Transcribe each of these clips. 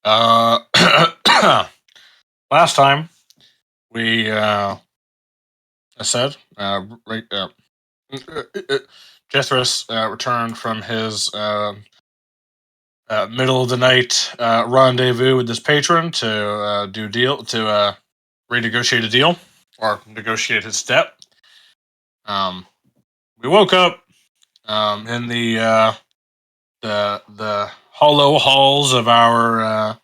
Uh, last time we, I said, Jethris returned from his middle of the night rendezvous with his patron to renegotiate a deal or negotiate his step. We woke up in the hollow halls of uh,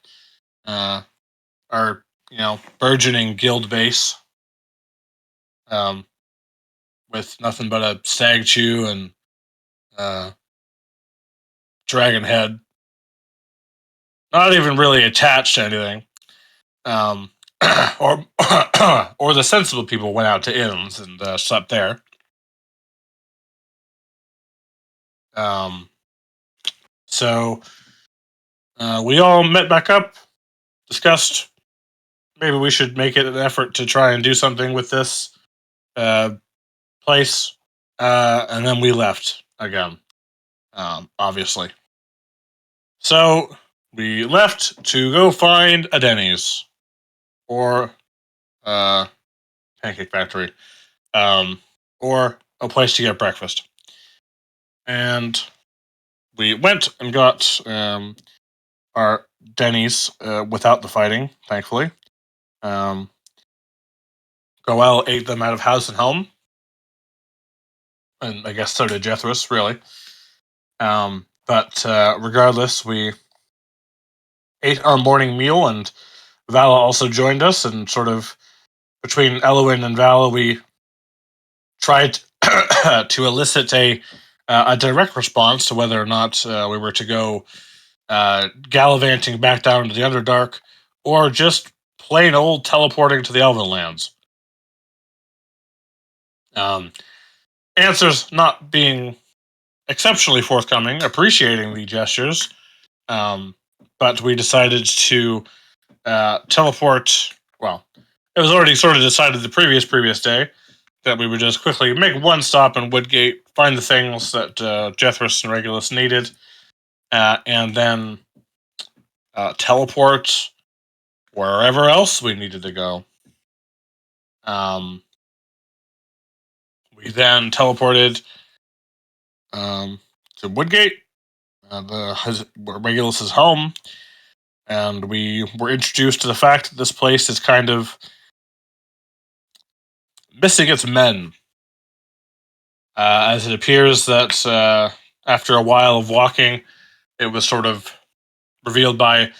our burgeoning guild base, um, with nothing but a stag chew and dragon head, not even really attached to anything. Um, or or the sensible people went out to inns and slept there. Um, so we all met back up, discussed maybe we should make it an effort to try and do something with this uh, place, and then we left again. Obviously, so we left to go find a Denny's or uh, Pancake Factory, um, or a place to get breakfast. And we went and got our Denny's without the fighting, thankfully. Um, Goel ate them out of house and home, and I guess so did Jethris, really. But regardless, we ate our morning meal, and Vala also joined us, and sort of between Elowin and Vala, we tried to elicit a direct response to whether or not we were to go gallivanting back down into the Underdark, or just plain old teleporting to the Elven lands. Answers not being exceptionally forthcoming, appreciating the gestures, but we decided to teleport. Well, it was already sort of decided the previous day that we would just quickly make one stop in Woodgate, find the things that Jethris and Regulus needed, and then teleport wherever else we needed to go. We then teleported to Woodgate, Regulus's home, and we were introduced to the fact that this place is kind of missing its men, as it appears that after a while of walking, it was sort of revealed by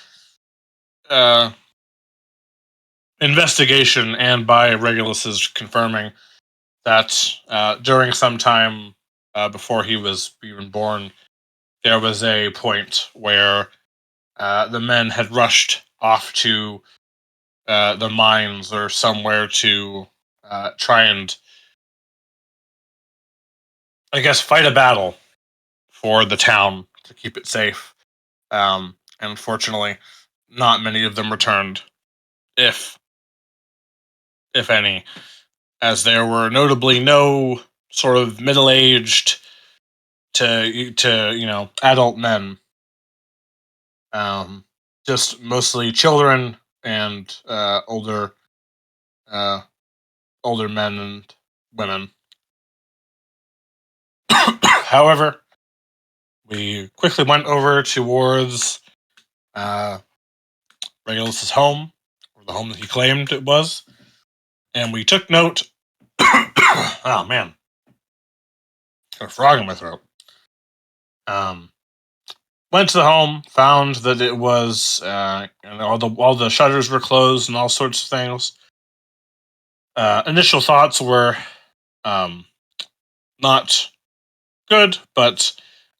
investigation and by Regulus's confirming that during some time before he was even born, there was a point where the men had rushed off to the mines or somewhere to try and, I guess, fight a battle for the town to keep it safe. And fortunately, not many of them returned, if any, as there were notably no sort of middle-aged to adult men, just mostly children and older men and women. However, we quickly went over towards Regulus's home, or the home that he claimed it was, and we took note. Oh man, got a frog in my throat. Went to the home, found that it was and all the shutters were closed and all sorts of things. Initial thoughts were not good, but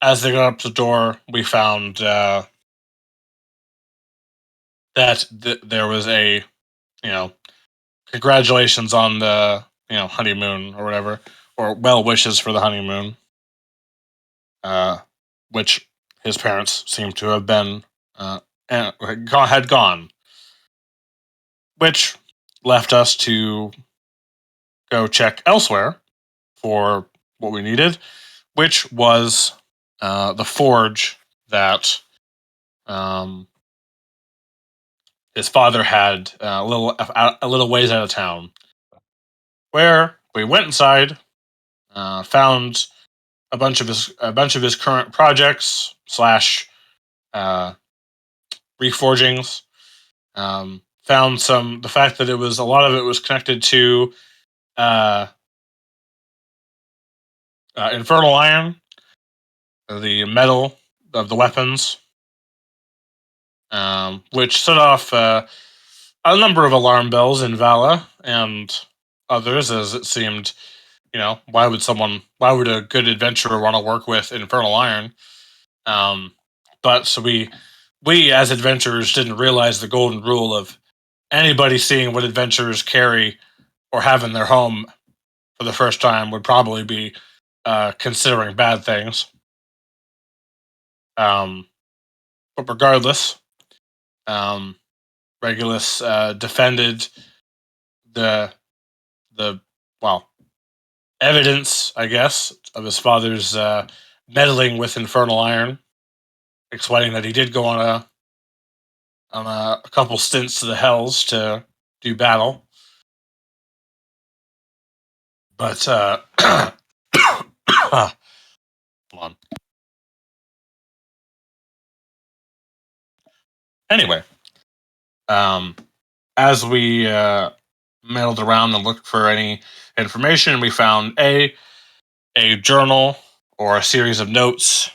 as they got up to the door, we found that there was a, congratulations on the honeymoon or whatever, or well wishes for the honeymoon, which his parents seem to have been had gone, which left us to go check elsewhere for what we needed, which was the forge that his father had a little ways out of town, where we went inside, found a bunch of his current projects slash uh, reforgings. Found the fact that a lot of it was connected to uh, infernal iron, the metal of the weapons, which set off a number of alarm bells in Vala and others, as it seemed, why would a good adventurer want to work with infernal iron? Um, but so we as adventurers didn't realize the golden rule of anybody seeing what adventurers carry or have in their home for the first time would probably be considering bad things. But regardless, um, Regulus defended the the well evidence, I guess, of his father's meddling with infernal iron, explaining that he did go on a couple stints to the hells to do battle, but hold on. Anyway, um, as we mailed around and looked for any information, we found a journal or a series of notes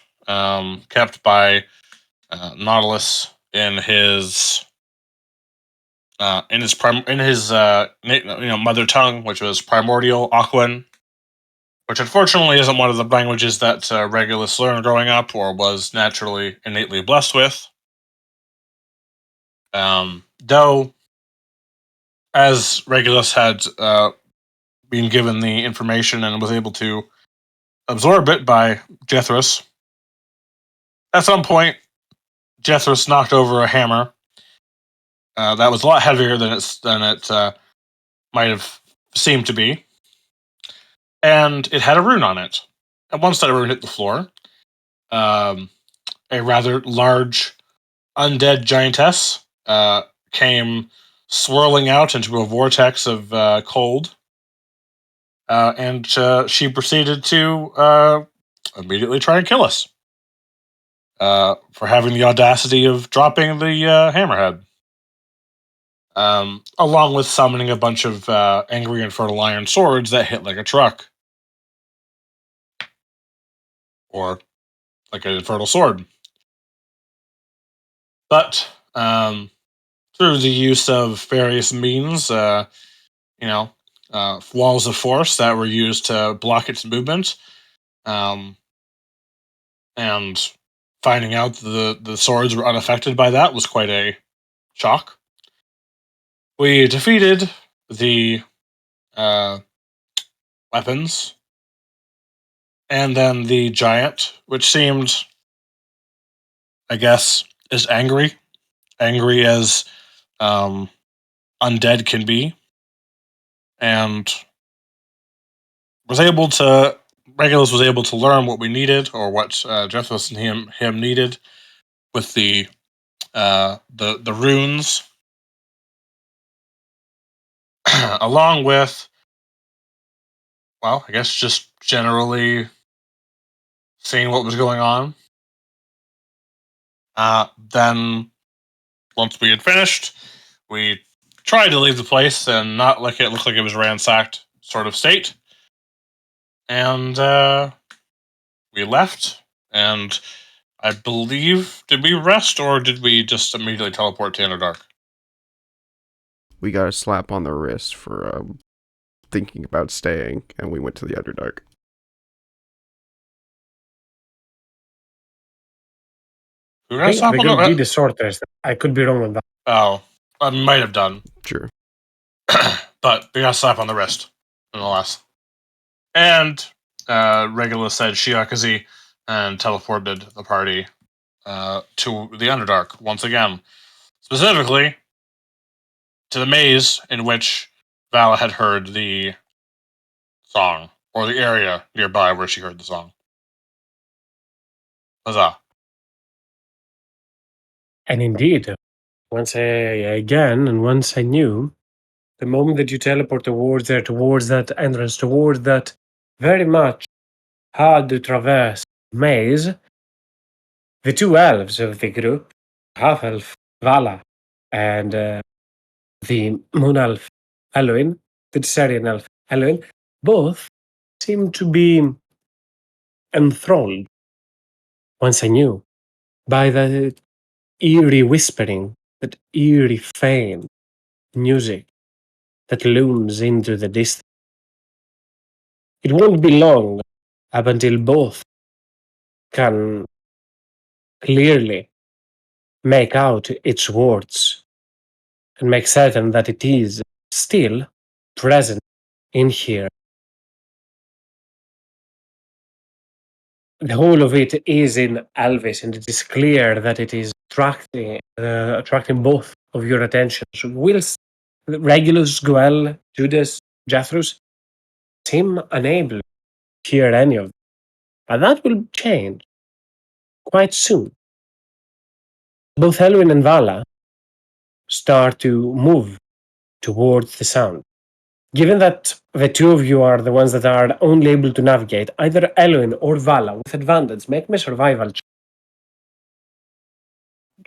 kept by Nautilus in his mother tongue, which was primordial Aquan, which unfortunately isn't one of the languages that Regulus learned growing up or was naturally innately blessed with. Though, as Regulus had been given the information and was able to absorb it by Jethros, at some point, Jethros knocked over a hammer that was a lot heavier than it might have seemed to be, and it had a rune on it. And once that rune hit the floor, um, a rather large undead giantess came swirling out into a vortex of cold, and she proceeded to immediately try and kill us for having the audacity of dropping the hammerhead. Along with summoning a bunch of angry infernal iron swords that hit like a truck. Or like an infernal sword. But through the use of various means, walls of force that were used to block its movement, and finding out the swords were unaffected by that was quite a shock. We defeated the weapons, and then the giant, which seemed, I guess, as angry as undead can be, and Regulus was able to learn what we needed, or what Jethros and him needed, with the runes, along with, well, I guess just generally seeing what was going on. Then, once we had finished, we tried to leave the place and not let it look like it was ransacked sort of state. And we left, and I believe, did we rest or did we just immediately teleport to Underdark? We got a slap on the wrist for thinking about staying, and we went to the Underdark. We I think Rigel did a sword test. I could be wrong on that. Oh, I might have done. Sure. But we got a slap on the wrist, nonetheless. And Regulus said Shiakazi and teleported the party to the Underdark once again. Specifically, to the maze in which Vala had heard the song, or the area nearby where she heard the song. Huzzah. And indeed, Once I knew, the moment that you teleport towards there, towards that entrance, towards that very much hard to traverse maze, the two elves of the group, half elf Vala and the moon elf Elwin, the Tsarian elf Elwin, both seem to be enthralled, once I knew, by the eerie whispering, that eerie faint music that looms into the distance. It won't be long up until both can clearly make out its words and make certain that it is still present in here. The whole of it is in Elvis, and it is clear that it is attracting both of your attentions. Whilst Regulus, Goel, Judas, Jethros seem unable to hear any of them. But that will change quite soon. Both Elwin and Vala start to move towards the sound. Given that the two of you are the ones that are only able to navigate, either Elwin or Vala with advantage, make me survival check.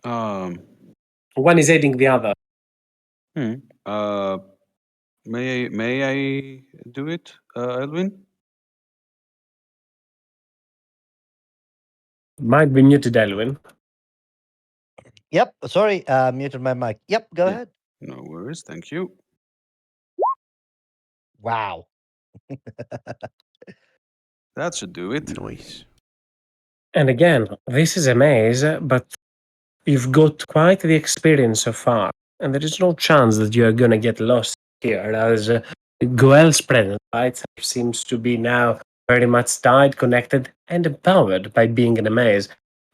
Um, One is aiding the other. uh, may I do it, Elwin? Might be muted, Elwin. Yep. Sorry, muted my mic. Yep. Go Yeah. ahead. No worries, thank you. Wow. That should do it. Nice. And again, this is a maze, but you've got quite the experience so far, and there is no chance that you are going to get lost here, as Goel's presence right, seems to be now very much tied, connected, and empowered by being in a maze.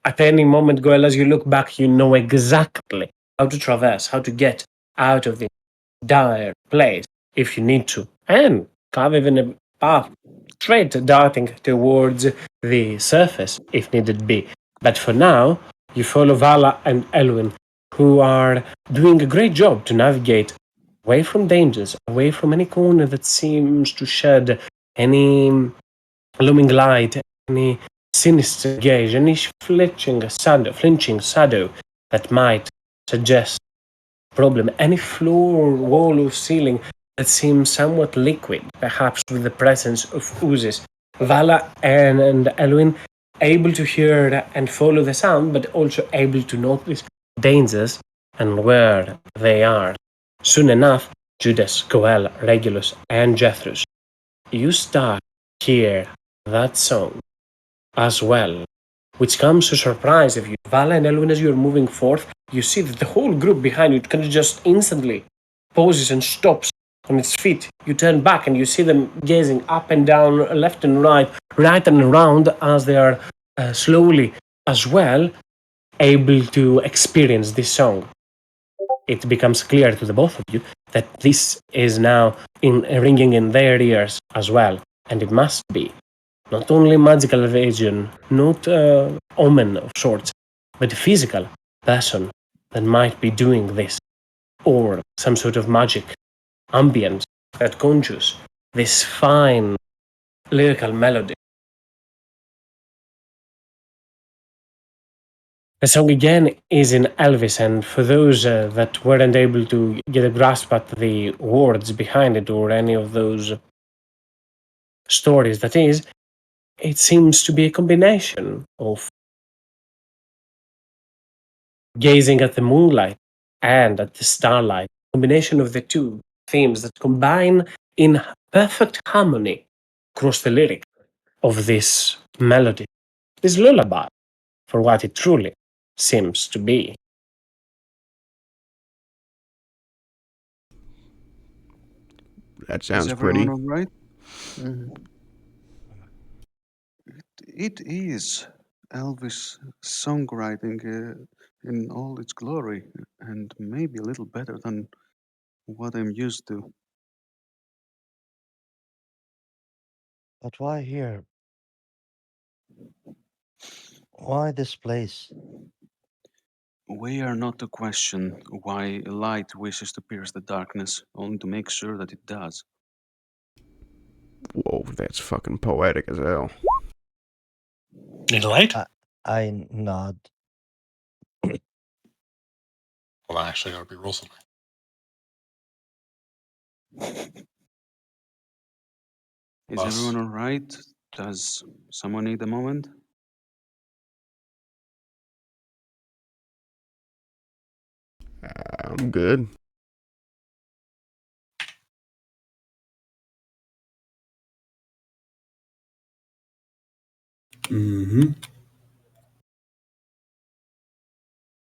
At any moment, Goel, as you look back, you know exactly how to traverse, how to get out of the dire place if you need to, and carve even a path straight darting towards the surface if needed be. But for now, you follow Vala and Elwin, who are doing a great job to navigate away from dangers, away from any corner that seems to shed any looming light, any sinister gaze, any flinching shadow that might suggest problem. Any floor, wall, or ceiling that seems somewhat liquid, perhaps with the presence of oozes. Vala and Elwin able to hear and follow the sound, but also able to notice dangers and where they are. Soon enough, Judas, Goel, Regulus, and Jethros, you start to hear that song as well, which comes to surprise of you. Vala and Elwin, as you're moving forth, you see that the whole group behind you kind of just instantly pauses and stops on its feet. You turn back and you see them gazing up and down, left and right and around, as they are slowly as well able to experience this song. It becomes clear to the both of you that this is now ringing in their ears as well, and it must be not only magical evasion, not omen of sorts, but a physical person that might be doing this, or some sort of magic ambience that conjures this fine lyrical melody. The song again is in Elvis, and for those that weren't able to get a grasp at the words behind it or any of those stories, that is, it seems to be a combination of gazing at the moonlight and at the starlight, combination of the two themes that combine in perfect harmony across the lyric of this melody, this lullaby, for what it truly seems to be. That Is sounds everyone pretty. all right? It is Elvis songwriting in all its glory, and maybe a little better than what I'm used to. But why here? Why this place? We are not to question why light wishes to pierce the darkness, only to make sure that it does. Whoa, that's fucking poetic as hell. Need a light? I nod. Well, I actually gotta re-roll something. Is Boss. everyone all right? Does someone need a moment? I'm good. Mm-hmm.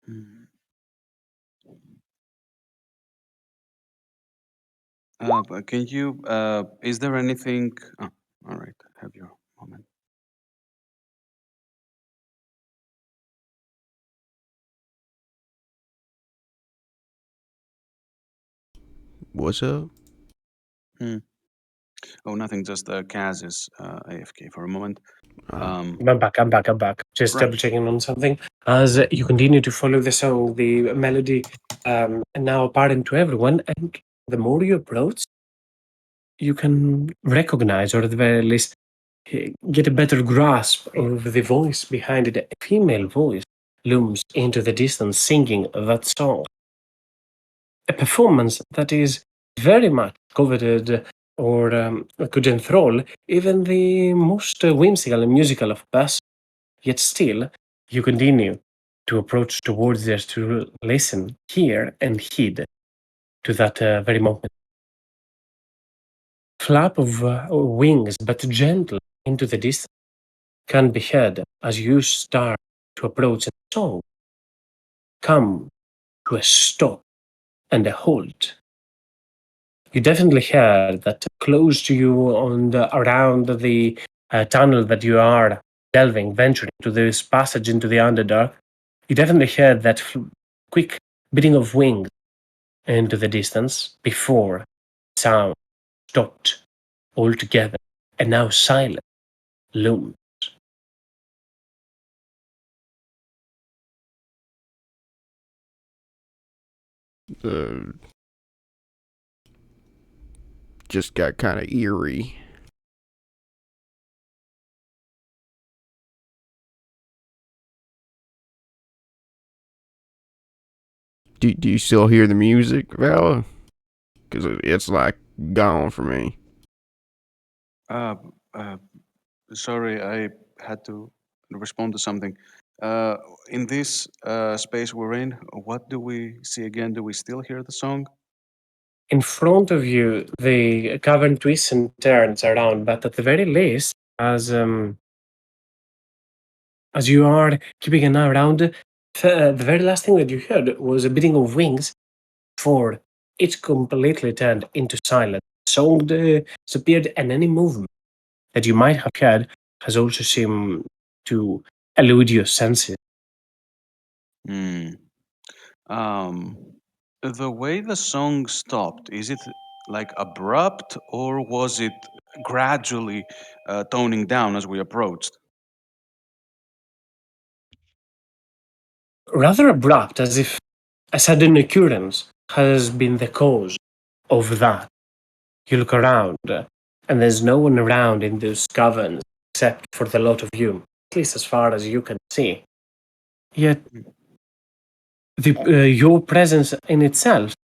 Hmm. But can you? Is there anything? Oh, all right. Have your moment. What's up? Oh, nothing. Just Kaz is AFK for a moment. I'm back. Just Right. double checking on something. As you continue to follow the song, the melody now apparent to everyone, and the more you approach, you can recognize, or at the very least, get a better grasp of the voice behind it. A female voice looms into the distance singing that song. A performance that is very much coveted or could enthrall even the most whimsical and musical of person. Yet still, you continue to approach towards there to listen, hear, and heed to that very moment. Flap of wings, but gentle into the distance, can be heard as you start to approach, and the song come to a stop and a halt. You definitely hear that close to you on the around the tunnel that you are delving, venturing to this passage into the Underdark. You definitely hear that quick beating of wings into the distance before sound stopped altogether, and now silent loomed. Uh, just got kind of eerie. Do you still hear the music, Vala? Because it's like gone for me. Uh, uh, Sorry, I had to respond to something. Uh, in this space we're in, what do we see again? Do we still hear the song? In front of you, the cavern twists and turns around, but at the very least, as you are keeping an eye around, the very last thing that you heard was a beating of wings for it completely turned into silence. Song disappeared, and any movement that you might have heard has also seemed to elude your senses. Hmm. Um, the way the song stopped, is it like abrupt or was it gradually toning down as we approached? Rather abrupt, as if a sudden occurrence has been the cause of that. You look around, and there's no one around in those caverns except for the lot of you, at least as far as you can see. Yet, your presence in itself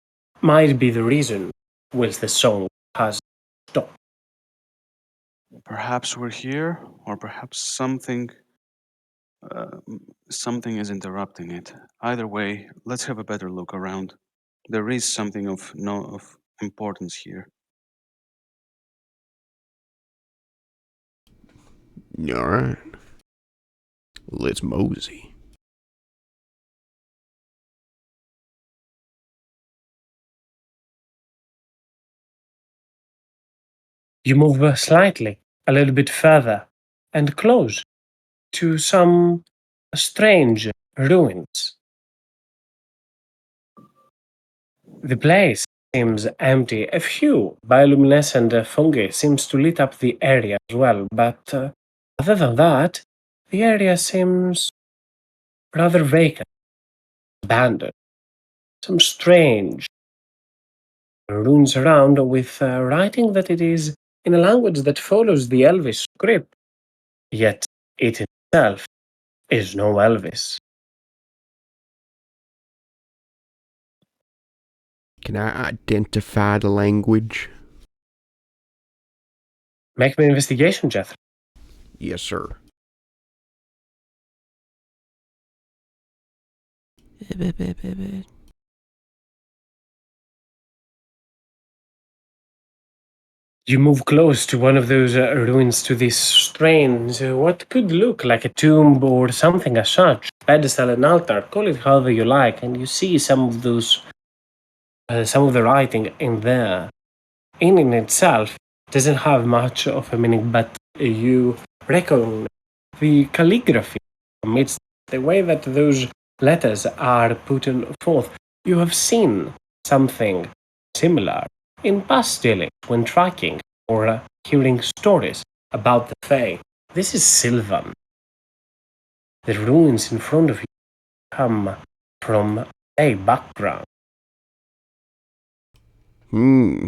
might be the reason which the song has stopped. Perhaps we're here, or perhaps something is interrupting it. Either way, let's have a better look around. There is something of no of importance here. Alright. Let's mosey. You move slightly, a little bit further, and close to some strange ruins. The place seems empty. A few bioluminescent fungi seems to lit up the area as well, but other than that, the area seems rather vacant. abandoned. Some strange runes around with writing that it is in a language that follows the Elvish script, yet it itself is no Elvis. Can I identify the language? Make me an investigation, Jethro. Yes, sir. You move close to one of those ruins to this strange, what could look like a tomb or something as such, pedestal and altar, call it however you like, and you see some of the writing in there. In itself, doesn't have much of a meaning, but you reckon the calligraphy amidst the way that those letters are put forth. You have seen something similar in past dealings when tracking or hearing stories about the Fae. This is Sylvan. The ruins in front of you come from a background. Hmm.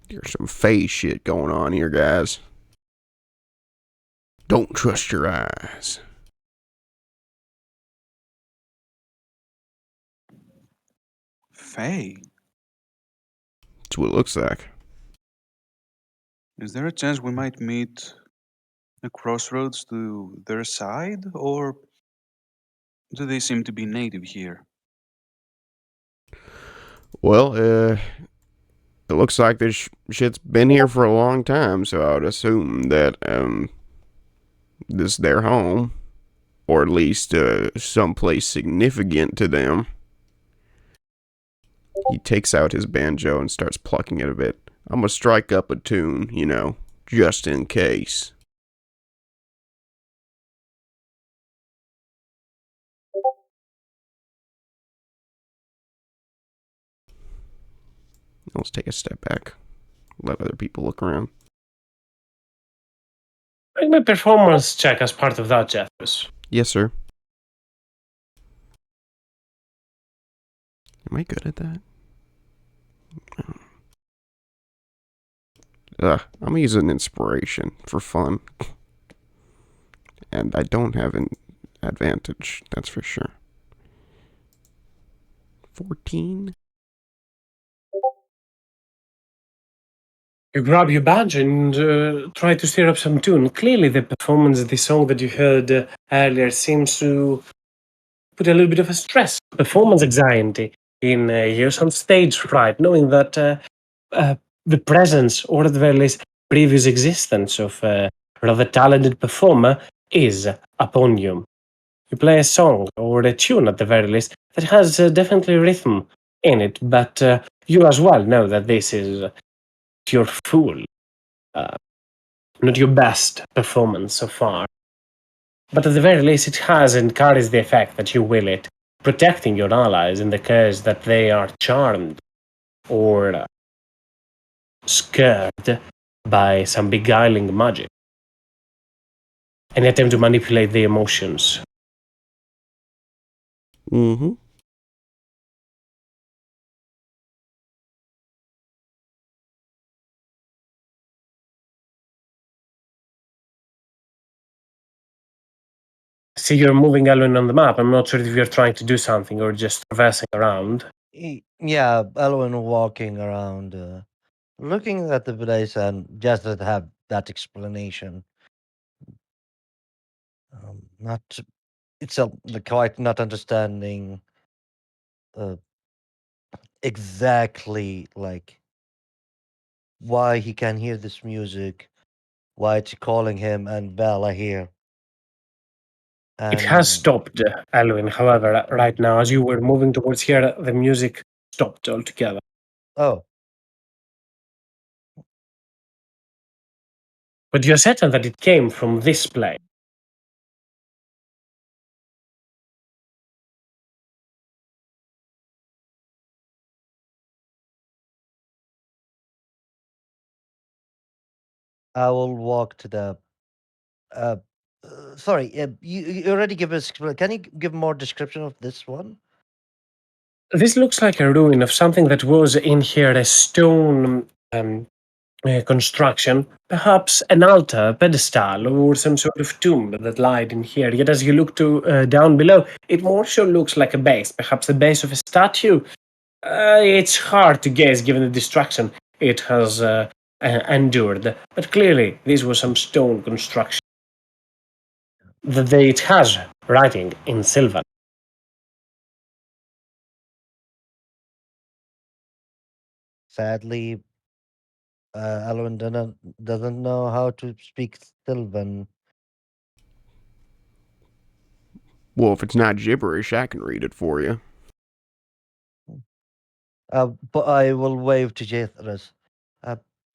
There's some face shit going on here, guys. Don't trust your eyes. Faye, That's what it looks like. is there a chance we might meet a crossroads to their side, or do they seem to be native here? Well, it looks like this shit's been here for a long time, so I would assume that, this is their home. Or at least, someplace significant to them. He takes out his banjo and starts plucking it a bit. I'm gonna strike up a tune, just in case. Let's take a step back. Let other people look around. Make me a performance check as part of that, Jethros. Yes, sir. Am I good at that? I'm using inspiration for fun. And I don't have an advantage, that's for sure. 14? You grab your badge and try to stir up some tune. Clearly, the performance, the song that you heard earlier, seems to put a little bit of a stress, performance anxiety in you, some stage fright, knowing that the presence, or at the very least, previous existence of a rather talented performer is upon you. You play a song, or a tune at the very least, that has definitely rhythm in it, but you as well know that this is your fool. Not your best performance so far. But at the very least, it has and carries the effect that you will it, protecting your allies in the case that they are charmed or scared by some beguiling magic. An attempt to manipulate the emotions. Mm-hmm. See, you're moving Elwyn on the map. I'm not sure if you're trying to do something or just traversing around. Yeah, Elwin walking around, looking at the place and just to have that explanation. Not it's quite not understanding uh, exactly like why he can hear this music, why it's calling him and Bella here. It has And stopped, Elwyn, however, right now. As you were moving towards here, the music stopped altogether. oh, But you're certain that it came from this place. I will walk to the uh, sorry, you already give us. Can you give more description of this one? This looks like a ruin of something that was in here, a stone construction, perhaps an altar, pedestal, or some sort of tomb that lied in here. Yet as you look down below, it more so looks like a base, perhaps the base of a statue. It's hard to guess given the destruction it has endured, but clearly this was some stone construction. It has writing in silver. Sadly, Alwyn doesn't know how to speak Sylvan. Well, if it's not gibberish, I can read it for you. But I will wave to Jethras.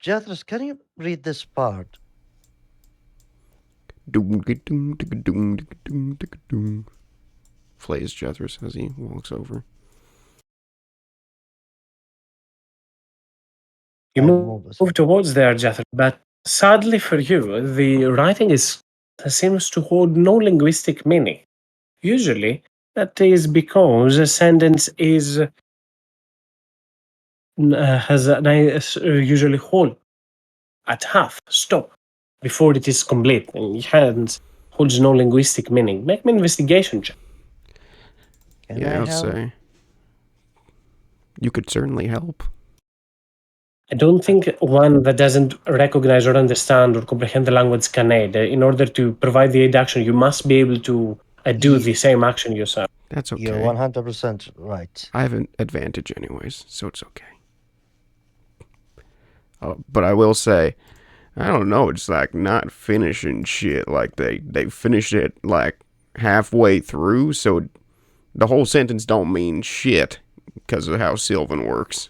Jethras, can you read this part? Flays Jethris as he walks over. You I move towards there, Jethro, but sadly for you, the writing seems to hold no linguistic meaning. Usually, that is because a sentence is has a nice, usually whole at half, stop, before it is complete, and hence holds no linguistic meaning. Make me an investigation check. Can I I'll help? say. You could certainly help. I don't think one that doesn't recognize or understand or comprehend the language can aid. In order to provide the aid action, you must be able to do the same action yourself. That's okay. You're 100% right. I have an advantage anyways, so it's okay. But I will say, I don't know, it's like not finishing shit. Like they finished it like halfway through, so the whole sentence don't mean shit because of how Sylvan works.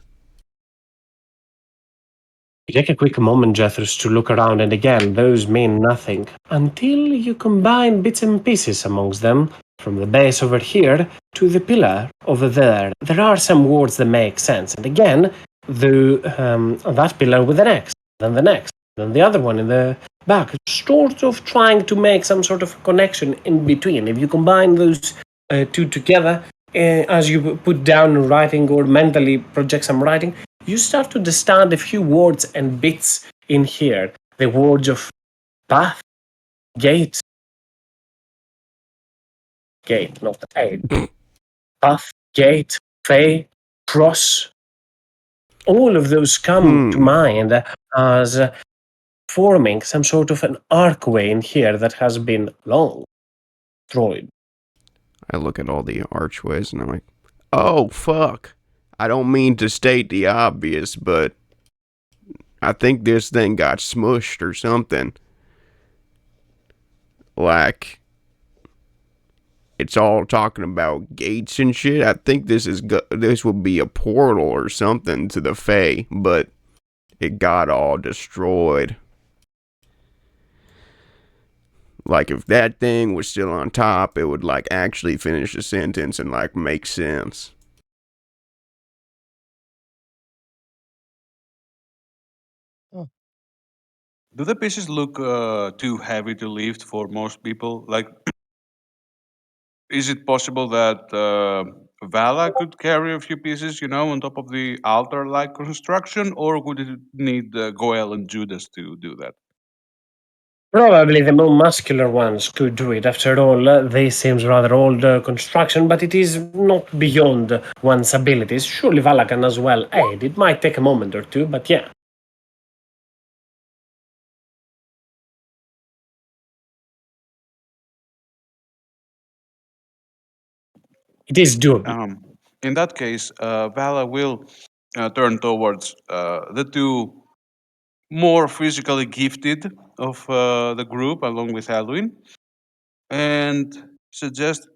You take a quick moment, Jethros, to look around, and again, those mean nothing until you combine bits and pieces amongst them. From the base over here to the pillar over there, there are some words that make sense. And again, that pillar with the next, then the next, then the other one in the back, sort of trying to make some sort of connection in between. If you combine those two together, as you put down writing or mentally project some writing, you start to understand a few words and bits in here. The words of path, gate, not aid, path, gate, fay, cross. All of those come to mind as forming some sort of an archway in here that has been long destroyed. I look at all the archways and I'm like, oh, fuck. I don't mean to state the obvious, but I think this thing got smushed or something. Like, it's all talking about gates and shit. I think this would be a portal or something to the Fae, but it got all destroyed. Like, if that thing was still on top, it would, like, actually finish the sentence and, like, make sense. Do the pieces look too heavy to lift for most people? Like, is it possible that Vala could carry a few pieces, on top of the altar-like construction, or would it need Goel and Judas to do that? Probably the more muscular ones could do it. After all, this seems rather old construction, but it is not beyond one's abilities. Surely Vala can as well aid. It might take a moment or two, but yeah. It is doable. In that case, Vala will turn towards the two more physically gifted of the group, along with Alwyn, and suggest,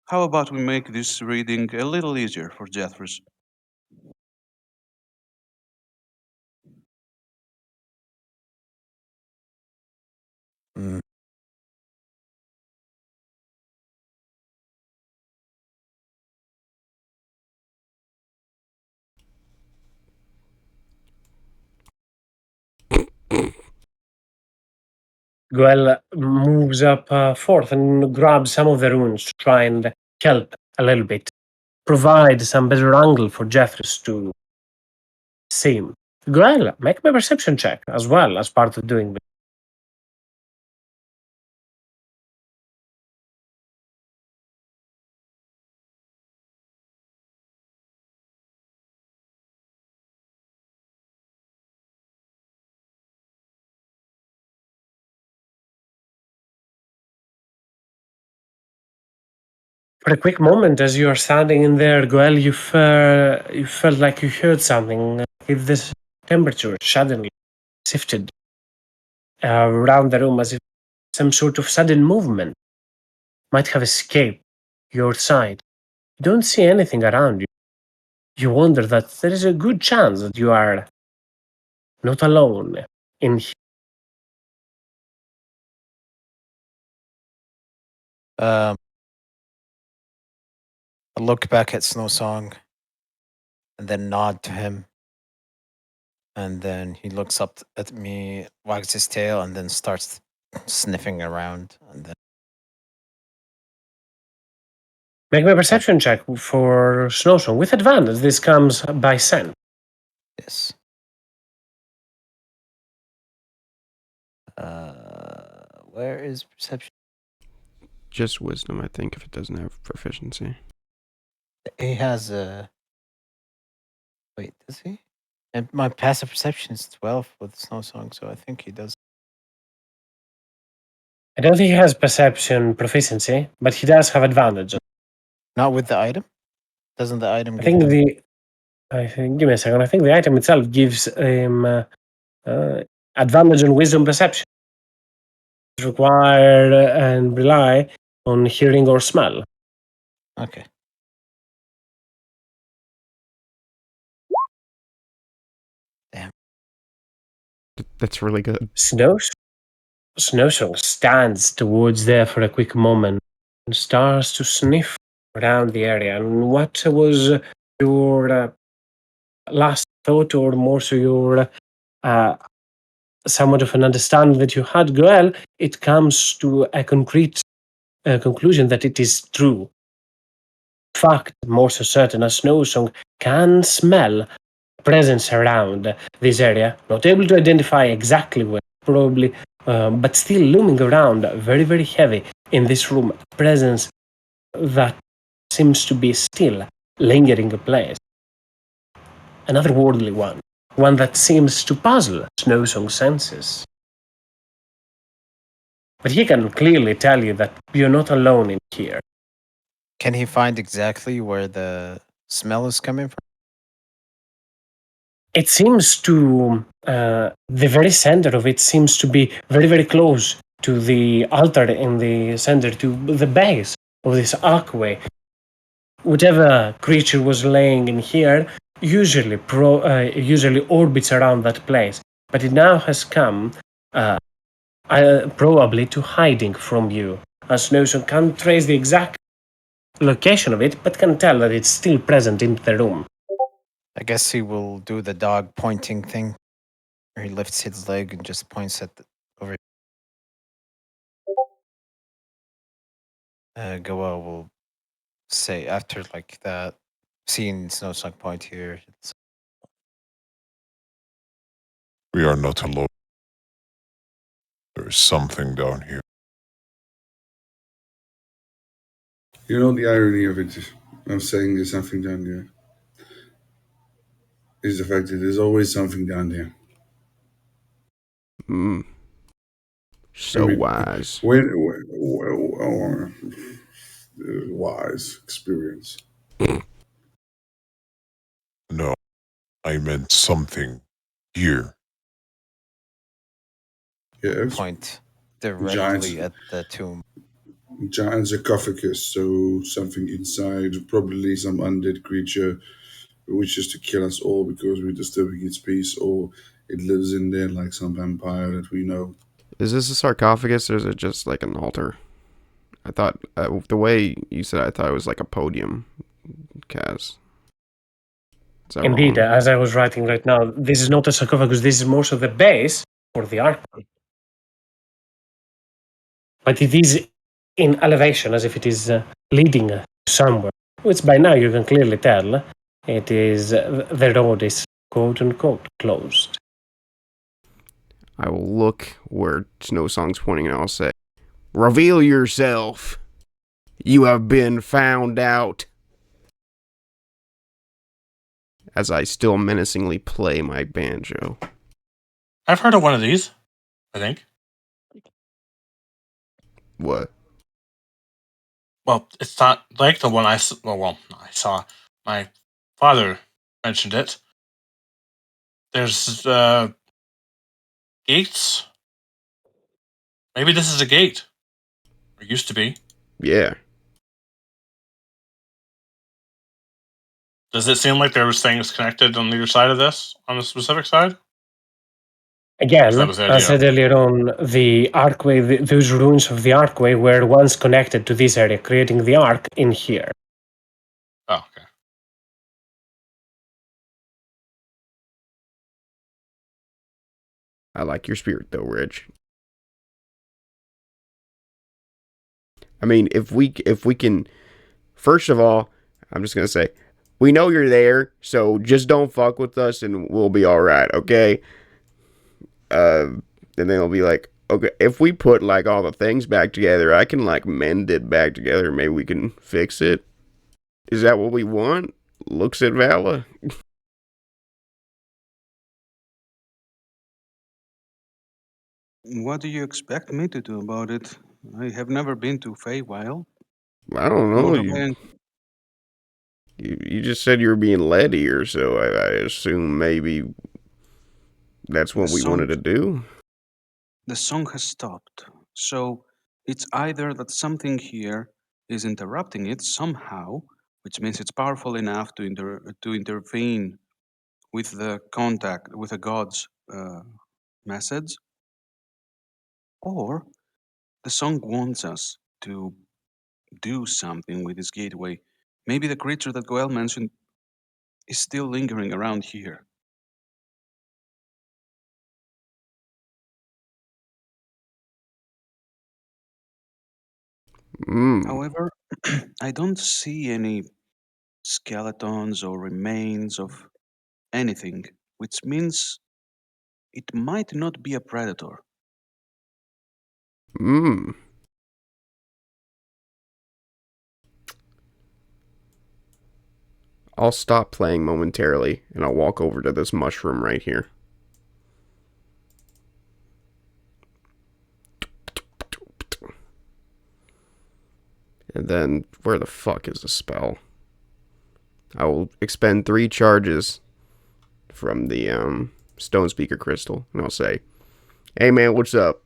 how about we make this reading a little easier for Jethris? Goel moves up forth and grabs some of the runes to try and help a little bit, provide some better angle for Jeffries to see him. Goel, make me a perception check as well as part of doing this. For a quick moment, as you are standing in there, Goel, you felt like you heard something. If this temperature suddenly shifted around the room as if some sort of sudden movement might have escaped your side. You don't see anything around you. You wonder that there is a good chance that you are not alone in here. I look back at Snow Song and then nod to him. And then he looks up at me, wags his tail, and then starts sniffing around. And then Make me a perception check for Snowstorm with advantage. This comes by scent. yes. Where is perception? Just wisdom, I think, if it doesn't have proficiency. He has a. Wait, does he? And my passive perception is 12 with Snow Song, so I think he does. I don't think he has perception proficiency, but he does have advantage. Not with the item? Doesn't the item I give think him... give me a second. I think the item itself gives him advantage on wisdom perception. It's required and rely on hearing or smell. Okay. Damn. That's really good. Snowsong stands towards there for a quick moment and starts to sniff around the area. And what was your last thought, or more so your somewhat of an understanding that you had, Goel? It comes to a concrete conclusion that it is true. Fact, more so certain as Snowsong can smell presence around this area, not able to identify exactly where, probably, but still looming around, very, very heavy in this room, presence that seems to be still lingering in place. An otherworldly one that seems to puzzle Snowsong's senses. But he can clearly tell you that you're not alone in here. Can he find exactly where the smell is coming from? It seems to, the very center of it seems to be very, very close to the altar in the center, to the base of this archway. Whatever creature was laying in here usually orbits around that place, but it now has come probably to hiding from you. As Snowsong can't trace the exact location of it, but can tell that it's still present in the room. I guess he will do the dog pointing thing, where he lifts his leg and just points at over. Goa will say after like that, seeing Snowsong point here. We are not alone. There is something down here. You know the irony of it, I'm saying there's something down there, is the fact that there's always something down there. So I mean, wise. Wise experience. No, I meant something here. Yes. Point directly at the tomb. Giant sarcophagus, so something inside, probably some undead creature who wishes to kill us all because we're disturbing its peace, or it lives in there like some vampire that we know. Is this a sarcophagus or is it just like an altar? I thought, the way you said it, I thought it was like a podium, Kaz. Indeed, as I was writing right now, this is not a sarcophagus, this is more so the base for the archway. but it is in elevation as if it is leading somewhere, which by now you can clearly tell it is the road is quote unquote closed. I will look where Snow Song's pointing and I'll say, "Reveal yourself. You have been found out." As I still menacingly play my banjo. I've heard of one of these, I think. What? Well, it's not like the one I saw. My father mentioned it. There's gates. Maybe this is a gate. Or used to be. Yeah. Does it seem like there was things connected on either side of this, on the specific side? Again, That was the I idea. said earlier on, the archway, those ruins of the archway were once connected to this area, creating the arc in here. Oh, okay. I like your spirit though, Rich. I mean, if we can, first of all, I'm just gonna say, we know you're there, so just don't fuck with us, and we'll be all right, okay? And then they'll be like, okay, if we put like all the things back together, I can like mend it back together. Maybe we can fix it. Is that what we want? Looks at Vala. What do you expect me to do about it? I have never been to Feywild. I don't know. Nor have I You just said you were being led here, so I assume maybe that's what we wanted to do. The song has stopped, so it's either that something here is interrupting it somehow, which means it's powerful enough to intervene with the contact with the god's message, or the song wants us to do something with this gateway. Maybe the creature that Goel mentioned is still lingering around here. However, I don't see any skeletons or remains of anything, which means it might not be a predator. I'll stop playing momentarily, and I'll walk over to this mushroom right here. And then, where the fuck is the spell? I will expend 3 charges from the Stone Speaker Crystal, and I'll say, "Hey man, what's up?"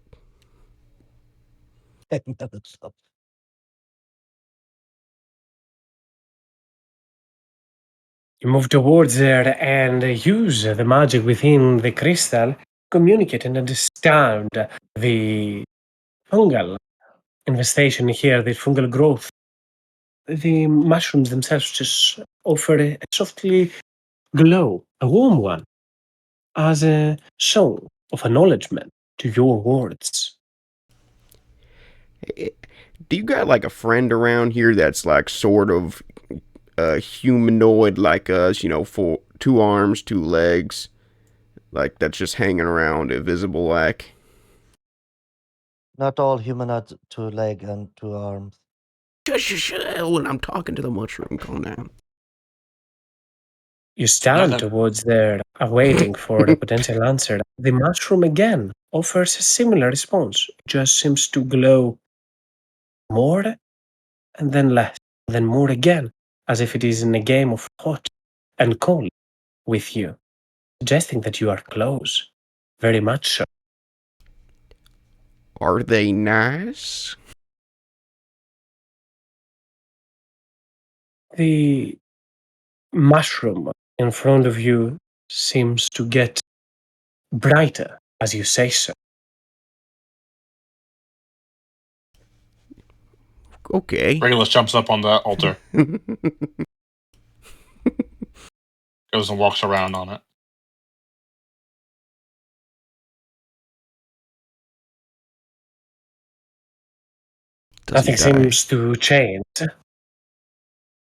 You move towards there and use the magic within the crystal, communicate and understand the fungal infestation here, the fungal growth. The mushrooms themselves just offer a softly glow, a warm one, as a song of acknowledgement to your words. Do you got like a friend around here that's like sort of humanoid like us, for 2 arms, 2 legs, like that's just hanging around invisible like? Not all human are 2 legs and 2 arms. When I'm talking to the mushroom, calm down. You stand towards there, awaiting for the potential answer. The mushroom again offers a similar response, just seems to glow more and then less, then more again, as if it is in a game of hot and cold with you, suggesting that you are close, very much so. Are they nice? The mushroom in front of you seems to get brighter as you say so. Okay. Regulus jumps up on the altar, goes and walks around on it. Does he Nothing die? seems to change.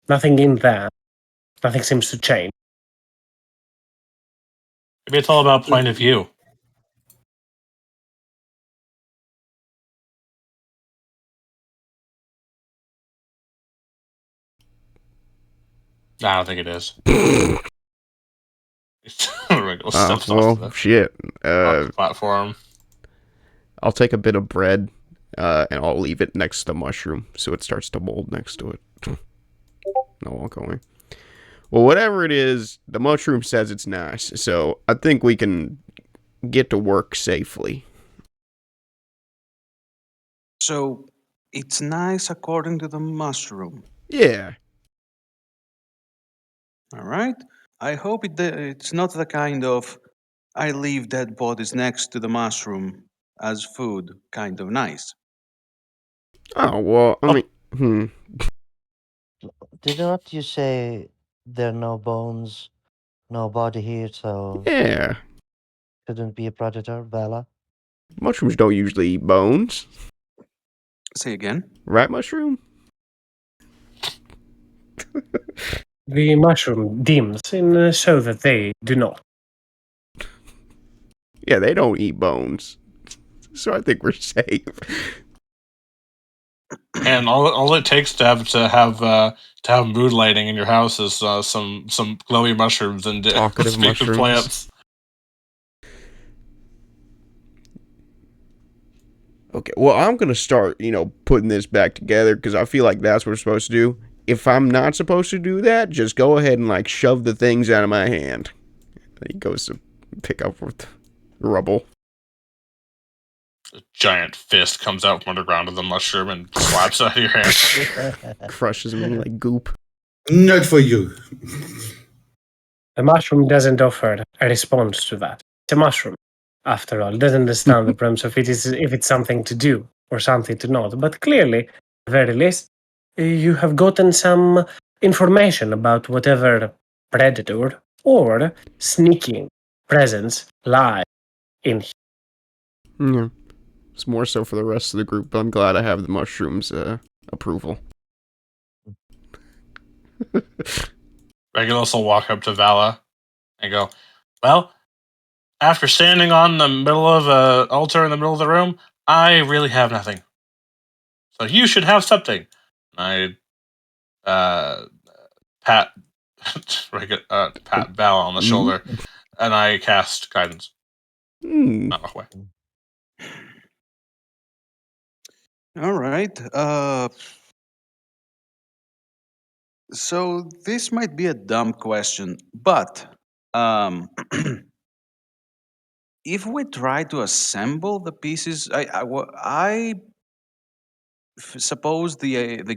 Nothing in there. Nothing seems to change. Maybe it's all about point of view. I don't think it is. Regular steps off the Shit. platform. I'll take a bit of bread, and I'll leave it next to the mushroom so it starts to mold next to it. No walk away. Well, whatever it is, the mushroom says it's nice, so I think we can get to work safely. So it's nice according to the mushroom. Yeah. All right. I hope it's not the kind of I leave dead bodies next to the mushroom as food kind of nice. Oh, well, I mean, Did not you say there are no bones, no body here, so yeah. couldn't be a predator, Vala? Mushrooms don't usually eat bones. Say again? Right, mushroom? The mushroom deems in so that they do not. Yeah, they don't eat bones. So I think we're safe. And all it takes to have mood lighting in your house is some glowy mushrooms and Talkative speak with mushrooms. plants. Okay, well, I'm going to start, putting this back together because I feel like that's what we're supposed to do. If I'm not supposed to do that, just go ahead and, shove the things out of my hand. He goes to pick up with rubble. A giant fist comes out from underground of the mushroom and slaps out of your hand. Crushes me like goop. Not for you. The mushroom doesn't offer a response to that. It's a mushroom, after all. It doesn't understand the premise of it is if it's something to do or something to not. But clearly, at the very least, you have gotten some information about whatever predator or sneaking presence lie in here. Yeah. It's more so for the rest of the group, but I'm glad I have the mushrooms' approval. Regulus will walk up to Vala and go, "Well, after standing on the middle of an altar in the middle of the room, I really have nothing. So you should have something." I pat pat Vala on the shoulder, and I cast guidance. Not away. All right. So this might be a dumb question, but if we try to assemble the pieces, I suppose the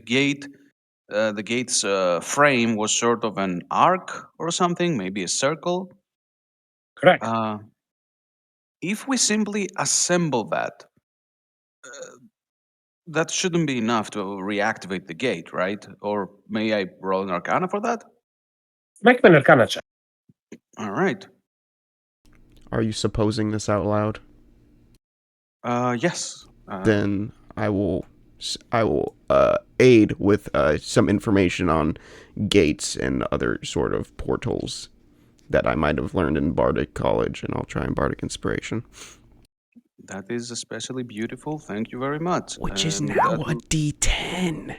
gate's frame was sort of an arc or something, maybe a circle. Correct. If we simply assemble that, that shouldn't be enough to reactivate the gate, right? Or may I roll an Arcana for that? Make me an Arcana check. All right. Are you supposing this out loud? Yes. Then I will aid with some information on gates and other sort of portals that I might have learned in Bardic College, and I'll try and Bardic Inspiration. That is especially beautiful. Thank you very much. Which is now a D10.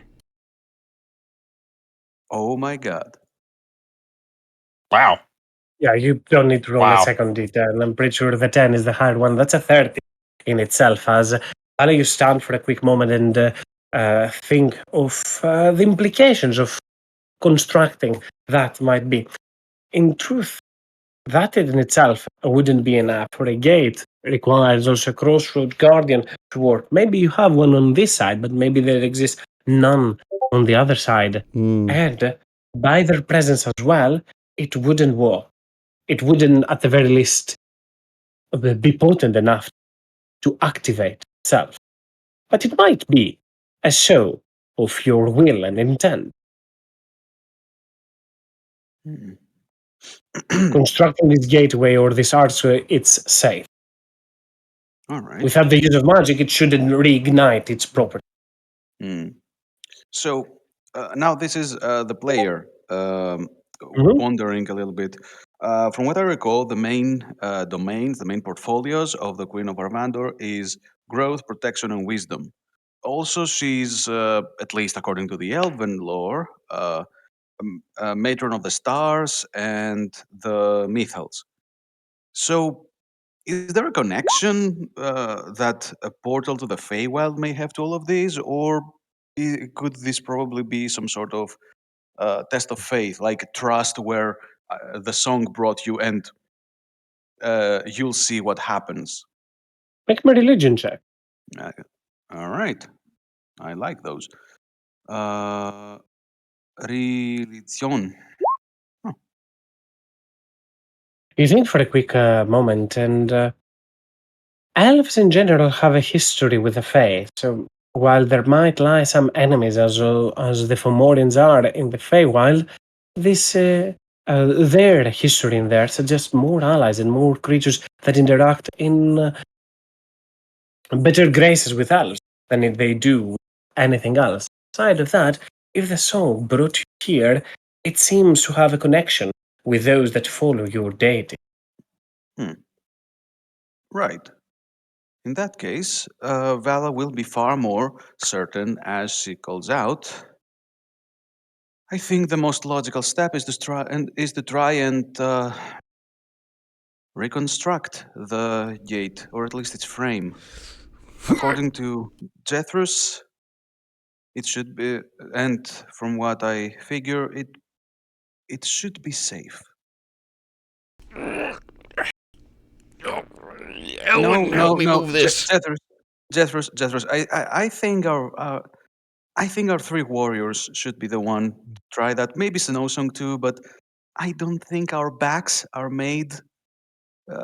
Oh my god. Wow. Yeah, you don't need to roll Wow. a second D10. I'm pretty sure the 10 is the hard one. That's a 30 in itself. As I'll let you stand for a quick moment and think of the implications of constructing that might be. In truth, that in itself wouldn't be enough. For a gate requires also a crossroad guardian to work. Maybe you have one on this side, but maybe there exists none on the other side. And by their presence as well, it wouldn't work. It wouldn't, at the very least, be potent enough to activate itself. But it might be a show of your will and intent. Constructing this gateway or this archway, it's safe. All right. Without the use of magic, it shouldn't reignite its property. Hmm. So now this is the player Mhm. wondering a little bit. From what I recall, the main domains, the main portfolios of the Queen of Arvandor is growth, protection, and wisdom. Also, she's, at least according to the Elven lore, matron of the stars and the Mythals. So, is there a connection that a portal to the Feywild may have to all of these, or could this probably be some sort of test of faith, like trust, where the song brought you and you'll see what happens? Make my religion check. Uh, all right, I like those. Uh, Religion. Huh. You think for a quick moment, and elves in general have a history with the faith. So while there might lie some enemies, as the Fomorians are in the Feywild, this their history in there suggests more allies and more creatures that interact in better graces with elves than if they do anything else. Aside of that, if the song brought you here, it seems to have a connection with those that follow your deity. Hmm. Right. In that case, Vala will be far more certain as she calls out. I think the most logical step is to try and reconstruct the gate, or at least its frame. According to Jethros, it should be, and from what I figure, it should be safe. No, Ellen, help no, me no, move this. Jethros. I think our three warriors should be the one to try that. Maybe Song too, but I don't think our backs are made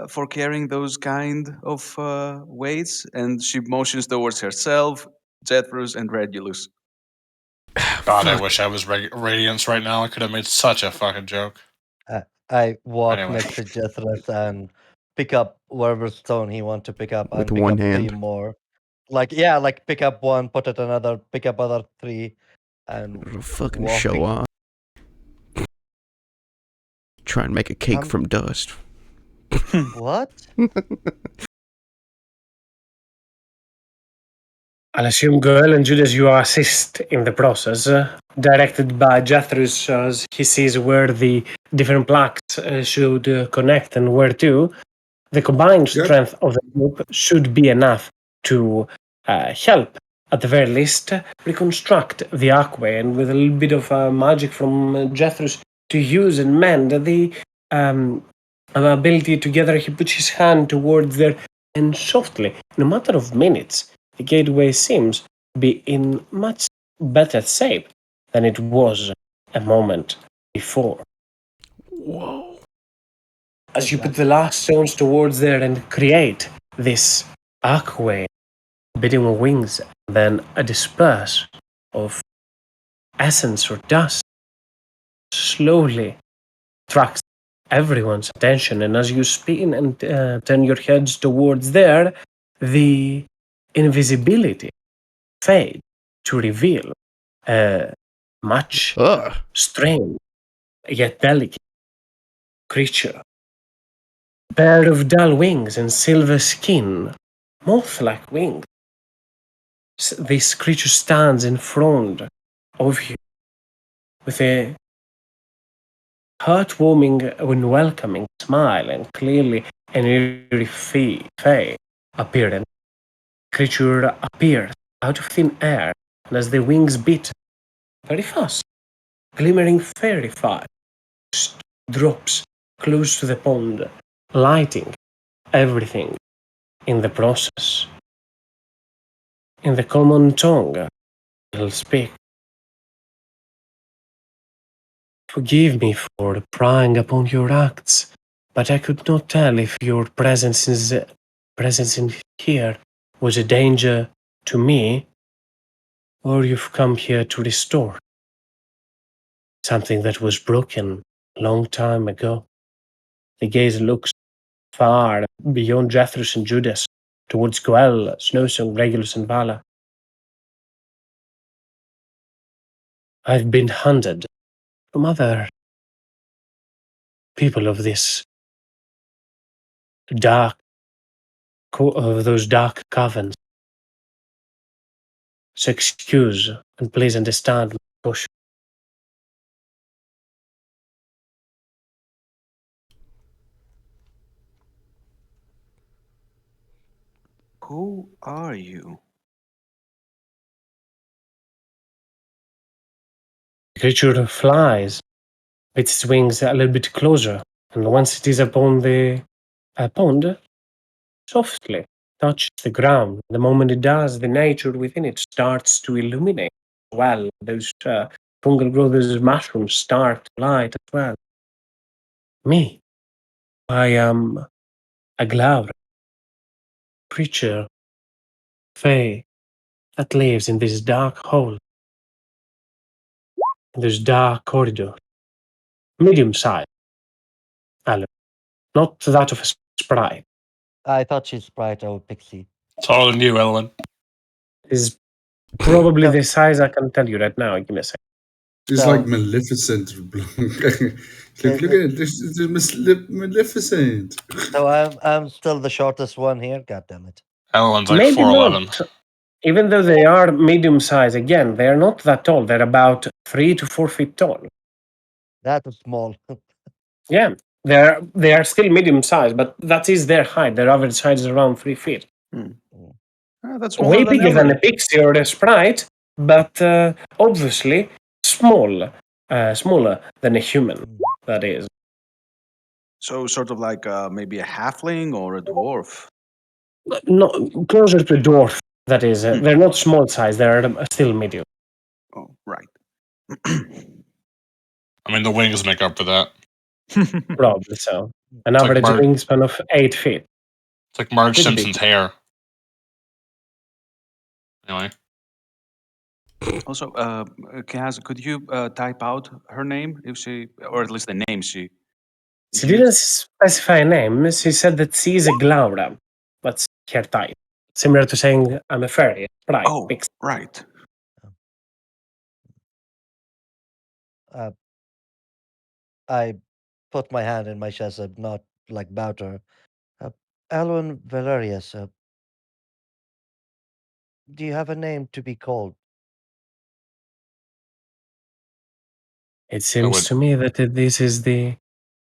for carrying those kind of weights. And she motions towards herself, Jethros, and Regulus. God, I Fuck. wish I was Radiance right now. I could have made such a fucking joke. I walk Anyway. next to Jethros and pick up whatever stone he wants to pick up With and pick one up three hand. more. Like yeah, like pick up one, put it another, pick up other three, and Little fucking walk. show off. Try and make a cake Um, from dust. What? I'll assume Goel and Judas, you assist in the process, directed by Jethros as he sees where the different plaques should connect and where to. The combined Yep. strength of the group should be enough to help, at the very least, reconstruct the archway, and with a little bit of magic from Jethros to use and mend the ability together, he puts his hand towards there, and softly, in a matter of minutes, the gateway seems to be in much better shape than it was a moment before. Whoa. As you put the last stones towards there and create this archway, bidding with wings, then a disperse of essence or dust slowly attracts everyone's attention. And as you spin and turn your heads towards there, the invisibility fades to reveal a much Ugh. strange yet delicate creature. Pair of dull wings and silver skin, moth-like wings. This creature stands in front of you with a heartwarming and welcoming smile and clearly an eerie fey appearance. Creature appears out of thin air, and as the wings beat very fast, glimmering fairy fire drops close to the pond, lighting everything in the process. In the common tongue, he'll speak. Forgive me for prying upon your acts, but I could not tell if your presence in here was a danger to me, or you've come here to restore something that was broken a long time ago. The gaze looks far beyond Jethros and Judas, towards Goel, Snowsong, Regulus, and Vala. I've been hunted from other people of this dark, of those dark covens. So excuse and please understand my caution. Who are you? The creature flies with its wings a little bit closer, and once it is upon the pond, softly touches the ground. The moment it does, the nature within it starts to illuminate as well. Those fungal growth, those mushrooms start to light as well. Me, I am a Glaur creature, fey, that lives in this dark hole, in this dark corridor, medium size, Alan, not that of a sprite. I thought she's Sprite or Pixie. It's all on you, Ellen. Is probably No. the size I can tell you right now. Give me a second. It's So- like Maleficent. Look at it. This is Maleficent. So I'm still the shortest one here. God damn it. Ellen's like Maybe 4'11. not. Even though they are medium size, again, they're not that tall. They're about 3 to 4 feet tall. That was small. Yeah, they are still medium size, but that is their height. Their average height is around 3 feet. That's smaller Way than bigger than Ellen. a pixie or a sprite, but obviously smaller than a human. That is. So sort of like maybe a halfling or a dwarf. No, closer to a dwarf. That is. They're not small size. They're still medium. Oh, right. I mean, the wings make up for that. Probably so. An like average Mark- wingspan of 8 feet. It's like Marge Pretty big. Simpson's hair. Anyway, Also, Kaz, could you type out her name, if she, or at least the name she? She didn't specify a name. She said that she is a Glaura. That's her type. Similar to saying I'm a fairy. Right. Oh, right. I put my hand in my chest, not like bow to her. Alwyn Valerius, do you have a name to be called? It seems would- to me that this is the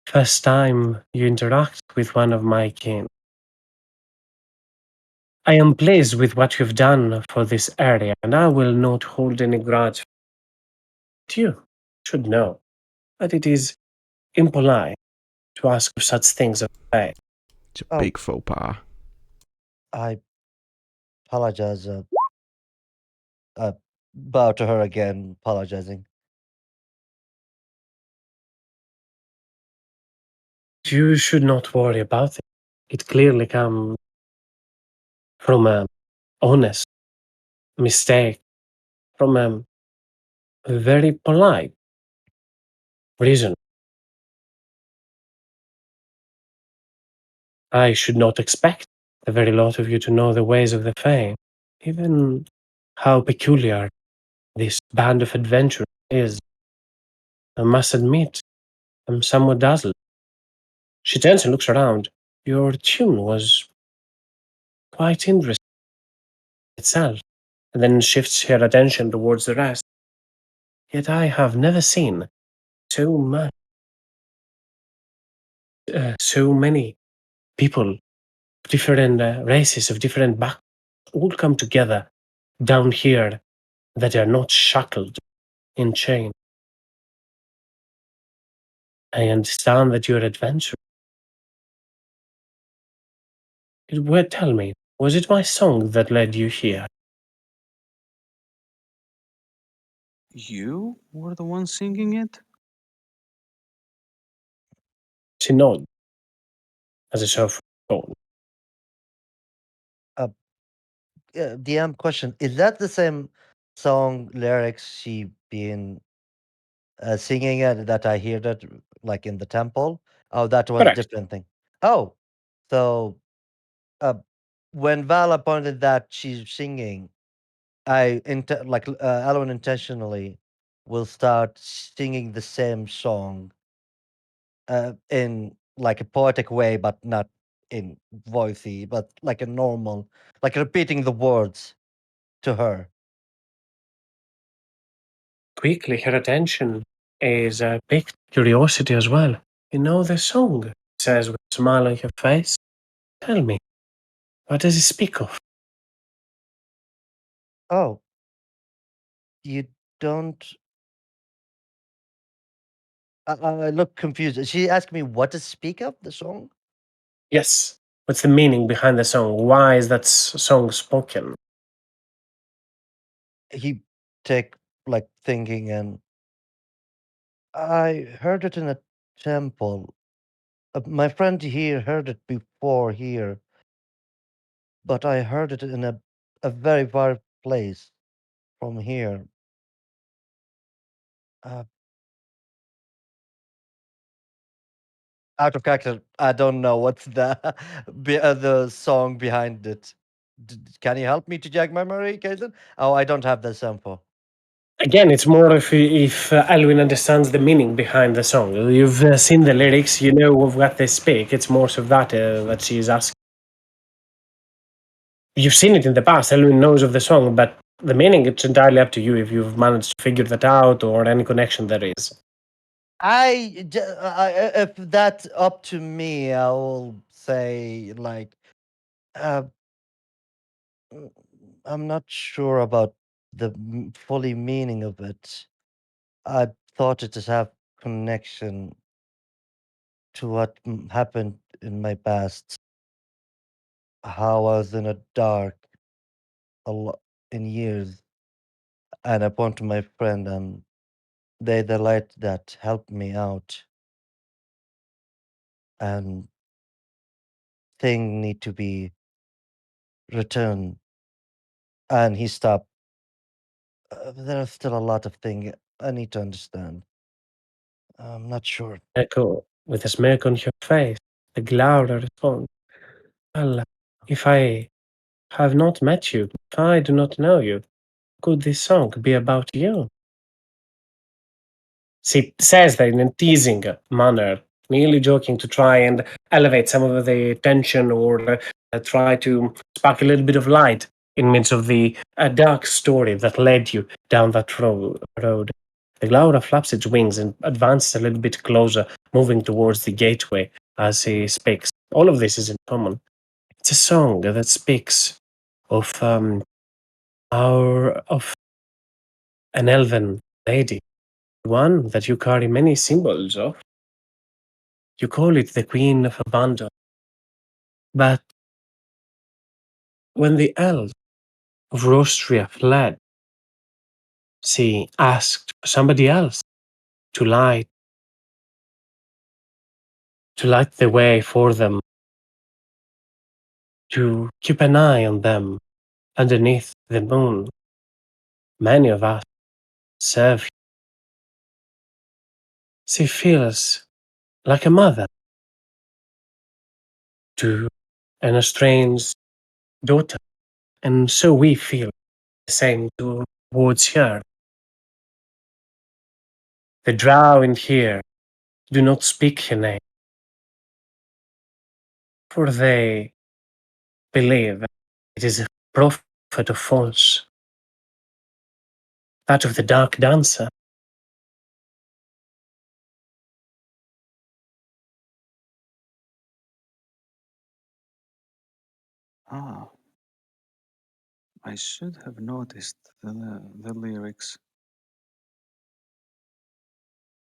first time you interact with one of my kin. I am pleased with what you've done for this area, and I will not hold any grudge. But you should know that it is impolite to ask of such things of faith. It's a Oh. big faux pas. I apologize. Bow to her again, apologizing. You should not worry about it. It clearly comes from an honest mistake, from a very polite reason. I should not expect the very lot of you to know the ways of the Fae, even how peculiar this band of adventurers is. I must admit, I'm somewhat dazzled. She turns and looks around. Your tune was quite interesting itself, and then shifts her attention towards the rest. Yet I have never seen so much, so many people, different races of different backgrounds, all come together down here that are not shackled in chains. I understand that you're adventurous. Tell me, was it my song that led you here? You were the one singing it? She nodded as a sort of tone. DM question: is that the same song lyrics she been singing it that I hear that like in the temple? Oh, that was a Correct. different thing. Oh, so uh, when Vala pointed that she's singing, Alwyn intentionally will start singing the same song in like a poetic way, but not in voicey, but like a normal, like repeating the words to her. Quickly, her attention is piqued curiosity as well. You know the song, says with a smile on her face. Tell me, what does it speak of? Oh, you don't. I look confused. She asked me what to speak of the song. Yes. What's the meaning behind the song? Why is that song spoken? He take like thinking, and I heard it in a temple. My friend here heard it before here, but I heard it in a very far place from here. Uh, Out of character, I don't know what's the the song behind it. Can you help me to jog memory, Caitlin? Oh, I don't have the sample. Again, it's more if Alwyn understands the meaning behind the song. You've seen the lyrics, you know of what they speak. It's more of that that she's asking. You've seen it in the past. Alwyn knows of the song, but the meaning, it's entirely up to you if you've managed to figure that out or any connection there is. If that's up to me, I will say like, uh, mm, I'm not sure about the fully meaning of it. I thought it just have connection to what happened in my past. How I was in a dark a lot in years, and I point to my friend, and they the light that helped me out, and thing need to be returned. And he stopped. There's still a lot of thing I need to understand. I'm not sure. Echo, with a smirk on her face, the Glauder responds, well, if I have not met you, if I do not know you, could this song be about you? She says that in a teasing manner, merely joking to try and elevate some of the tension or try to spark a little bit of light in midst of the dark story that led you down that road. The Laura flaps its wings and advances a little bit closer, moving towards the gateway as he speaks. All of this is in common. It's a song that speaks of of an elven lady, one that you carry many symbols of. You call it the Queen of Abandon. But when the elves of Rostria fled, she asked for somebody else to light the way for them, to keep an eye on them underneath the moon. Many of us serve. She feels like a mother to an estranged daughter, and so we feel the same towards her. The drow in here do not speak her name, for they believe it is a prophet of false, that of the dark dancer. Ah, I should have noticed the lyrics.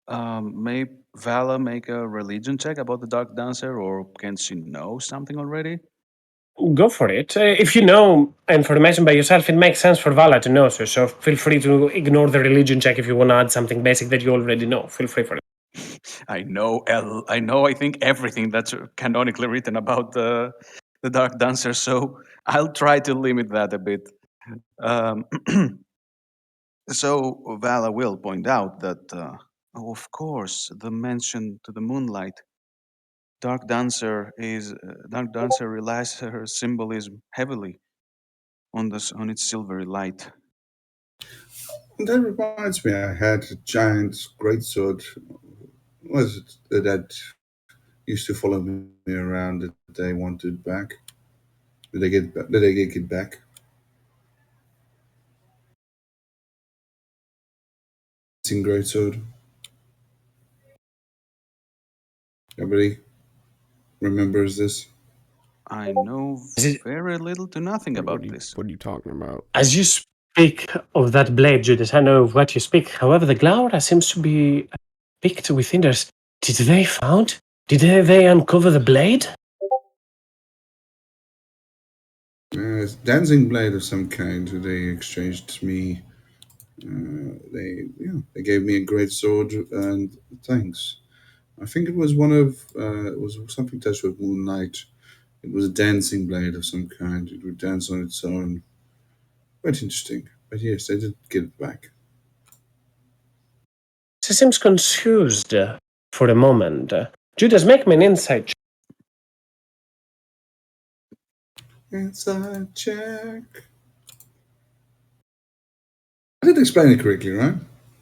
May Vala make a religion check about the Dark Dancer, or can she know something already? Go for it. If you know information by yourself, it makes sense for Vala to know, so feel free to ignore the religion check if you want to add something basic that you already know. Feel free for it. I know, I think everything that's canonically written about the Dark Dancer, so I'll try to limit that a bit. Um, so Vala will point out that, of course, the mention to the moonlight, Dark Dancer relies her symbolism heavily on its silvery light. That reminds me, I had a giant greatsword. What was it that used to follow me around that they wanted back? Did they get it back? In greatsword. Everybody remembers this. I know Is it- very little to nothing about this. What are you talking about? As you speak of that blade, Judas, I know of what you speak. However, the Glaura seems to be picked within us. Did they found? Did they uncover the blade? Dancing blade of some kind. They exchanged me. They gave me a great sword and thanks. I think it was it was something touched with moonlight. It was a dancing blade of some kind. It would dance on its own. Quite interesting. But yes, they did get it back. She seems confused for a moment. Judas, make me an insight check. Inside check. I did explain it correctly, right?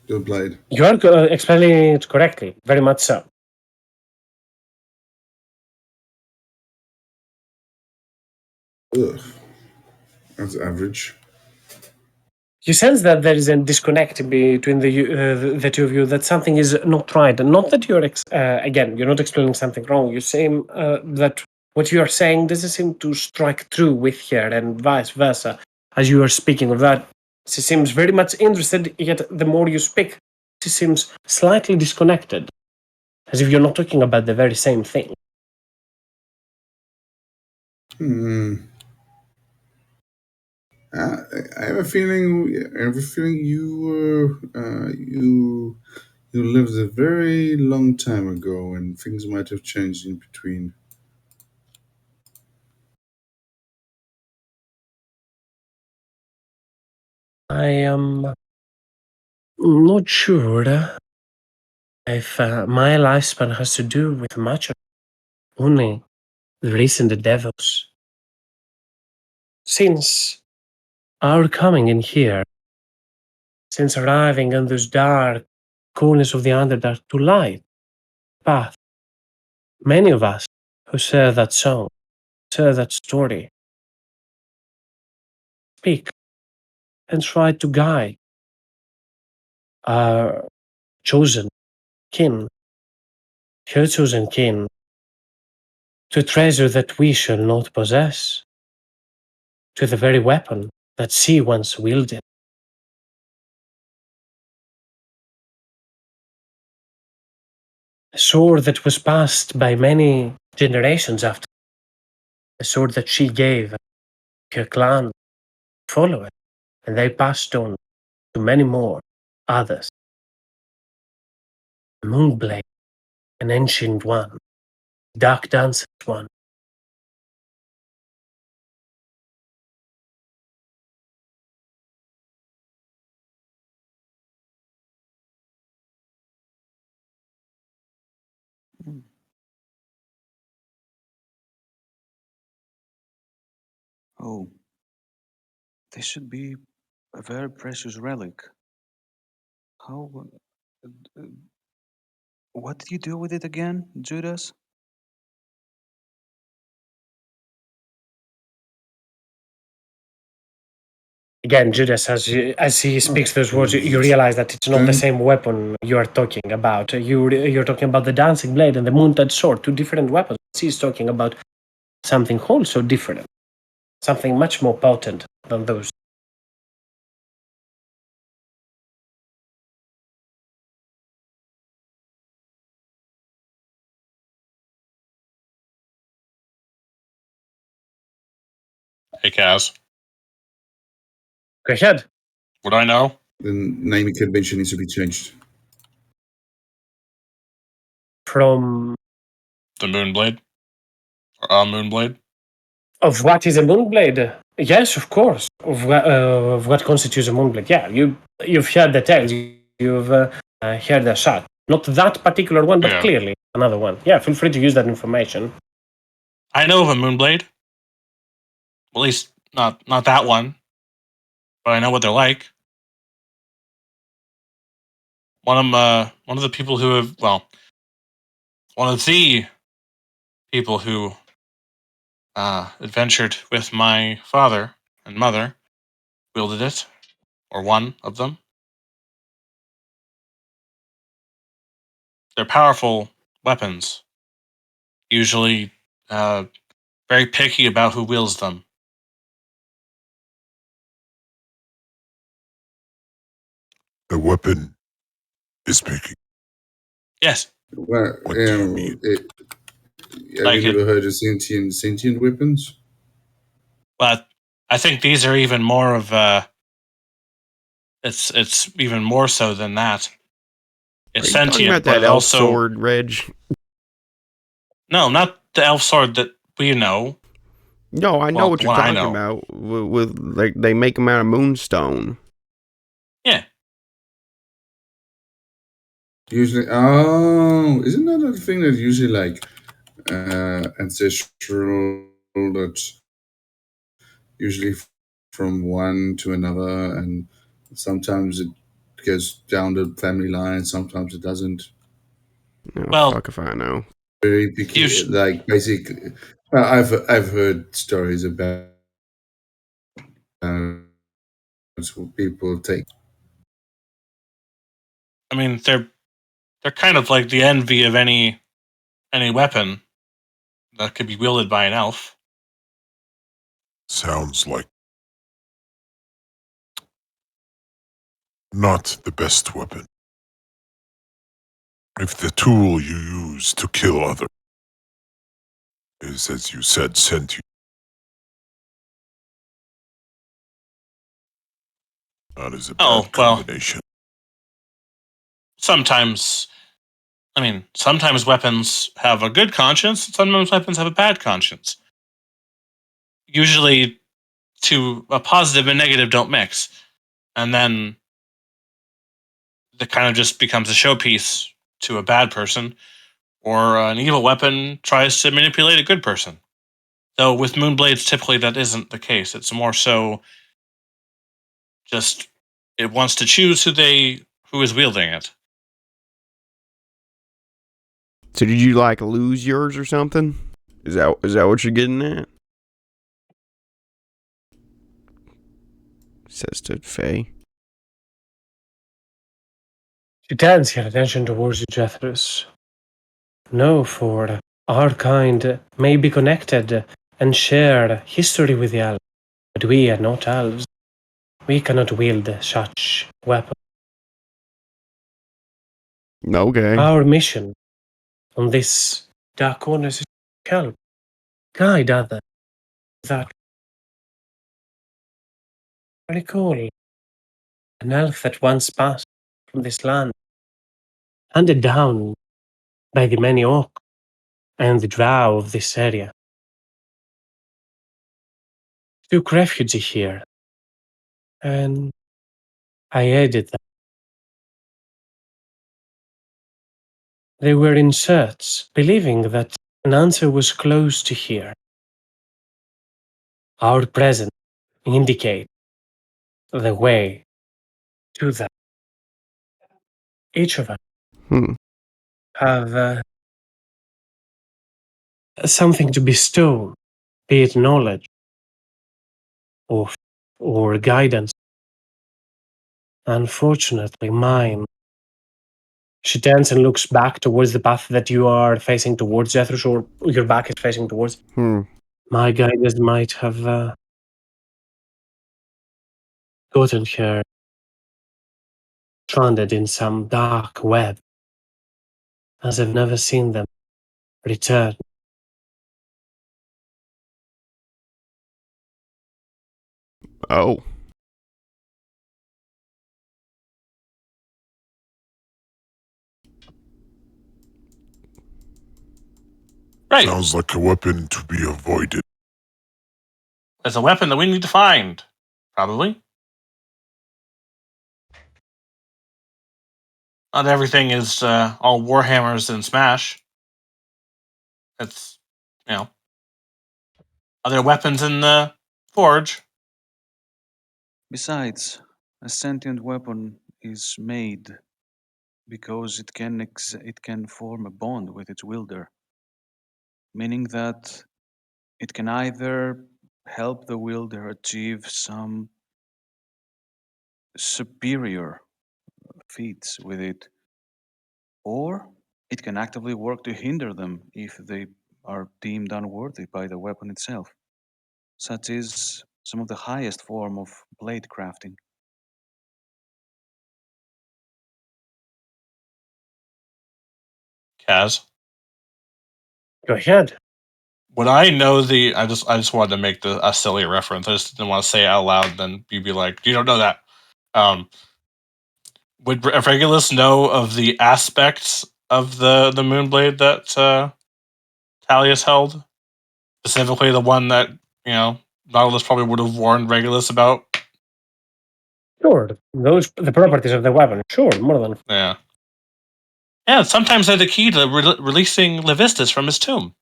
The blade. You are explaining it correctly, very much so. Ugh. That's average. You sense that there is a disconnect between the two of you, that something is not right. And not that you're, again, you're not explaining something wrong. You're saying that what you are saying doesn't seem to strike true with her, and vice versa. As you are speaking of that, she seems very much interested, yet the more you speak, she seems slightly disconnected, as if you're not talking about the very same thing. I have a feeling. You lived a very long time ago, and things might have changed in between. I am not sure if my lifespan has to do with much, only the recent endeavors. Since our coming in here, since arriving in those dark corners of the Underdark to light path, many of us who share that song, share that story, speak and try to guide our chosen kin, her chosen kin, to treasure that we shall not possess, to the very weapon that she once wielded. A sword that was passed by many generations after, a sword that she gave her clan followers, and they passed on to many more others. A Moonblade, an ancient one, dark dancer one. Hmm. Oh, this should be a very precious relic. How? Uh, what did you do with it again, Judas? Again, Judas, as he speaks those words, you realize that it's not the same weapon you are talking about. You're talking about the dancing blade and the moontide sword, two different weapons. He's talking about something also different, something much more potent than those. Hey, Kaz, Go ahead. Uh, what do I know? The naming convention needs to be changed. From The Moonblade? Or Moonblade? of what is a moonblade? Yes, of course. Of what constitutes a moonblade? Yeah, you've heard the tales. You've heard the shot. Not that particular one, but Yeah. clearly another one. Yeah, feel free to use that information. I know of a Moonblade. At least not that one. But I know what they're like. one of the people who have one of the people who adventured with my father and mother wielded it, or one of them. They're powerful weapons, usually very picky about who wields them. The weapon is picking. Yes, Well, What do you mean? have Like you never heard of sentient weapons? but I think these are even more of it's even more so than that. Are It's you talking sentient, about but that it elf also sword, Reg? no, not the elf sword that we know. No, I know Well, what the you're one I talking know. about. With like they make them out of moonstone. Yeah, Usually, isn't that a thing that's usually like ancestral? That's usually from one to another, and sometimes it goes down the family line. Sometimes it doesn't. Oh, well, fuck if I know. Very picky, Usually, like basically. I've heard stories about people take. I mean they're kind of like the envy of any weapon that could be wielded by an elf. Sounds like not the best weapon. If the tool you use to kill others is, as you said, sentient, that is a Oh, bad well, combination. sometimes sometimes weapons have a good conscience, sometimes weapons have a bad conscience. Usually to a positive and negative don't mix. And then it kind of just becomes a showpiece to a bad person, or an evil weapon tries to manipulate a good person. Though with Moonblades, typically that isn't the case. It's more so just it wants to choose who is wielding it. So did you like lose yours or something? Is that what you're getting at? Says to Faye. She turns her attention towards you, Jethros. No, for our kind may be connected and share history with the elves, but we are not elves. We cannot wield such weapons. Okay. Our mission on this dark corner is to help guide others. That recall an elf that once passed from this land, handed down by the many orc and the drow of this area. Took refuge here, and I aided them. They were in search, believing that an answer was close to here. Our presence indicates the way to that. Each of us Hmm. have something to bestow, be it knowledge or guidance. Unfortunately, mine. She turns and looks back towards the path that you are facing towards, Jethros, or your back is facing towards. Hmm. My guidance might have gotten her stranded in some dark web, as I've never seen them return. Oh. Right. Sounds like a weapon to be avoided. There's a weapon that we need to find. Probably. Not everything is all Warhammers and Smash. It's, other weapons in the forge. Besides, a sentient weapon is made because it can form a bond with its wielder, meaning that it can either help the wielder achieve some superior feats with it, or it can actively work to hinder them if they are deemed unworthy by the weapon itself. Such is some of the highest form of blade crafting. Kaz, Go ahead. would I know the? I just wanted to make a silly reference. I just didn't want to say it out loud. Then you'd be like, "You don't know that." Um, would Regulus know of the aspects of the Moonblade that Talius held? Specifically, the one that Nautilus probably would have warned Regulus about. Sure, the properties of the weapon. Sure, more than. Yeah. Yeah, sometimes they're the key to releasing Levistus from his tomb.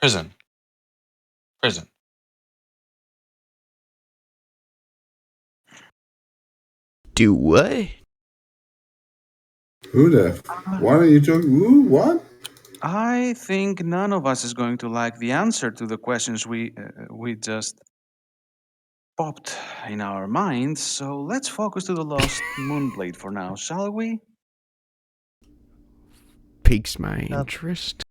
Prison. Do what? Who the? What are you talking? Who? What? I think none of us is going to like the answer to the questions we just popped in our minds. So let's focus to the lost Moonblade for now, shall we? Piques my Uh, interest.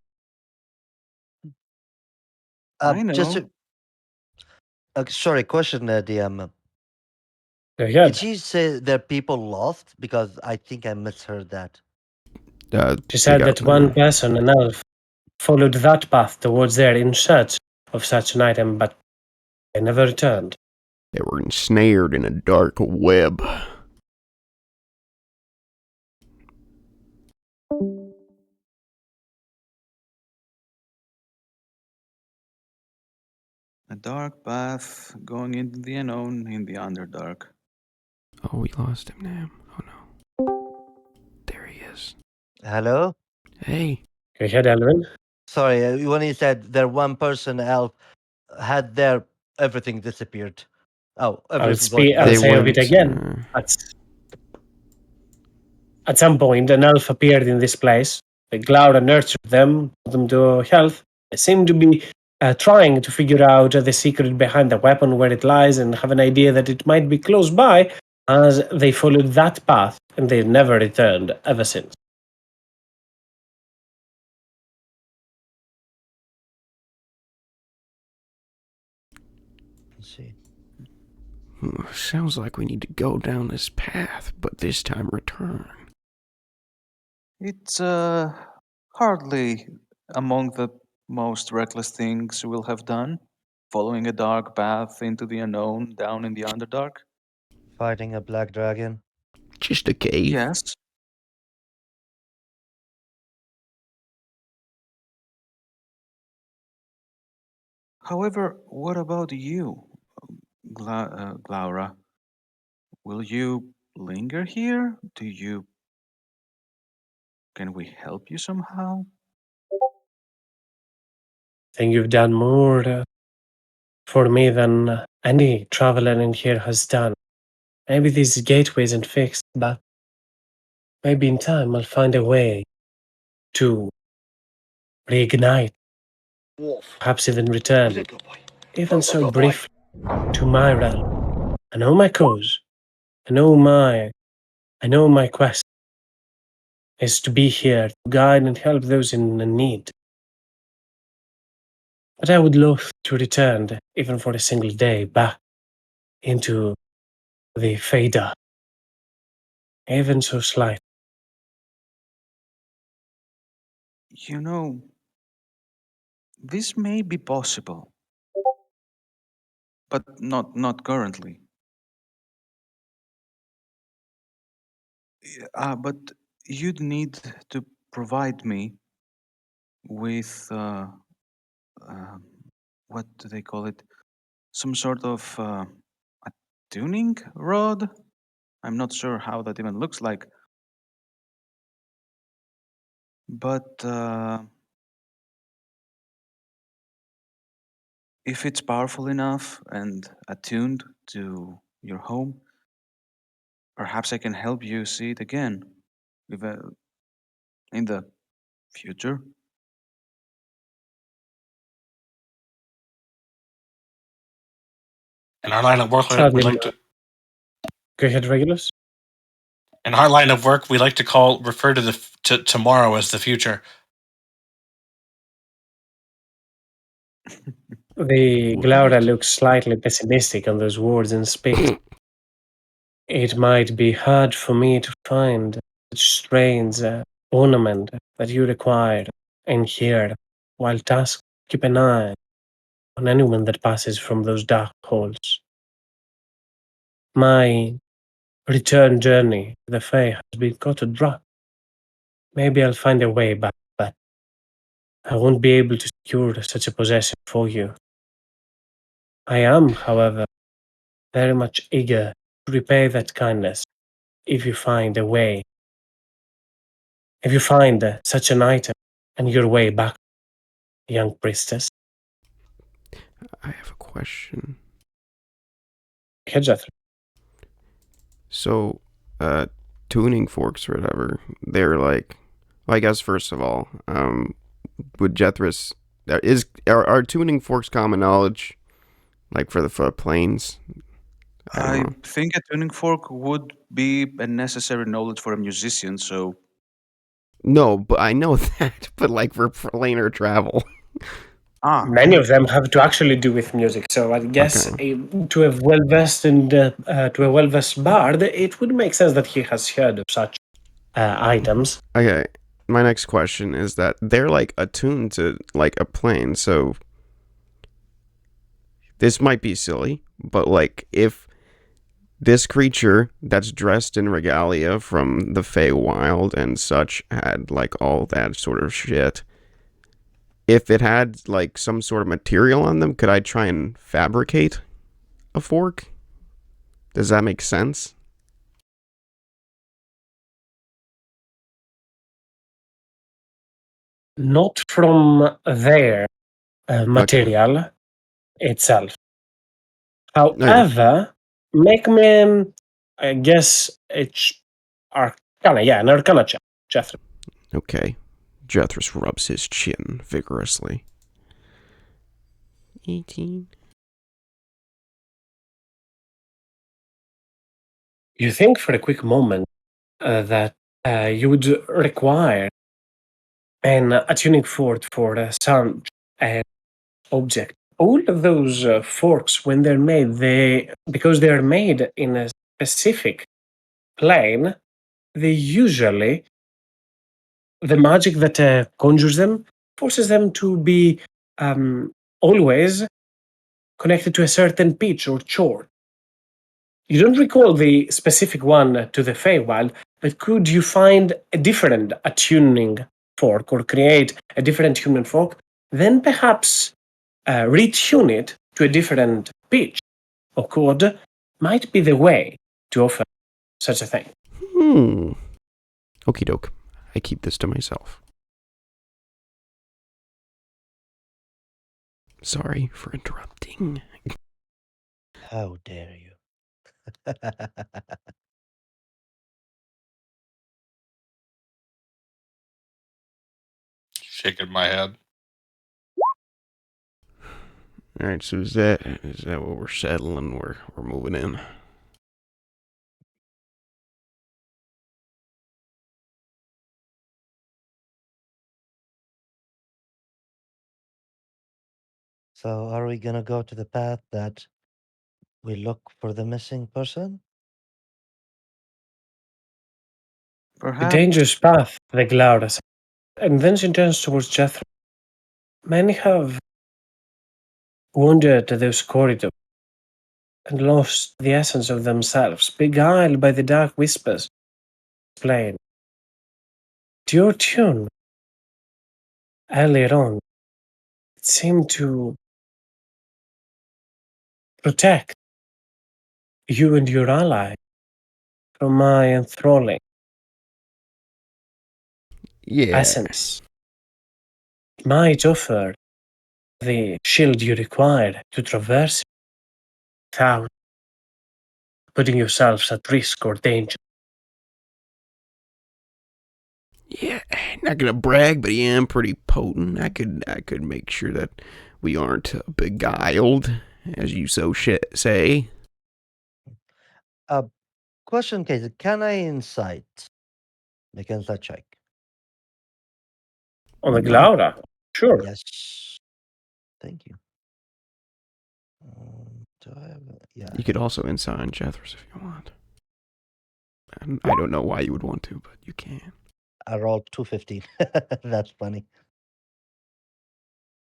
I Just know. sorry, question, DM. Go Did ahead. she say that people lost? Because I think I misheard that. She They said got that one away. person, an elf, followed that path towards there in search of such an item, but they never returned. They were ensnared in a dark web. A dark path going into the unknown in the Underdark. Oh, we lost him now. Oh no. There he is. Hello? Hey. Go ahead, Elvin. Sorry, when you said there one person elf had their everything disappeared. Oh, everything going I'll They dark. say of it went. again. At some point, an elf appeared in this place. The Glaura nurtured them, brought them to health. They seem to be trying to figure out the secret behind the weapon, where it lies, and have an idea that it might be close by, as they followed that path, and they've never returned ever since. Let's see. Sounds like we need to go down this path, but this time return. It's hardly among the most reckless things we'll have done, following a dark path into the unknown down in the Underdark. Fighting a black dragon. Just a cave. Yes. However, what about you, Glaura? Will you linger here? Can we help you somehow? I think you've done more for me than any traveler in here has done. Maybe this gateway isn't fixed, but maybe in time I'll find a way to reignite, perhaps even return, even so briefly, to my realm. I know my cause. I know my quest is to be here to guide and help those in need. But I would loathe to return, even for a single day, back into the Fada, even so slight. You know, this may be possible, but not currently. But you'd need to provide me with um, what do they call it? Some sort of a tuning rod. I'm not sure how that even looks like, but if it's powerful enough and attuned to your home, perhaps I can help you see it again. in the future. In our line of work, we Sadly, like to. go ahead, Regulus. In our line of work, we like to refer to to tomorrow as the future. The Glaura looks slightly pessimistic on those words and speaks. It might be hard for me to find such strange ornament that you require and here, while tasks keep an eye on anyone that passes from those dark halls. My return journey to the Fae has been cut dry. Maybe I'll find a way back, but I won't be able to secure such a possession for you. I am, however, very much eager to repay that kindness if you find a way. If you find such an item and your way back, young priestess. I have a question. Hedgeth. So, tuning forks or whatever, they're like, well, I guess first of all, would Jethris, are tuning forks common knowledge, like for the planes? I think a tuning fork would be a necessary knowledge for a musician, so No, but I know that, but like for planar travel. Many of them have to actually do with music, so I guess to a well-versed bard, it would make sense that he has heard of such items. Okay, my next question is that they're like attuned to like a plane, so this might be silly, but like if this creature that's dressed in regalia from the Feywild and such had like all that sort of shit, if it had like some sort of material on them, could I try and fabricate a fork? Does that make sense? Not from their material itself. However, make me, I guess, it's Arcana. Yeah, an Arcana check, Jethro. Okay. Jethris rubs his chin vigorously. 18. You think for a quick moment that you would require an attuning fork for a sound object. All of those forks, when they're made, because they're made in a specific plane, they usually, the magic that conjures them forces them to be always connected to a certain pitch or chord. You don't recall the specific one to the Feywild, but could you find a different attuning fork or create a different human fork? Then perhaps retune it to a different pitch or chord might be the way to offer such a thing. Okie doke. I keep this to myself. Sorry for interrupting. How dare you? Shaking my head. All right, so is that what we're settling? We're moving in. So, are we gonna go to the path that we look for the missing person? The dangerous path, the Glauras. And then she turns towards Jethro. Many have wandered those corridors and lost the essence of themselves, beguiled by the dark whispers. Explain. To your tune, earlier on, it seemed to protect you and your ally from my enthralling essence. It might offer the shield you require to traverse it without putting yourselves at risk or danger. Yeah, not gonna brag, but yeah, I'm pretty potent. I could make sure that we aren't beguiled, as you so say. Question, Casey. Can I insight? Make an insight check. On the No. Glaura? Sure. Yes. Thank you. Do I have yeah. You could also insign Jethros if you want. I don't know why you would want to, but you can. I rolled 215. That's funny.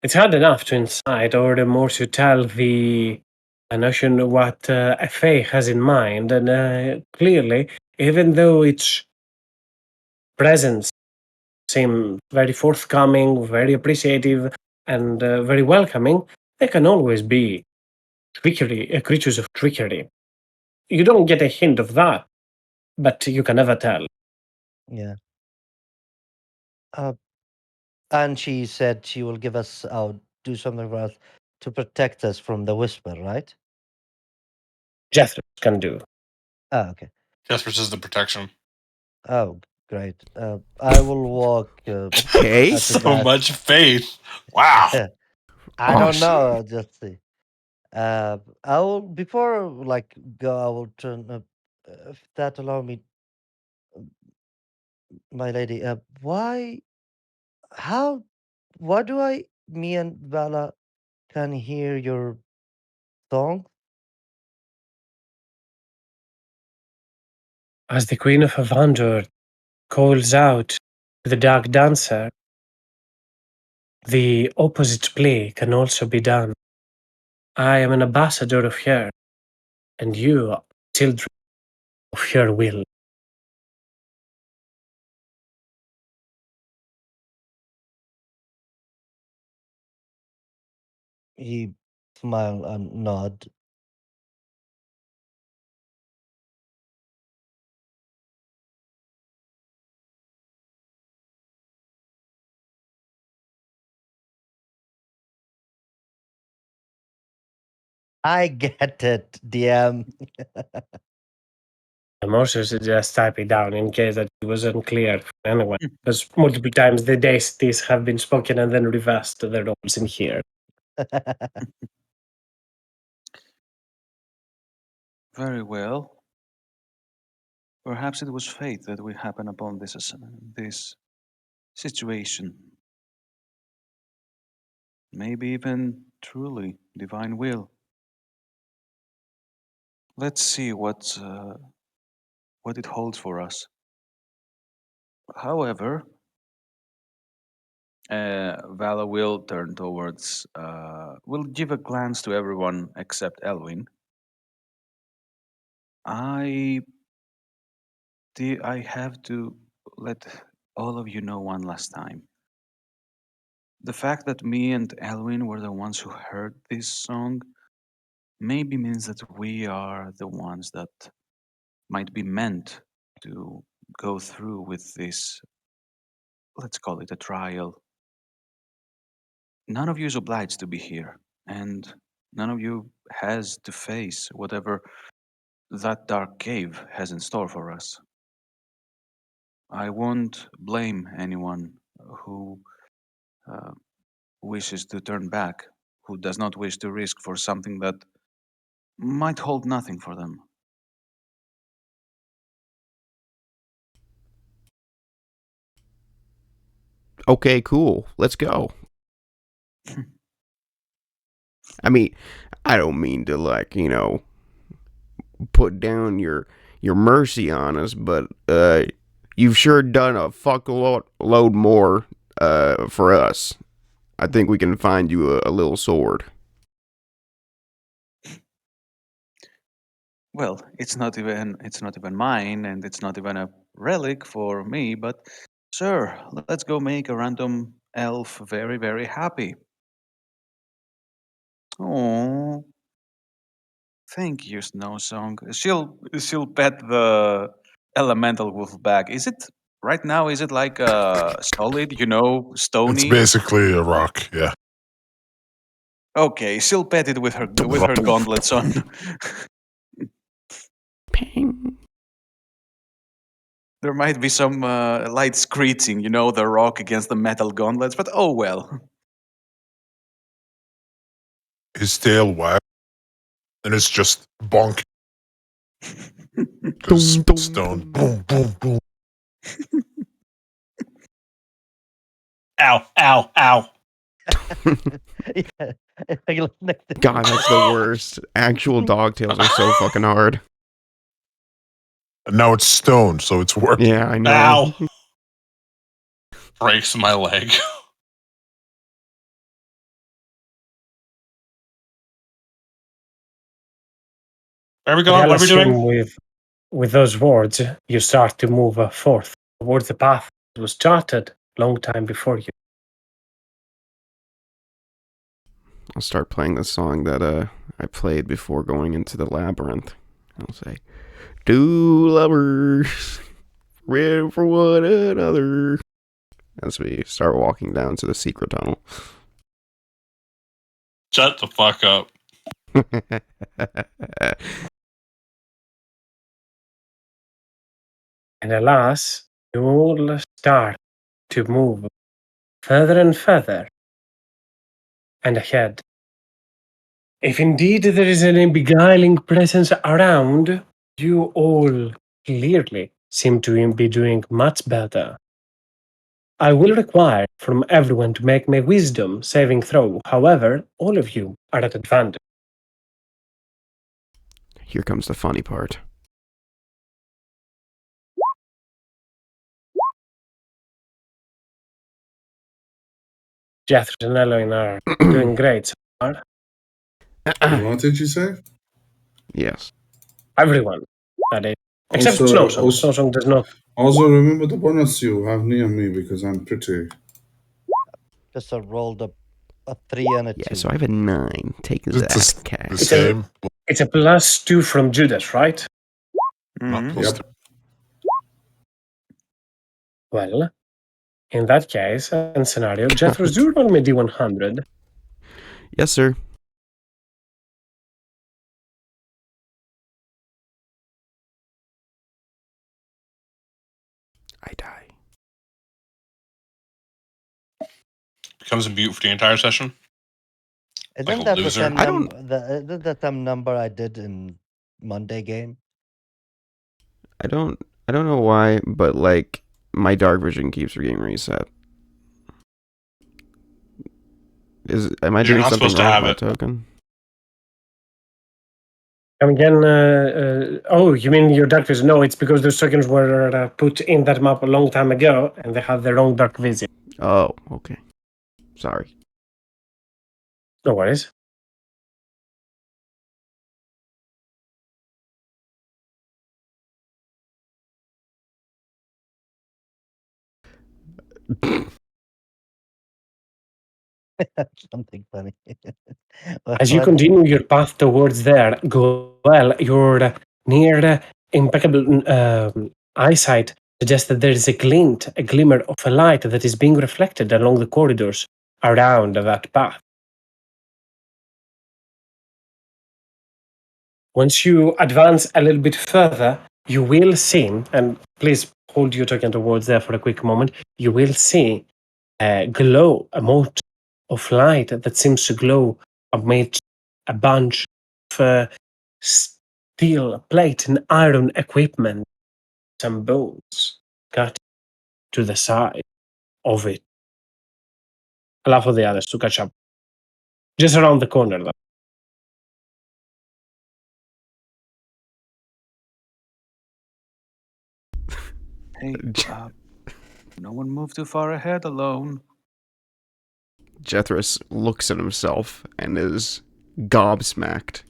It's hard enough to incite or more to tell the notion what FA has in mind, and clearly, even though its presence seems very forthcoming, very appreciative, and very welcoming, there can always be trickery, creatures of trickery. You don't get a hint of that, but you can never tell. Yeah. And she said she will give us, do something for us to protect us from the whisper, right? Jethro can do. Oh, okay. Jethros is the protection. Oh, great. I will walk. Okay. at the So back. much faith. Wow. I don't Awesome. know. Just see. I will before like go. I will turn. If that allow me, my lady. Why? How? Why do I? Me and Vala can hear your song. As the Queen of Havandor calls out to the Dark Dancer, the opposite play can also be done. I am an ambassador of her, and you are children of her will. He smile and nod. I get it, DM. I'm also suggest typing down in case that it was unclear for anyone, because multiple times the deities have been spoken and then reversed to their roles in here. Very well. Perhaps it was fate that we happen upon this situation. Maybe even truly divine will. Let's see what it holds for us. However, Vala will turn towards. Will give a glance to everyone except Elwin. I have to let all of you know one last time. The fact that me and Elwin were the ones who heard this song maybe means that we are the ones that might be meant to go through with this, let's call it a trial. None of you is obliged to be here, and none of you has to face whatever that dark cave has in store for us. I won't blame anyone who uh, wishes to turn back, who does not wish to risk for something that might hold nothing for them. Okay, cool. Let's go. I mean, I don't mean to put down your mercy on us, but you've sure done a load more for us. I think we can find you a little sword. Well, it's not even mine, and it's not even a relic for me. But sir, let's go make a random elf very, very happy. Oh, thank you, Snow Song. She'll pet the elemental wolf back. Is it right now? Is it like solid? It's Stony. basically a rock, yeah. Okay, she'll pet it with her gauntlets on. Ping. There might be some light screeching, the rock against the metal gauntlets, but oh well. His tail wags, and it's just bonk. Dum, dum, Stone. dum. Boom, boom, boom. Ow, ow, ow. Yeah, like the- God, that's the worst. Actual dog tails are so fucking hard. And now it's stone, so it's working. Yeah, I know. Ow. Breaks my leg. Where are we going? I'll What are we doing? assume with those words, you start to move forth towards the path that was charted long time before you. I'll start playing the song that I played before going into the labyrinth. I'll say, "Two lovers, ready for one another," as we start walking down to the secret tunnel. Shut the fuck up. And alas, you all start to move further and further and ahead. If indeed there is any beguiling presence around, you all clearly seem to be doing much better. I will require from everyone to make me wisdom saving throw. However, all of you are at advantage. Here comes the funny part. Jethro and Eloine are doing great so far. What did you say? Yes. Everyone, that is. Except Also- Snowsong. also- Snowsong does not. Also, remember the bonus you have near me because I'm pretty. Just rolled a 3 and a 2. Yeah, so I have a 9. Take Is it that, the cat. same? It's a +2 from Judas, right? Not Mhm. plus Yep. Well, in that case and scenario, Jethro, do roll me D100. Yes, sir. I die. Becomes a mute for the entire session. Isn't like a that the loser. same I don't- isn't that the number I did in Monday game? I don't know why, but like my dark vision keeps getting reset. Am I You're doing not something supposed to wrong have with my it. token? Come again, oh, you mean your dark vision? No, it's because those tokens were put in that map a long time ago and they have their own dark vision. Oh, okay. Sorry. No worries. Something funny. As you What? continue your path towards there, Goel, your near impeccable eyesight suggests that there is a glint, a glimmer of a light that is being reflected along the corridors around that path. Once you advance a little bit further, you will see, and please hold your token towards there for a quick moment, you will see a glow, a mote of light that seems to glow amid a bunch of steel, plate, and iron equipment, some bones cut to the side of it. Allow for the others to catch up. Just around the corner, though. Hey, no one move too far ahead alone. Jethris looks at himself and is gobsmacked.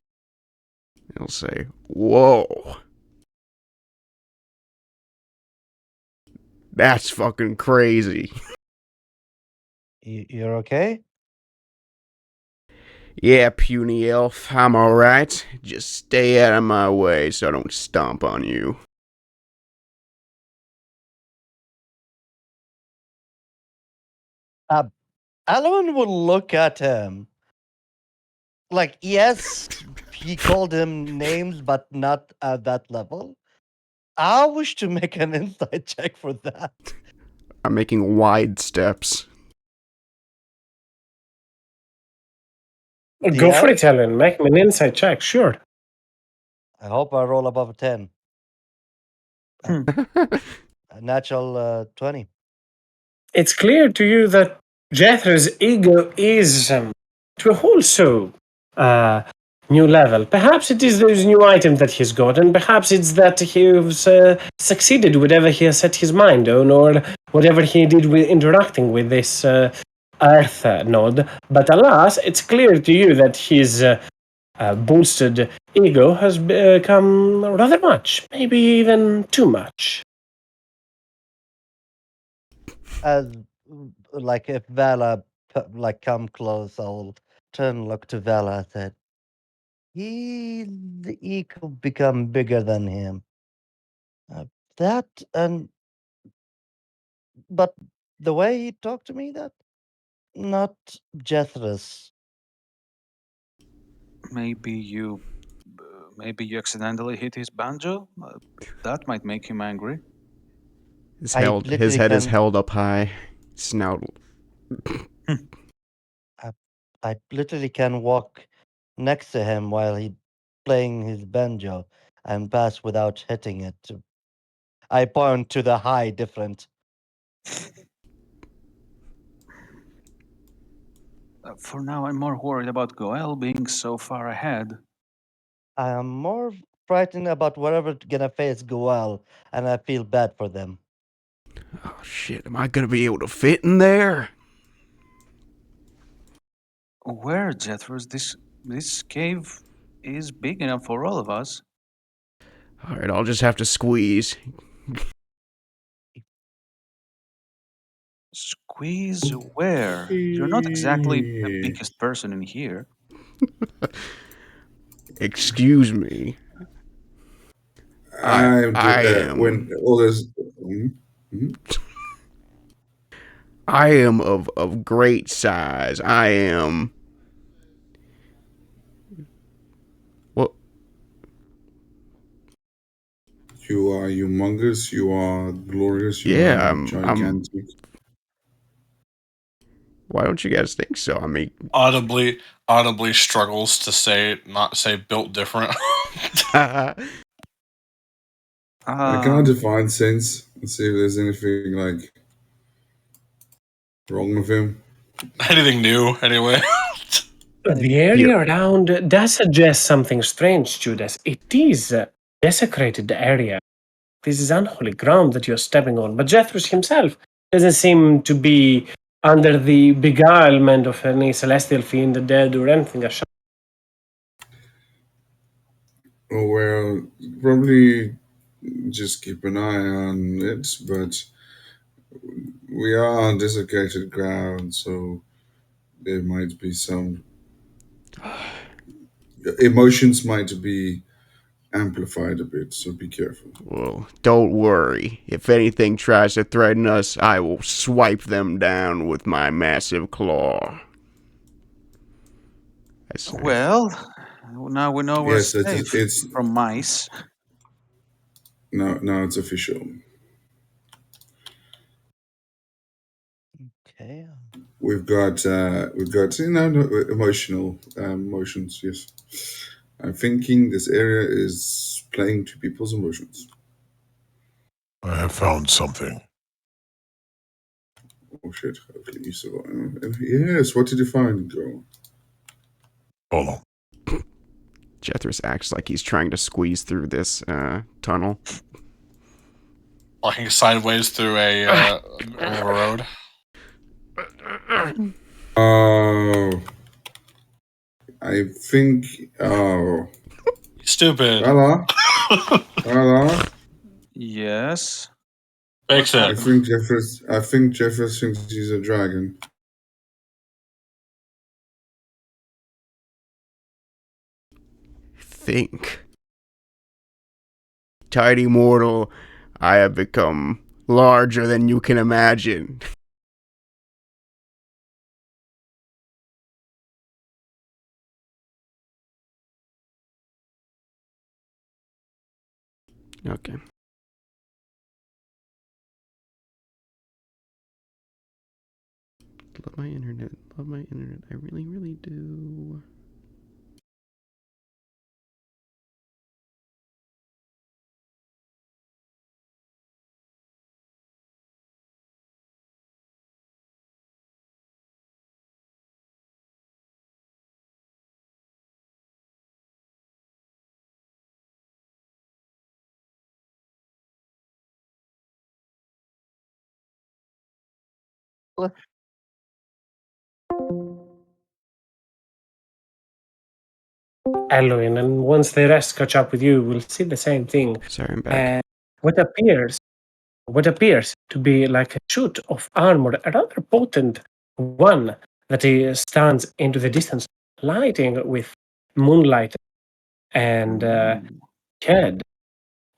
He'll say, "Whoa. That's fucking crazy." You're okay? Yeah, puny elf, I'm alright. Just stay out of my way so I don't stomp on you. Alan will look at him. Like, yes, he called him names, but not at that level. I wish to make an insight check for that. I'm making wide steps. Go for DM? it, Helen. Make me an insight check, sure. I hope I roll above a 10. A natural 20. It's clear to you that Jethro's ego is to a whole new level. Perhaps it is those new items that he's got, and perhaps it's that he's succeeded whatever he has set his mind on, or whatever he did with interacting with this Earth node. But alas, it's clear to you that his boosted ego has become rather much, maybe even too much. As like if Vala like come close, I'll turn and look to Vala. I said, the ego become bigger than him. That and but the way he talked to me, that not Jethro's. Maybe you accidentally hit his banjo. That might make him angry. His I head literally is can. held up high. Snout. I literally can walk next to him while he playing his banjo and pass without hitting it. I point to the high different. For now, I'm more worried about Goel being so far ahead. I am more frightened about whatever gonna face Goel, and I feel bad for them. Oh shit! Am I gonna be able to fit in there? Where, Jethros? This cave is big enough for all of us. All right, I'll just have to squeeze. Squeeze where? You're not exactly the biggest person in here. Excuse me. I'm I when am all this. Mhm. I am of great size. I am. What? You are humongous. You are glorious. You Yeah, are I'm. gigantic. Why don't you guys think so? I mean, Audibly struggles to not say built different. Can I define sense and see if there's anything like wrong with him? Anything new, anyway. The area around does suggest something strange, Judas. It is a desecrated area. This is unholy ground that you're stepping on. But Jethros himself doesn't seem to be under the beguilement of any celestial fiend, dead, or anything. Oh, well, probably just keep an eye on it, but we are on desiccated ground, so there might be some emotions might be amplified a bit, so be careful. well, don't worry. If anything tries to threaten us, I will swipe them down with my massive claw. Well, now we know we're Yes, safe from mice. now it's official. Okay. We've got emotional emotions. Yes, I'm thinking this area is playing to people's emotions. I have found something. Oh shit! Hopefully you saw. Yes, what did you find, girl? Follow. Jethros acts like he's trying to squeeze through this tunnel. Walking sideways through a road. Oh, I think. Oh, Stupid. Bella, Bella. Yes. Fix I it. think Jeffers thinks he's a dragon. Think. Tiny mortal, I have become larger than you can imagine. Okay. Love my internet. Love my internet. I really, really do. Elohim, and once the rest catch up with you, we'll see the same thing. Sorry, I'm back. What appears to be like a shoot of armor, a rather potent one that stands into the distance, lighting with moonlight, and head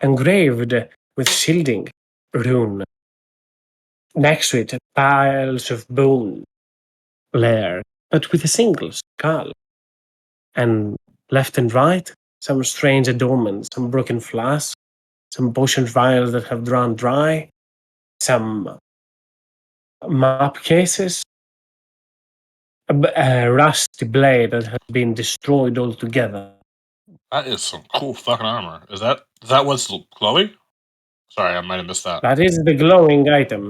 engraved with shielding rune. Next to it, piles of bone layer, but with a single skull. And left and right, some strange adornments, some broken flasks, some potion vials that have drawn dry, some map cases, a rusty blade that has been destroyed altogether. That is some cool fucking armor. Is that what's glowing? Sorry, I might have missed that. That is the glowing item.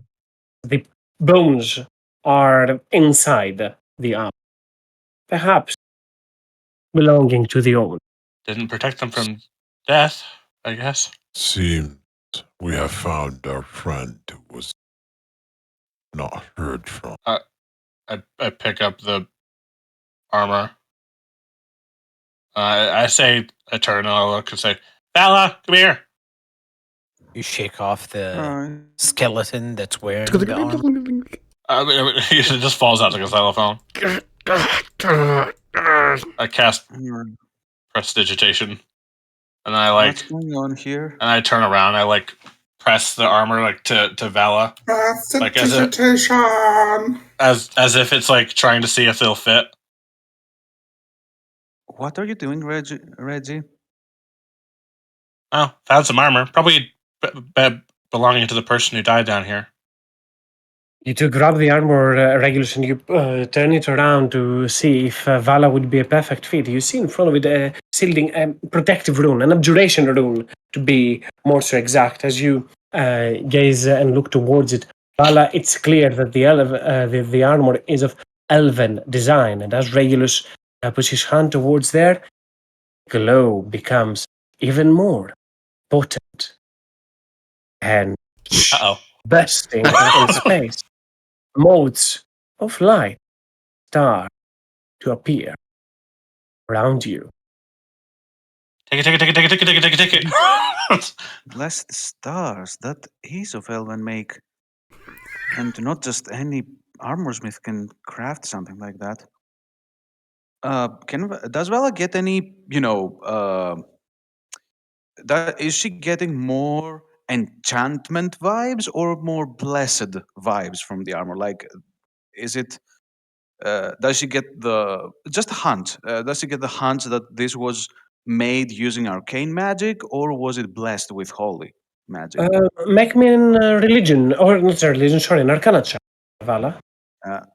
The bones are inside the armor, perhaps belonging to the owner. Didn't protect them from death, I guess. Seems we have found our friend who was not heard from. I pick up the armor. I say, I turn and I look and say, Bella, come here. You shake off the Alright. skeleton that's wearing the armor. It just falls out like a xylophone. I cast prestidigitation, and I What's going on here? and I turn around. I like press the armor like to Vala, like as if it's like trying to see if they'll fit. What are you doing, Reggie? Oh, found some armor, probably belonging to the person who died down here. You two grab the armor, Regulus, and you turn it around to see if Vala would be a perfect fit. You see in front of it a shielding, protective rune, an abjuration rune, to be more so exact. As you gaze and look towards it, Vala, it's clear that the armor is of elven design, and as Regulus puts his hand towards there, glow becomes even more potent and Uh-oh. bursting in space. Modes of light start to appear around you. Take it. Blessed stars, that is of elven make. And not just any armorsmith can craft something like that. Does Vala get any, is she getting more enchantment vibes or more blessed vibes from the armor? Like, is it, does she get just a hunch, does she get the hunch that this was made using arcane magic or was it blessed with holy magic? Make me an religion, or not a religion, sorry, an arcana check, Vala.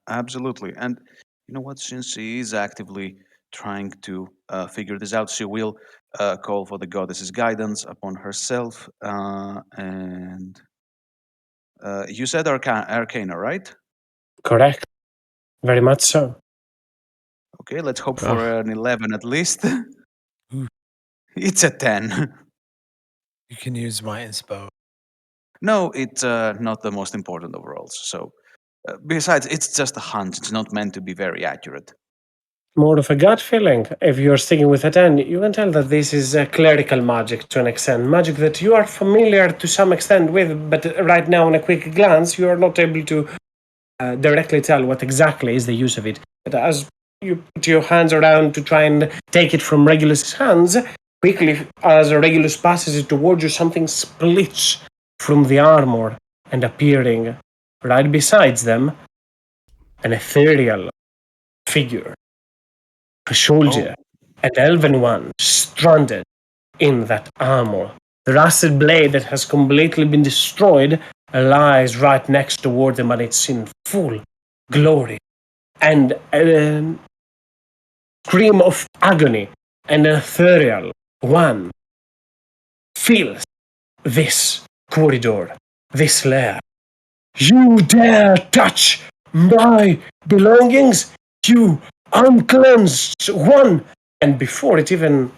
Absolutely. And you know what? Since she is actively trying to figure this out, she will call for the goddess's guidance upon herself. And you said arcana, right? Correct. Very much so. Okay, let's hope for an 11 at least. It's a 10. You can use my inspo. No, it's not the most important of rolls. So, besides, it's just a hunch. It's not meant to be very accurate. More of a gut feeling. If you're sticking with a 10, you can tell that this is clerical magic to an extent. Magic that you are familiar to some extent with, but right now, on a quick glance, you are not able to directly tell what exactly is the use of it. But as you put your hands around to try and take it from Regulus's hands, quickly, as Regulus passes it towards you, something splits from the armor and appearing right beside them, an ethereal figure. A soldier, an elven one, stranded in that armor. The rusted blade that has completely been destroyed lies right next toward them, and it's in full glory and a scream of agony, and an ethereal one fills this corridor, this lair. You dare touch my belongings, you uncleansed one! And before it even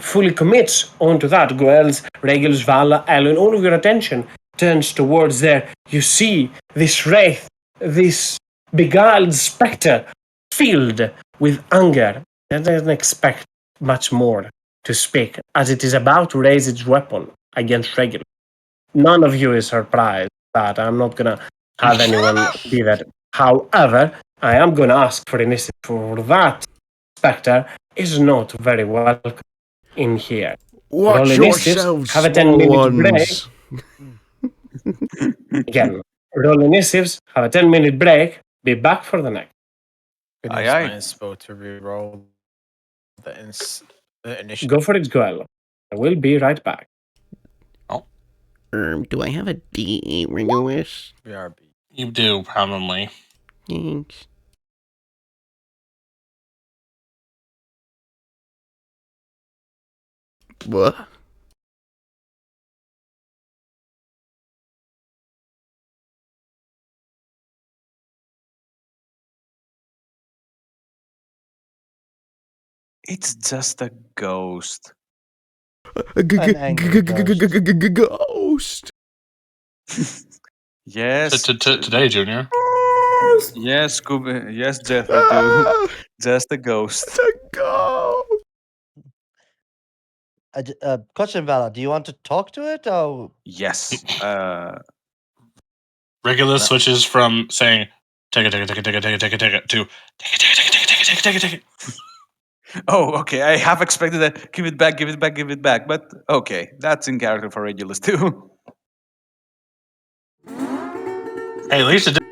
fully commits onto that, Goel's, Regulus, Vala, Ellen, all of your attention turns towards there. You see this wraith, this beguiled spectre, filled with anger. It doesn't expect much more to speak, as it is about to raise its weapon against Regulus. None of you is surprised that I'm not gonna have anyone be that. However, I am gonna ask for initiative for that. Spectre is not very welcome in here. Watch Roll initiatives, yourselves, have a small 10-minute break. ones. Again, roll initiatives, have a 10-minute break, be back for the next. Could Aye, use aye. my inspo to reroll the initiative. Go for it, Goel. I will be right back. Do I have a D8 Regulus? BRB. You do, probably. Thanks. What? It's just a ghost. An angry Ghost. Yes. Today, Junior. Yes, Scooby. Yes, Jethro. Ah, Just a ghost. it's a ghost. Question, Vala. Do you want to talk to it? Or Yes. Regulus switches from saying take it to take it to take it. Oh, okay. I have expected that. Give it back, give it back, give it back. But okay, that's in character for Regulus too. Hey, at least it did.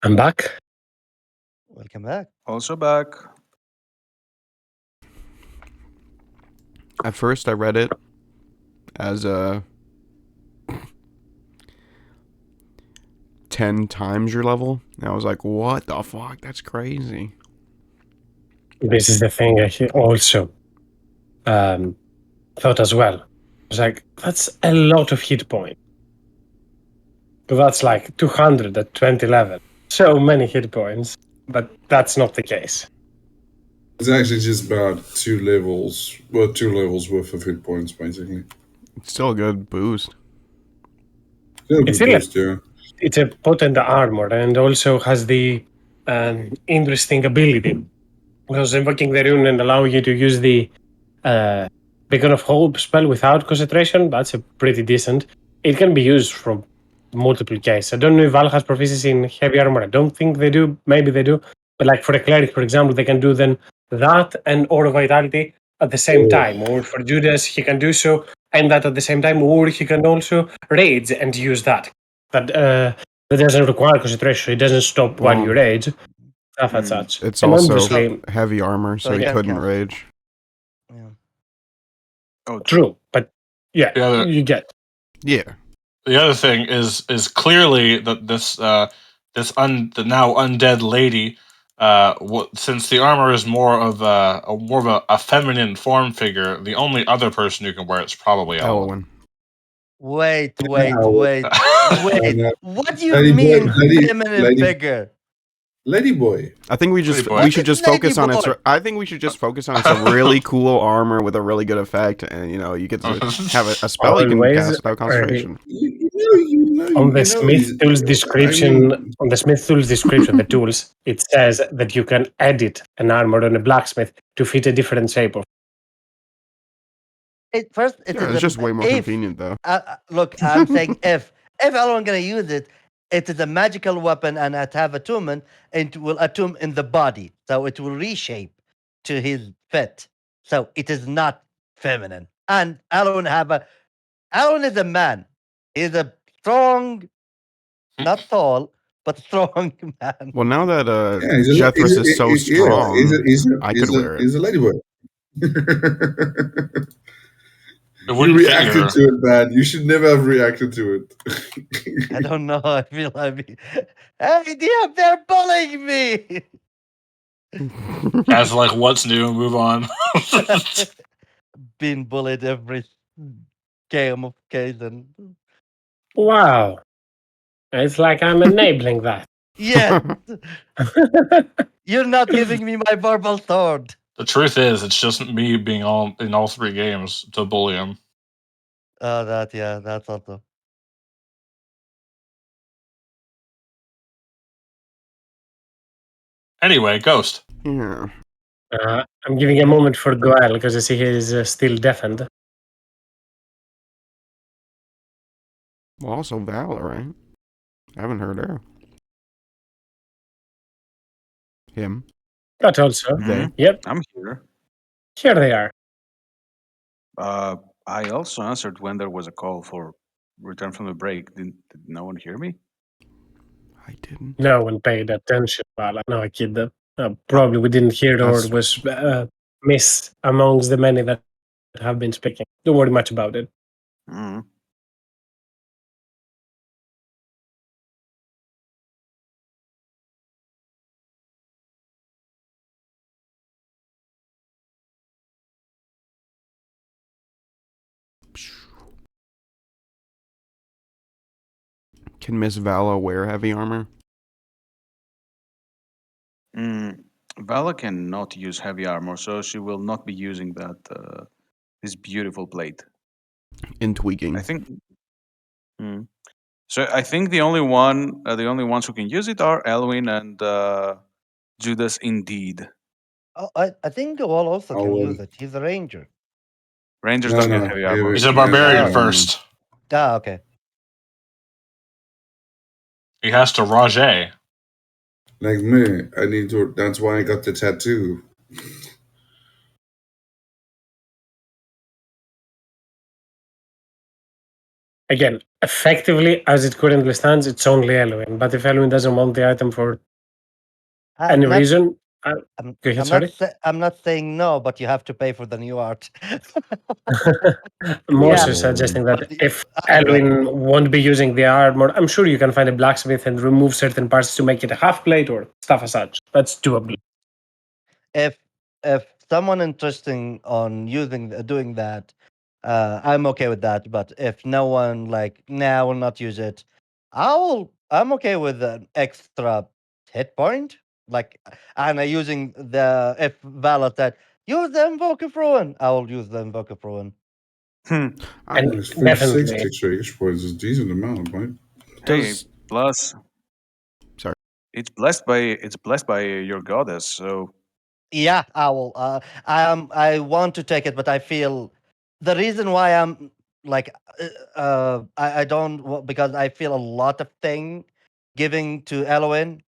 I'm back. Welcome back. Also back. At first, I read it as 10 times your level. And I was like, what the fuck? That's crazy. This is the thing I also thought as well. It's like, that's a lot of hit points. But that's like 200 at 20 level. So many hit points, but that's not the case. It's actually just about 2 levels. Well, 2 levels worth of hit points, basically. It's still a good boost. Still a It's good still boost, yeah. it's a potent armor and also has the interesting ability. Because invoking the rune and allowing you to use the Beacon of Hope spell without concentration, that's a pretty decent. It can be used from multiple cases. I don't know if Val has proficiency in heavy armor. I don't think they do. Maybe they do. But like for a cleric, for example, they can do then that and Aura Vitality at the same time. Or for Judas, he can do so and that at the same time. Or he can also rage and use that. That doesn't require concentration. It doesn't stop while you rage. Stuff and such. It's And also obviously, heavy armor, so So he it can couldn't count. rage. Yeah. Oh, true. But yeah, The other- you get. Yeah. The other thing is clearly that the now undead lady, since the armor is more of a feminine form figure, the only other person who can wear it's probably Elwyn. Elwyn. Wait. No. Wait. No. What do you Lady boy, mean lady- feminine lady- figure? Lady boy. I think we Pretty just boy. we should just focus on its. Ladyboy. I think we should just focus on its really cool armor with a really good effect, and you get to have a spell you can Always cast without concentration. On the he's- Smith Tools description, I mean, on the Smith Tools description, the tools, it says that you can edit an armor on a blacksmith to fit a different shape of. First, Yeah, it's just way more convenient though. Look, I'm saying if everyone gonna use it, it is a magical weapon and it have attunement and it will attune in the body, so it will reshape to his fit. So it is not feminine. And Alon is a man. He's a strong, not tall, but strong man. Well, now that yeah, Jethris is so strong, I could wear it. He's a ladyboy. It You wouldn't fit reacted your. to it, man. You should never have reacted to it. I don't know. I feel like, hey, DM, they're bullying me. As like what's new, move on. Being bullied every game of occasion. Wow, it's like I'm enabling that. Yeah, you're not giving me my verbal sword. The truth is, it's just me being in all 3 games to bully him. Oh, that's also. Anyway, Ghost. Yeah. I'm giving a moment for Goel because I see he is still deafened. Well, also Valor, right? I haven't heard her. Him. But also, They. yep, I'm here. here they are. I also answered when there was a call for return from the break. Did no one hear me? I didn't. No one paid attention. Well, no, I kid them. Probably we didn't hear it or That's- it was missed amongst the many that have been speaking. Don't worry much about it. Mm. Can Miss Vala wear heavy armor? Vala cannot use heavy armor, so she will not be using that this beautiful plate. In tweaking. I think. So I think the only ones who can use it are Elwyn and Judas. Indeed, Oh, I think Goal also can Oh, use it. He's a ranger. Rangers No, don't no, get heavy armor. He's a barbarian Oh. first. Ah, okay. He has to Rajay. like me, I need to. That's why I got the tattoo. Again, Effectively, as it currently stands, it's only Elwin. But if Elwin doesn't want the item for any not, reason, I'm, go ahead, I'm sorry. not. I'm not saying no, but you have to pay for the new art. More Yeah. so suggesting that But if anyway, Elwin won't be using the armor, I'm sure you can find a blacksmith and remove certain parts to make it a half plate or stuff as such. That's doable. if someone interesting on doing that, I'm okay with that. But if no one like, nah, I will not use it. I'm okay with an extra hit point. Like, and using the if Vala said use the Invoke of Ruin, I will use the Invoke of Ruin. And It's definitely, 360 trigger points is a decent amount, right? Hey, Does plus sorry. it's blessed by your goddess. So Yeah, I will. I want to take it, but I feel the reason why I'm like, I don't because I feel a lot of thing giving to Eloin,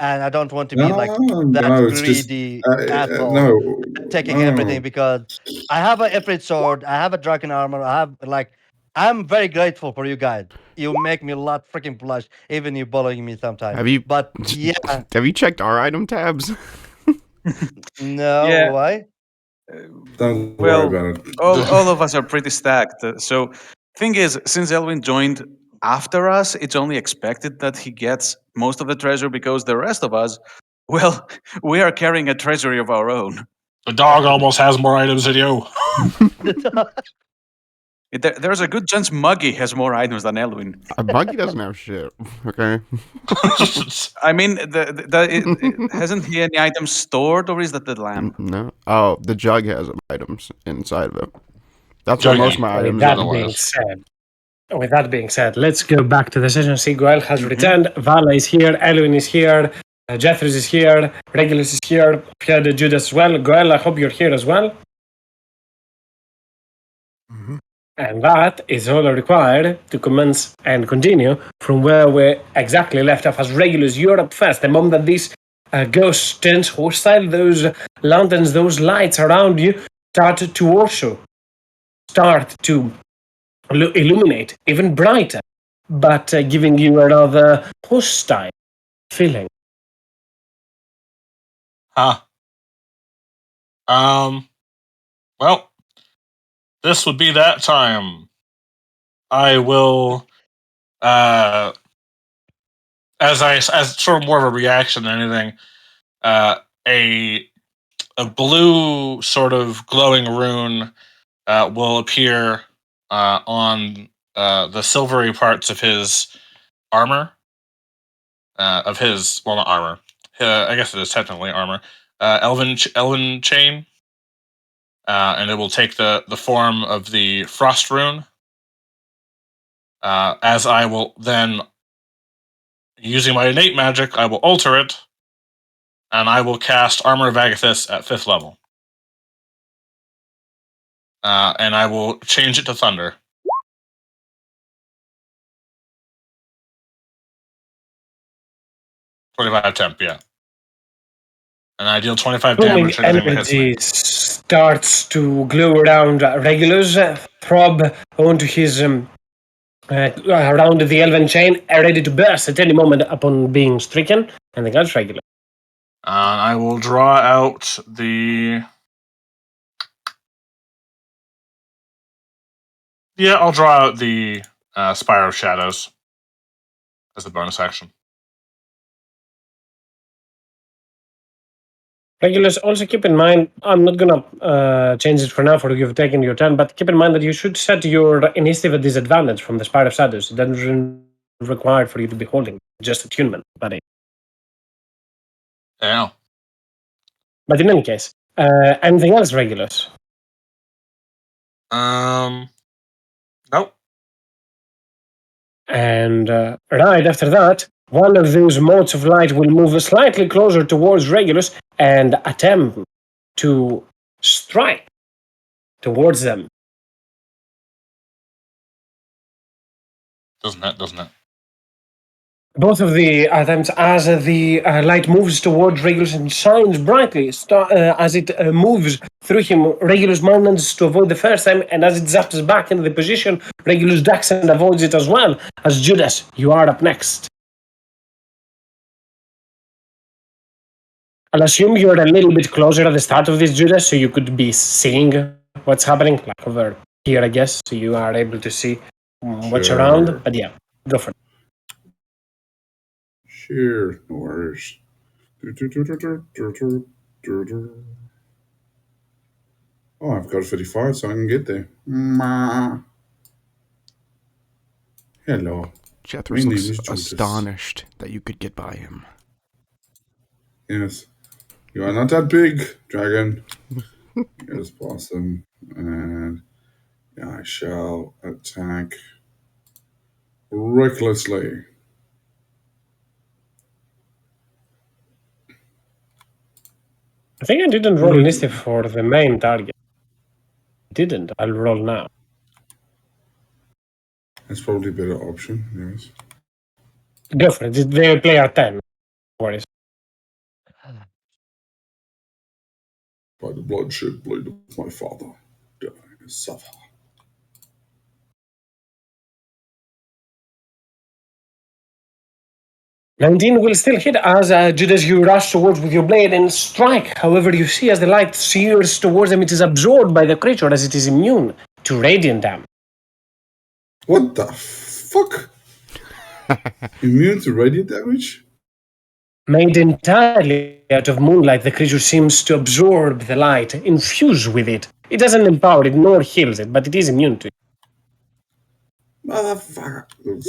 and I don't want to be like that No, it's just greedy no, asshole taking everything no. because I have a Ifrit sword, I have a dragon armor, I have like, I'm very grateful for you guys. You make me a lot freaking blush, even you bullying me sometimes. Have you But yeah, have you checked our item tabs? no, yeah, why? Don't worry well, about it. all of us are pretty stacked. So thing is, since Elwin joined after us, it's only expected that he gets most of the treasure because the rest of us, well, we are carrying a treasury of our own. The dog almost has more items than you. There's a good chance Muggy has more items than Elwin. Buggy doesn't have shit. Okay. I mean, hasn't he any items stored, or is that the lamp? No. Oh, the jug has items inside of it. That's where most of Juggy. my with items that are. being said, let's go back to the session. See, Goel has Mhm. returned. Vala is here. Elwin is here. Jethros is here. Regulus is here. Pierre Judas as well. Goel, I hope you're here as well. And that is all required to commence and continue from where we exactly left off as Regulus. You're up first. The moment that this ghost turns hostile, those lanterns, those lights around you start to also start to illuminate even brighter, but giving you a rather hostile feeling. Huh. Well, this would be that time. I will, as sort of more of a reaction than anything, a blue sort of glowing rune will appear on the silvery parts of his armor, of his, well, not armor. I guess it is technically armor. Elven chain, and it will take the form of the frost rune. As I will then, using my innate magic, I will alter it, and I will cast Armor of Agathis at 5th level. And I will change it to Thunder. 25 temp, yeah. And I deal 25 Booming damage to anything that hits me. energy starts to glow around Regulus, throb onto his around the elven chain, ready to burst at any moment upon being stricken, and that's Regulus. I will draw out the. Yeah, I'll draw out the Spire of Shadows as a bonus action. Regulus, also keep in mind, I'm not gonna change it for now for you've taken your turn, but keep in mind that you should set your initiative at disadvantage from the Spire of Shadows. It doesn't require for you to be holding, just attunement, buddy. Yeah. But in any case, anything else, Regulus? Nope. And right after that, one of those motes of light will move slightly closer towards Regulus and attempt to strike towards them. Doesn't it? Both of the attempts, as the light moves towards Regulus and shines brightly, as it moves through him, Regulus manages to avoid the first time, and as it zaps back into the position, Regulus ducks and avoids it as well. As Judas, you are up next. I'll assume you're a little bit closer at the start of this, Judas, so you could be seeing what's happening, like over here, I guess, so you are able to see what's Sure. around. But yeah, go for it. Sure, no worries. Oh, I've got 55, so I can get there. Hello. Jethros My name looks is Judas. astonished that you could get by him. Yes. You are not that big, dragon. Yes, Blossom. And I shall attack recklessly. I think I didn't roll initiative for the main target. Didn't. I'll roll now. That's probably a better option, yes. Go for it. They play at 10. No worries. By the bloodshed blade of my father, die and suffer. $19 will still hit as Judas, you rush towards with your blade and strike. However, you see as the light sears towards them, it is absorbed by the creature as it is immune to radiant damage. What the fuck? Immune to radiant damage? Made entirely out of moonlight, the creature seems to absorb the light, infuse with it. It doesn't empower it nor heals it, but it is immune to it. Motherfucker. Oops.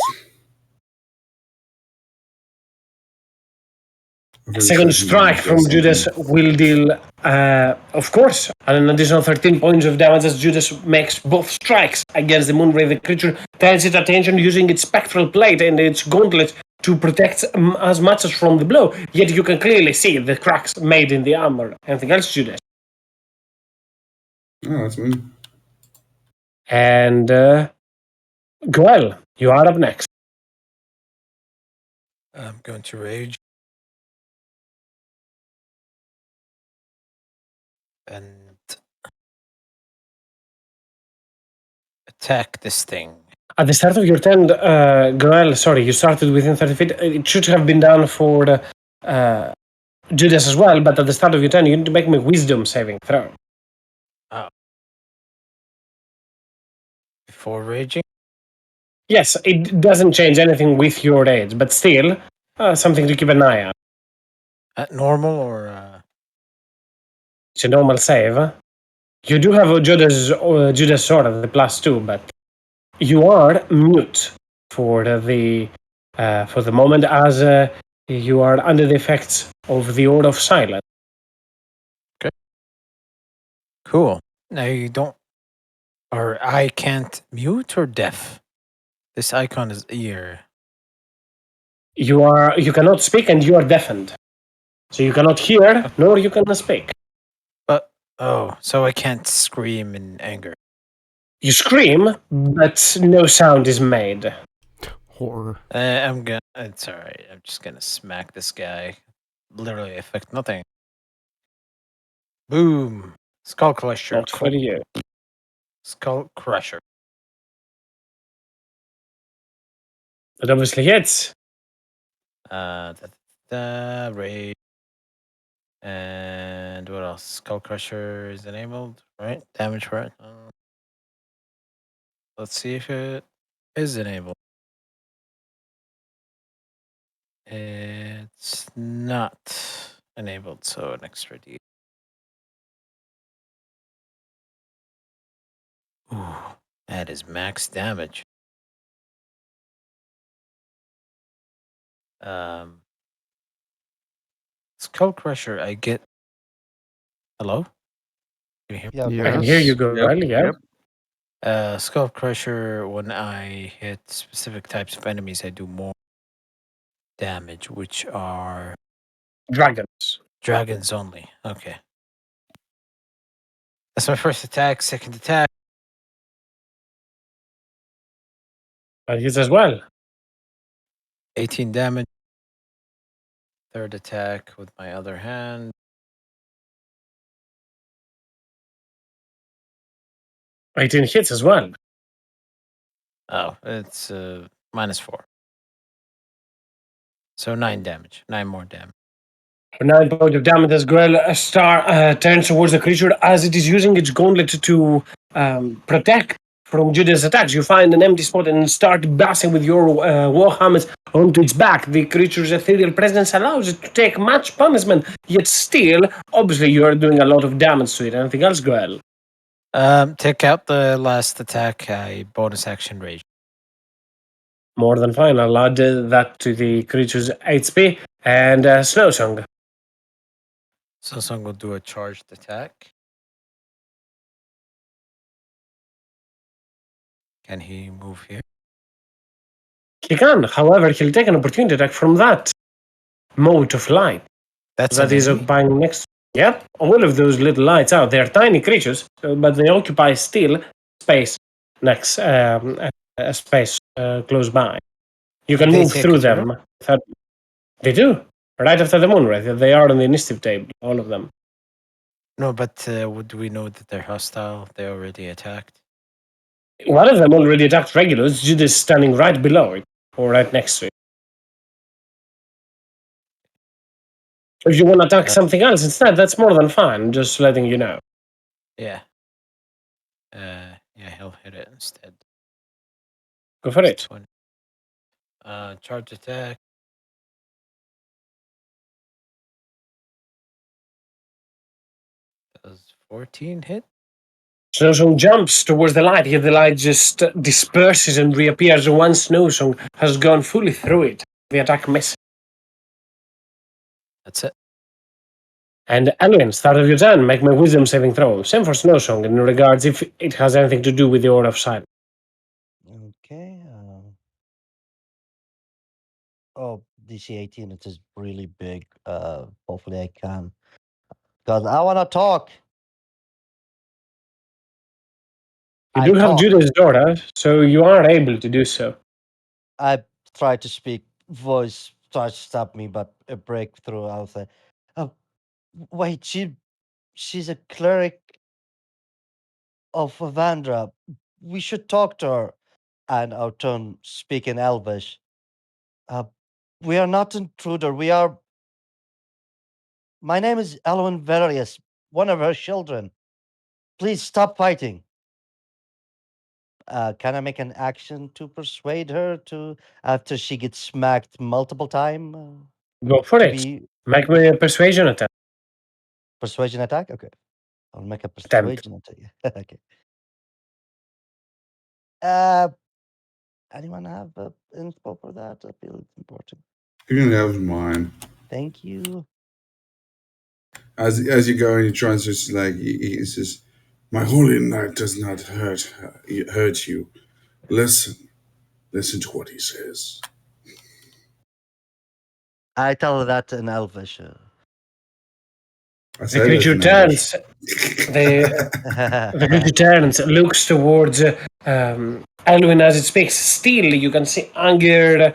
A second strike from Judas will deal, of course, an additional 13 points of damage as Judas makes both strikes against the Moonray. The creature turns its attention using its spectral plate and its gauntlet to protect as much as from the blow. Yet you can clearly see the cracks made in the armor. Anything else, Judas? Oh, that's me. And Goel, you are up next. I'm going to rage. And attack this thing. At the start of your turn, Goel, sorry, you started within 30 feet. It should have been done for Judas as well, but at the start of your turn, you need to make me wisdom saving throw. Before raging? Yes, it doesn't change anything with your age, but still, something to keep an eye on. At normal or... It's a normal save. You do have a Judas sword at the +2, but you are mute for the moment as you are under the effects of the Order of Silence. Cool. Now you don't... Or I can't mute or deaf? This icon is ear. You cannot speak and you are deafened. So you cannot hear, nor you can speak. But, so I can't scream in anger. You scream, but no sound is made. Horror. It's alright. I'm just gonna smack this guy. Literally affect nothing. Boom. Skull Crusher. Not for you. Skull Crusher. It obviously hits. Rage. And what else? Skull Crusher is enabled, right? Damage for it. Let's see if it is enabled. It's not enabled, so an extra D. Ooh, that is max damage. Skull Crusher, I get. Hello? Can you hear me? Yeah, Yes. I can hear you go well, yeah. Skull Crusher, when I hit specific types of enemies, I do more damage, which are Dragons. dragons only. Okay. That's my first attack. Second attack. It hits as well. 18 damage. Third attack with my other hand. Eighteen hits as well. Oh, it's -4. So 9 damage. 9 more damage. 9 points of damage as Grell turns towards the creature as it is using its gauntlet to protect from Judas' attacks. You find an empty spot and start bashing with your warhammers onto its back. The creature's ethereal presence allows it to take much punishment, yet still, obviously, you are doing a lot of damage to it. Anything else, Grell? Take out the last attack. I bonus action rage. More than fine. I'll add that to the creature's HP and Snow Song. So I'm going to do a charged attack. Can he move here? He can, however, he'll take an opportunity attack from that mote of light That's that an is enemy? occupying next. Yep, all of those little lights out. They're tiny creatures, but they occupy still space next, a space close by. You can They move take through a turn? them. They do. Right after the moon, right? They are on the initiative table, all of them. No, but do we know that they're hostile? They already attacked? One of them already attacked regulars. Judas standing right below it, or right next to it. If you want to attack something else instead, that's more than fine. Just letting you know. Yeah. Yeah, he'll hit it instead. Go for It's it. 20. Charge attack. Does 14 hit? Snowsong jumps towards the light. Here, the light just disperses and reappears once Snowsong has gone fully through it. The attack misses. That's it. And Elwin, start of your turn. Make my wisdom saving throw. Same for Snowsong in regards if it has anything to do with the Aura of Silence. Okay. Oh, DC 18. It is really big. Hopefully I can. Because I want to talk. You I do have talk. Judas' daughter, so you are able to do so. I try to speak. Voice tries to stop me, but a breakthrough. I'll say, "Oh, wait. She's a cleric of Avandra. We should talk to her." And I'll turn speak in Elvish. We are not intruder. We are. My name is Elwin Verius, one of her children. Please stop fighting. Can I make an action to persuade her to after she gets smacked multiple times? Go for To it. be Make me a persuasion attack. persuasion attack? Okay. I'll make a Attempt. persuasion attack. Okay. Uh, anyone have info for that? I feel it's important. You can have mine. Thank you. As you go and you try and just like he says, "My holy knight does not hurt you. Listen to what he says." I tell her that in Elvish. I The say that creature in English. turns. The creature turns, looks towards Elwin as it speaks. Still, you can see anger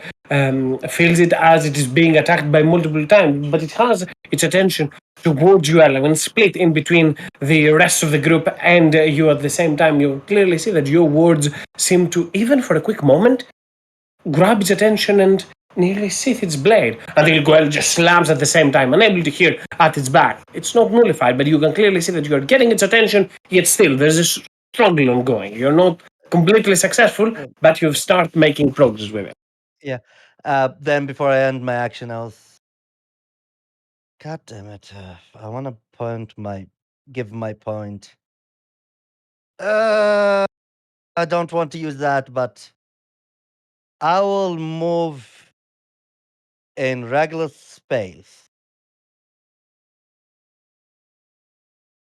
feels it as it is being attacked by multiple times, but it has its attention towards you, Elwin, split in between the rest of the group and you at the same time. You clearly see that your words seem to, even for a quick moment, grab its attention and nearly seize its blade until Goel just slams at the same time, unable to hear at its back. It's not nullified, but you can clearly see that you're getting its attention, yet still there's a struggle ongoing. You're not completely successful, but you've started making progress with it. Yeah. Then before I end my action, God damn it! I want to give my point. I don't want to use that, but I will move in regular space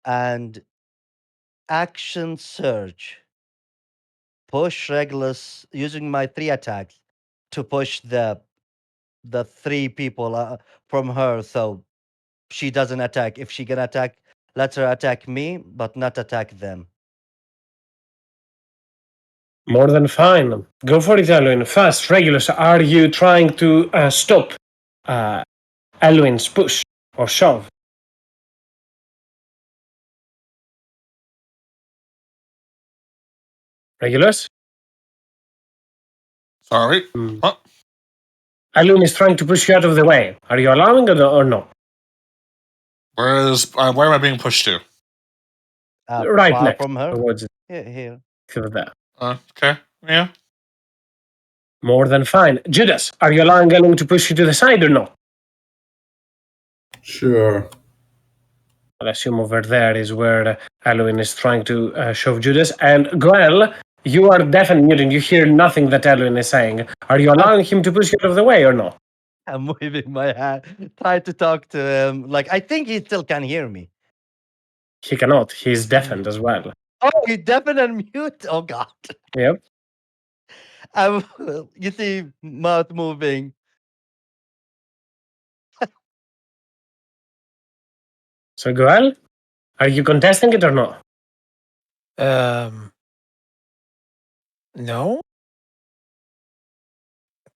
and action surge. Push Regulus using my 3 attacks to push the 3 people from her, so she doesn't attack. If she can attack, let her attack me, but not attack them. More than fine. Go for it, Elwin. First, Regulus, are you trying to stop Elwin's push or shove? Regulus? Sorry. Huh? Elwin is trying to push you out of the way. Are you allowing it or no? Where am I being pushed to? Right far next. from her. Towards Here. to there. Okay. Yeah. More than fine. Judas, are you allowing Elwin to push you to the side or no? Sure. I'll assume over there is where Elwin is trying to shove Judas. And Goel, you are deaf and mute and you hear nothing that Elwin is saying. Are you allowing him to push you out of the way or no? I'm waving my hand, trying to talk to him. Like, I think he still can hear me. He cannot. He's deafened as well. Oh, he deafened and mute? Oh, God. Yep. You see mouth moving. So, Goel, are you contesting it or not? No.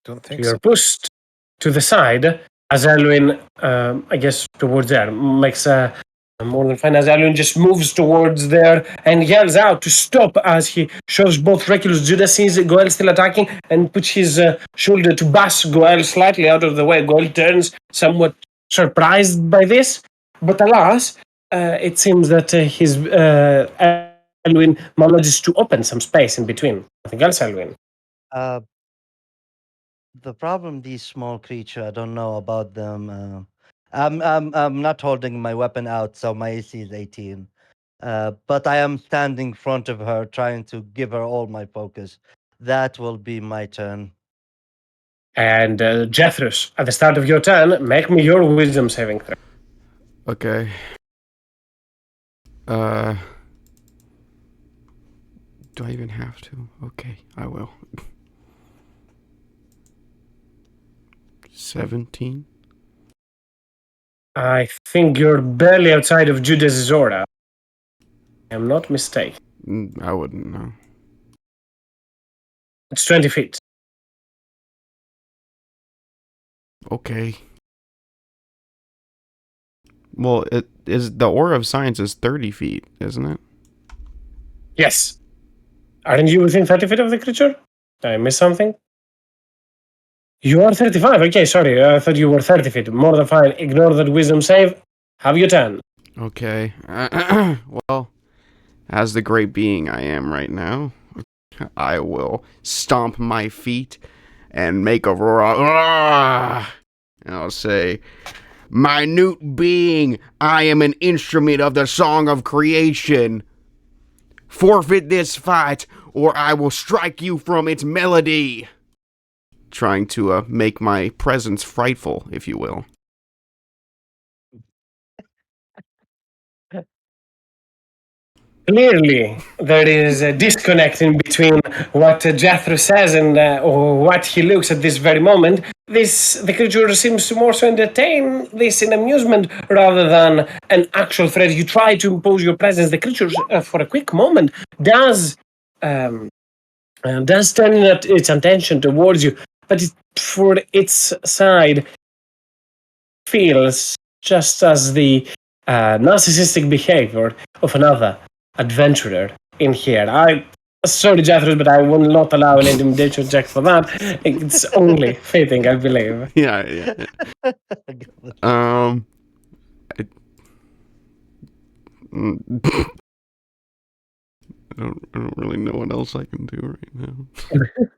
Don't think You're so. pushed to the side as Elwin, I guess, towards there, makes more than fine as Elwin just moves towards there and yells out to stop as he shoves both Regulus. Judas sees Goel still attacking and puts his shoulder to bash Goel slightly out of the way. Goel turns somewhat surprised by this, but alas, it seems that his Elwin manages to open some space in between. Nothing else, Elwin. The problem, these small creature, I don't know about them. I'm not holding my weapon out, so my AC is 18. But I am standing in front of her, trying to give her all my focus. That will be my turn. And Jethros, at the start of your turn, make me your wisdom saving throw. Okay. Do I even have to? Okay, I will. 17? I think you're barely outside of Judas' aura. I'm not mistaken. I wouldn't know. It's 20 feet. Okay. Well, it is the aura of science is 30 feet, isn't it? Yes. Aren't you within 30 feet of the creature? Did I miss something? You are 35. Okay, sorry. I thought you were 30 feet. More than fine. Ignore that wisdom save. Have your turn. Okay. Well, as the great being I am right now, I will stomp my feet and make a roar. And I'll say, minute being, I am an instrument of the song of creation. Forfeit this fight, or I will strike you from its melody. Trying to make my presence frightful, if you will. Clearly, there is a disconnect in between what Jethro says and or what he looks at this very moment. The creature seems to more so entertain this in amusement rather than an actual threat. You try to impose your presence. The creature, for a quick moment, does turn its attention towards you, but for its side feels just as the narcissistic behavior of another adventurer in here. Sorry, Jethro, but I will not allow an intimidation check for that. It's only fitting, I believe. Yeah. I don't really know what else I can do right now.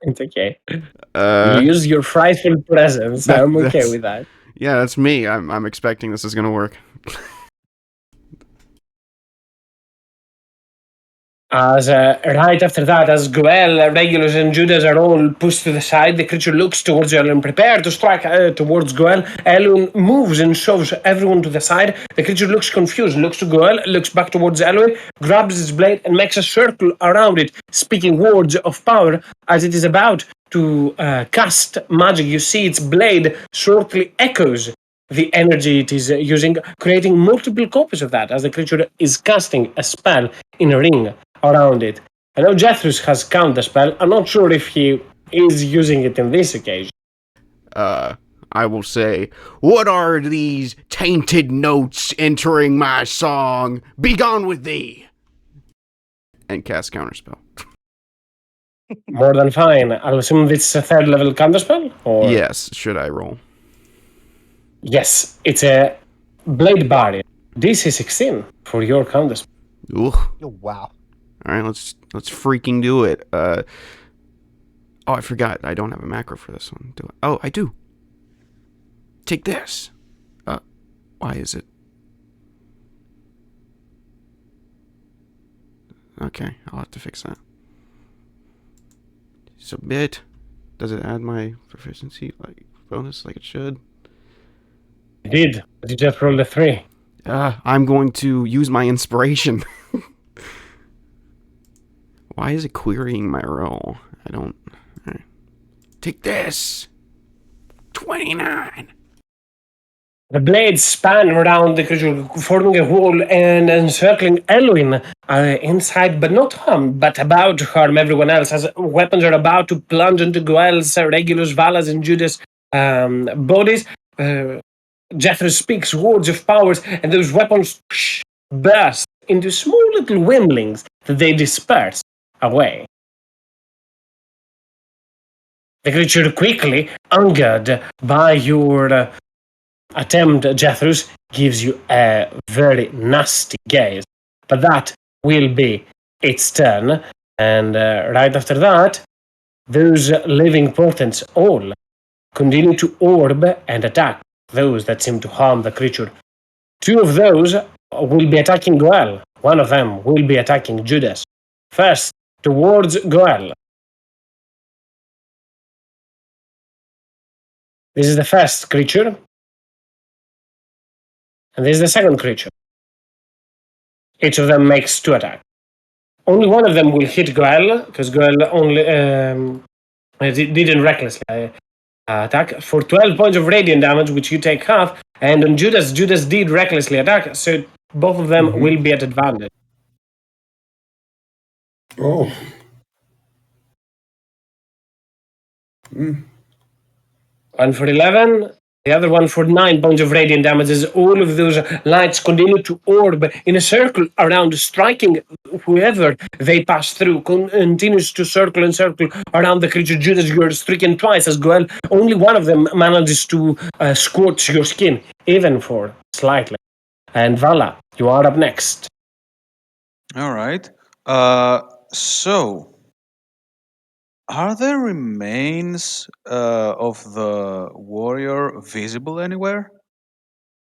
It's okay. You use your frightful presence. I'm okay with that. Yeah, that's me. I'm expecting this is gonna work. As right after that, as Goel, Regulus, and Judas are all pushed to the side, the creature looks towards Elun, prepare to strike towards Goel. Elun moves and shoves everyone to the side. The creature looks confused, looks to Goel, looks back towards Elun, grabs its blade, and makes a circle around it, speaking words of power as it is about to cast magic. You see its blade shortly echoes the energy it is using, creating multiple copies of that as the creature is casting a spell in a ring around it. I know Jethros has counterspell. I'm not sure if he is using it in this occasion. I will say, what are these tainted notes entering my song? Begone with thee! And cast counterspell. More than fine. I'll assume this is a third level counterspell? Or... Yes, should I roll? Yes, it's a Blade Barrier. DC 16 for your counterspell. Ooh. Oh, wow. Alright, let's freaking do it. Oh, I forgot. I don't have a macro for this one. Do I? Oh, I do. Take this. Why is it? Okay, I'll have to fix that. Submit. Does it add my proficiency bonus like it should? You did. But you just rolled a 3. I'm going to use my inspiration. Why is it querying my roll? I don't... Right. Take this! 29! The blades span around the creature, forming a wall and encircling Elwyn inside, but not harm, but about to harm everyone else, as weapons are about to plunge into Goel's, Regulus, Vala's, and Judas' bodies. Jethro speaks words of powers, and those weapons burst into small little wimblings that they disperse away. The creature quickly, angered by your attempt, Jethros, gives you a very nasty gaze. But that will be its turn. And right after that, those living portents all continue to orb and attack those that seem to harm the creature. 2 of those will be attacking Goel. 1 of them will be attacking Judas. First, towards Goel. This is the first creature. And this is the second creature. Each of them makes 2 attacks. Only 1 of them will hit Goel, because Goel only didn't recklessly attack for 12 points of radiant damage, which you take half. And on Judas did recklessly attack, so both of them will be at advantage. Oh. 1 for 11, the other one for 9 points of radiant damage, as all of those lights continue to orb in a circle around, striking whoever they pass through, continues to circle and circle around the creature. Judas, you're stricken twice as well. Only 1 of them manages to scorch your skin, even for slightly. And Vala, you are up next. All right. So, are there remains of the warrior visible anywhere?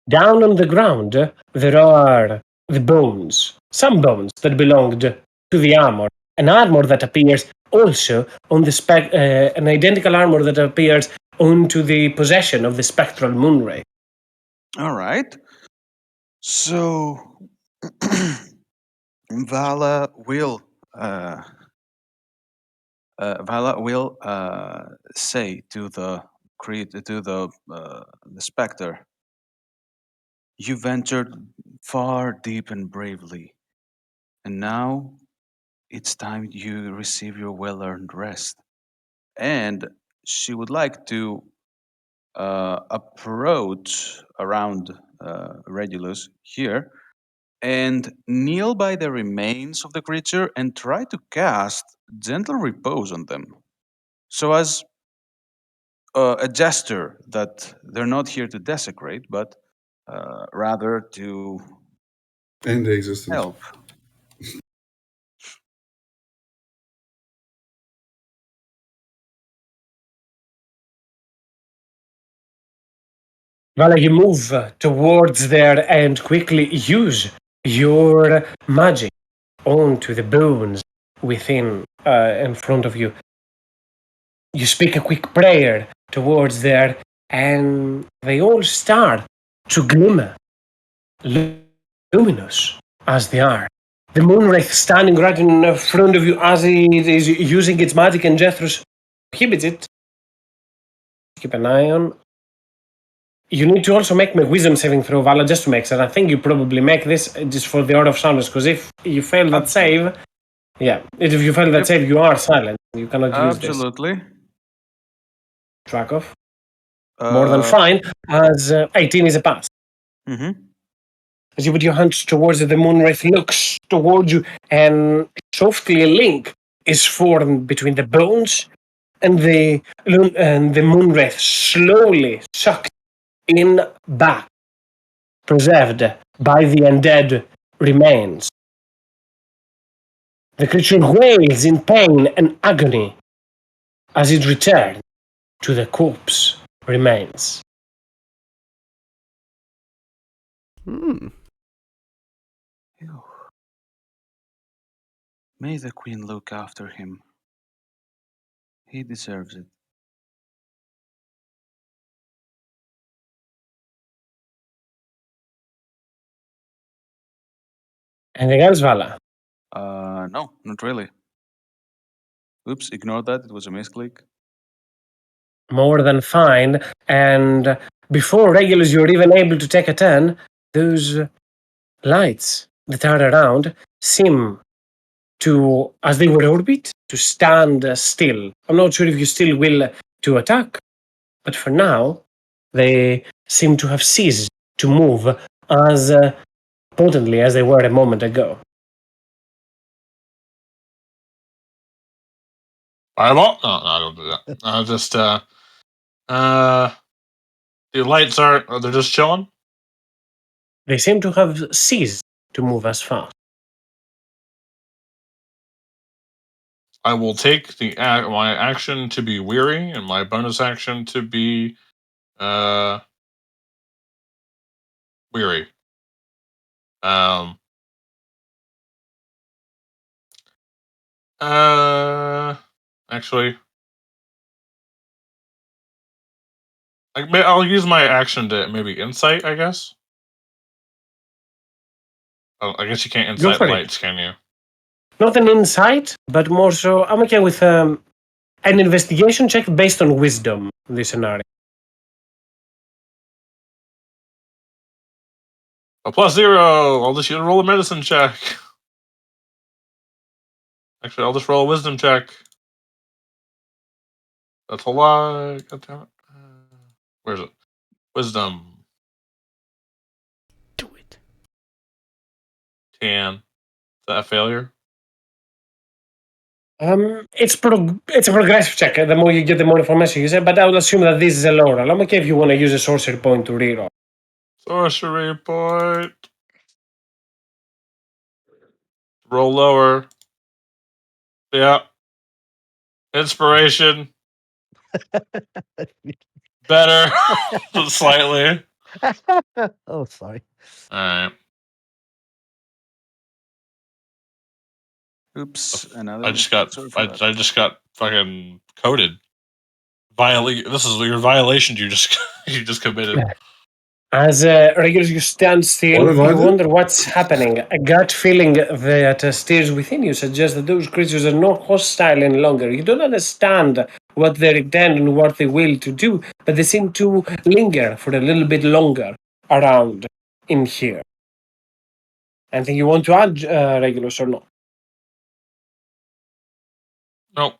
Down on the ground, there are the bones. Some bones that belonged to the armor. An armor that appears also on the an identical armor that appears onto the possession of the spectral moonray. All right. So, Vala will say to the specter, "You ventured far, deep, and bravely, and now it's time you receive your well-earned rest." And she would like to approach around Regulus here and kneel by the remains of the creature and try to cast gentle repose on them, so as a gesture that they're not here to desecrate, but rather to End the existence. help. Vala, you move towards there and quickly use your magic onto the bones within, in front of you. You speak a quick prayer towards there, and they all start to glimmer, luminous as they are. The moonwraith standing right in front of you as it is using its magic, and Jethros prohibits it. Keep an eye on. You need to also make my wisdom saving throw, Vala, just to make sense. I think you probably make this just for the order of soundness, because if you fail that save, Yeah, if you fail that Yep. save, you are silent. You cannot use this. Absolutely. Track off. More than fine, as 18 is a pass. Mm-hmm. As you put your hands towards it, the moonwraith looks towards you, and softly a link is formed between the bones, and the moonwraith slowly sucked in back, preserved by the undead remains. The creature wails in pain and agony as it returns to the corpse remains. Hmm. Phew. May the queen look after him. He deserves it. Anything else, Vala? No, not really. Oops, ignore that. It was a misclick. More than fine, and before Regulus you're even able to take a turn, those lights that are around seem to, as they were orbit, to stand still. I'm not sure if you still will to attack, but for now, they seem to have ceased to move as potently as they were a moment ago. Fireball? No, I don't do that. Just the lights aren't. They're just chilling. They seem to have ceased to move as fast. I will take my action to be weary and my bonus action to be weary. Actually, I'll use my action to maybe insight, I guess. Oh, I guess you can't Go insight for it. lights, can you? Not an insight, but more so, I'm okay with an investigation check based on wisdom in this scenario. A +0. I'll just roll a medicine check. Actually, I'll just roll a wisdom check. That's a lie. God damn it. Where's it? Wisdom. Do it. 10. Is that a failure? It's a progressive check. The more you get, the more information you say. But I would assume that this is a low roll. I'm okay if you want to use a sorcery point to reroll. Sorcery point. Roll lower. Yeah. Inspiration. Better. Slightly. Oh, sorry. Alright. Oops, another I just mistake. got Sorry for that. I just got fucking coded. This is your violation you just you just committed. As Regulus, you stand still, What have I you done? wonder what's happening. A gut feeling that stirs within you suggests that those creatures are not hostile any longer. You don't understand what they intend and what they will to do, but they seem to linger for a little bit longer around in here. Anything you want to add, Regulus, or not? Nope.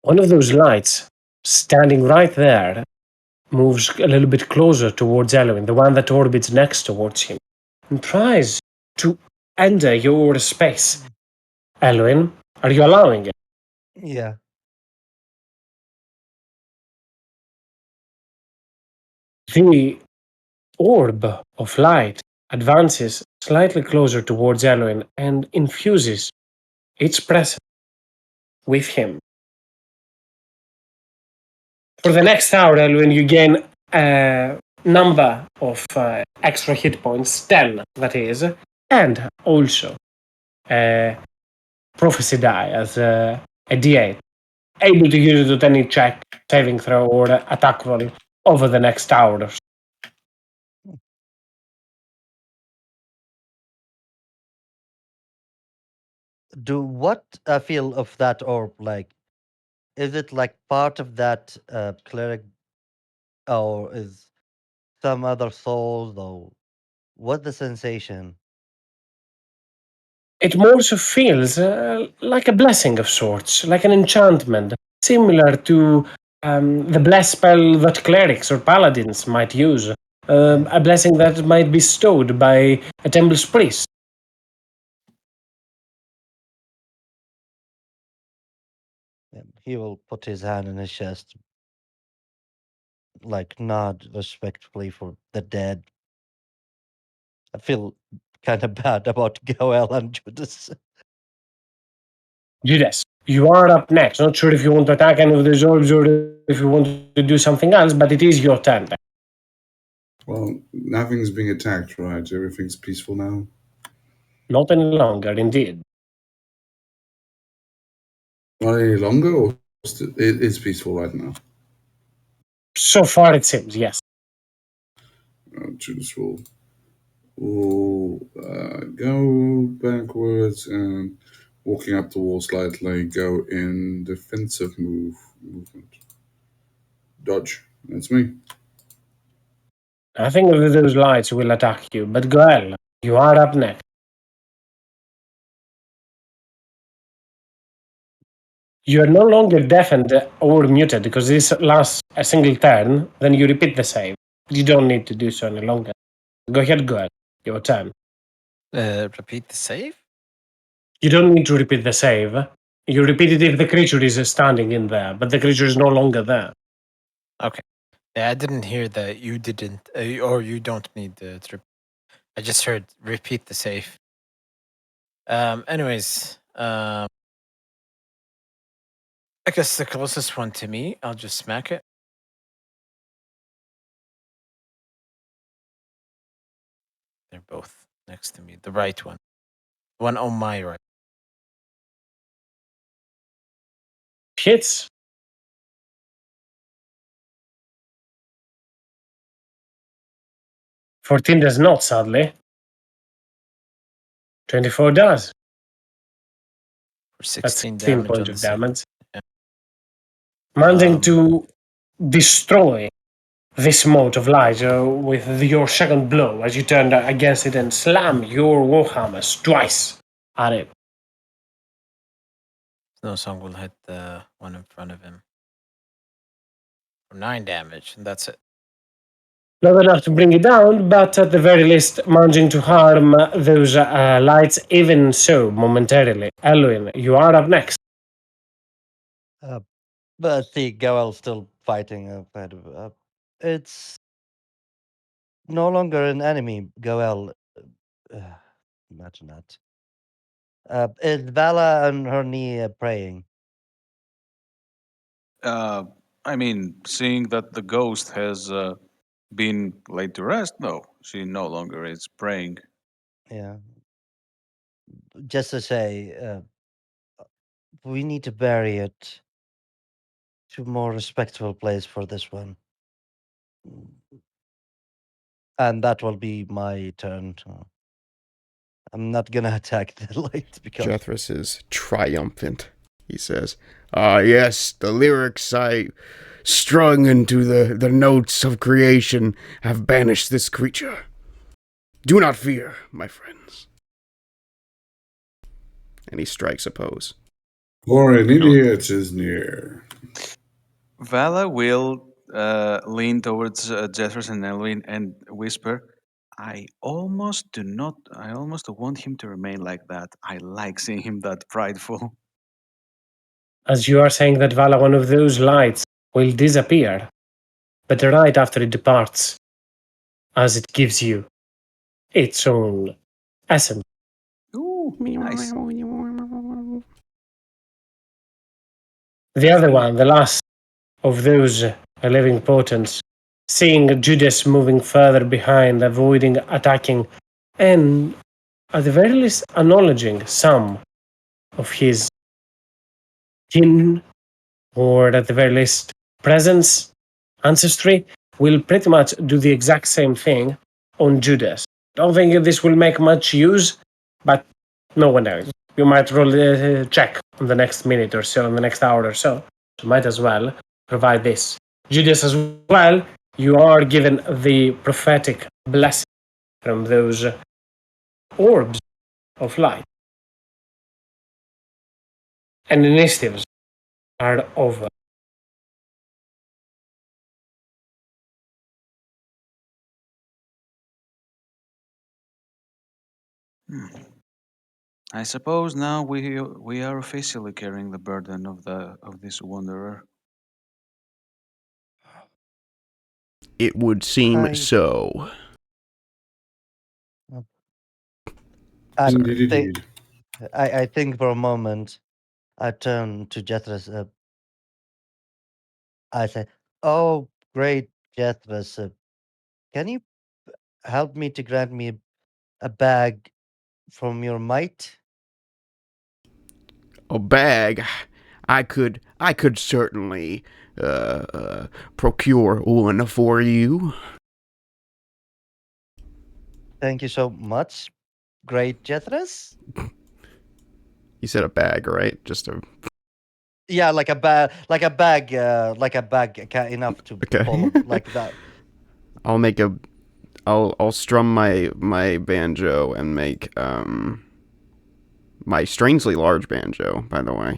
One of those lights, standing right there, moves a little bit closer towards Elwin, the one that orbits next towards him, and tries to enter your space. Elwin, are you allowing it? Yeah. The orb of light advances slightly closer towards Elwin and infuses its presence with him. For the next hour, Elwin, you gain a number of extra hit points, 10 that is, and also a prophecy die as a d8. Able to use it with any check, saving throw, or attack roll over the next hour. Do what I feel of that orb like? Is it like part of that cleric, or is some other soul? Though, what's the sensation? It more so feels like a blessing of sorts, like an enchantment, similar to the bless spell that clerics or paladins might use. A blessing that might be bestowed by a temple's priest. He will put his hand in his chest, like nod respectfully for the dead. I feel kind of bad about Goel and Judas. Judas, you are up next. Not sure if you want to attack any of the orbs or if you want to do something else, but it is your turn. Well, nothing's being attacked, right? Everything's peaceful now. Not any longer, indeed. Not any longer, or it's peaceful right now? So far, it seems, yes. Judas will go backwards and walking up the wall slightly, go in defensive movement. Dodge. That's me. Nothing of those lights will attack you, but Goel, you are up next. You are no longer deafened or muted because this lasts a single turn, then you repeat the save. You don't need to do so any longer. Go ahead, Goel. Your turn. Repeat the save? You don't need to repeat the save. You repeat it if the creature is standing in there, but the creature is no longer there. Okay. Yeah, I didn't hear that you didn't, or you don't need to. I just heard repeat the save. Anyways, I guess the closest one to me, I'll just smack it. They're both next to me. The right one. One on my right. Hits. 14 does not, sadly. 24 does. For That's 16 16 damage points on of the save. damage. Yeah. Managing to destroy this mote of light with your second blow as you turn against it and slam your warhammers twice at it. Snow Song will hit the one in front of him for 9 damage, and that's it. Not enough to bring it down, but at the very least managing to harm those lights even so momentarily. Elwin, you are up next. But I see Goel still fighting. It's no longer an enemy, Goel. Imagine that. Is Vala on her knee praying? I mean, seeing that the ghost has been laid to rest, no, she no longer is praying. Yeah. Just to say, we need to bury it to a more respectful place for this one. And that will be my turn. I'm not gonna attack the light because Jethris is triumphant. He says, "Ah, yes, the lyrics I strung into the notes of creation have banished this creature. Do not fear, my friends." And he strikes a pose. For an idiot is near. Vala will lean towards Jefferson and Elwin and whisper, I almost want him to remain like that. I like seeing him that prideful. As you are saying that, Vala, one of those lights will disappear, but right after it departs, as it gives you its own essence. Ooh, nice. The other one, the last of those living portents, seeing Judas moving further behind, avoiding attacking, and at the very least acknowledging some of his kin, or at the very least presence, ancestry, will pretty much do the exact same thing on Judas. I don't think this will make much use, but no one knows. You might roll a check on the next minute or so, in the next hour or so. So might as well provide this. Judas as well, you are given the prophetic blessing from those orbs of light. And initiatives are over. Hmm. I suppose now we are officially carrying the burden of this wanderer. It would seem I, so. I, Sorry. Indeed, thi- indeed. I think for a moment, I turn to Jethros. I say, "Oh, great Jethros, can you help me to grant me a bag from your might?" A bag. I could certainly procure one for you. Thank you so much, great Jethros. You said a bag, right? Just a Yeah, like a bag, enough to okay. hold like that. I'll make a. I'll strum my banjo and make my strangely large banjo. By the way,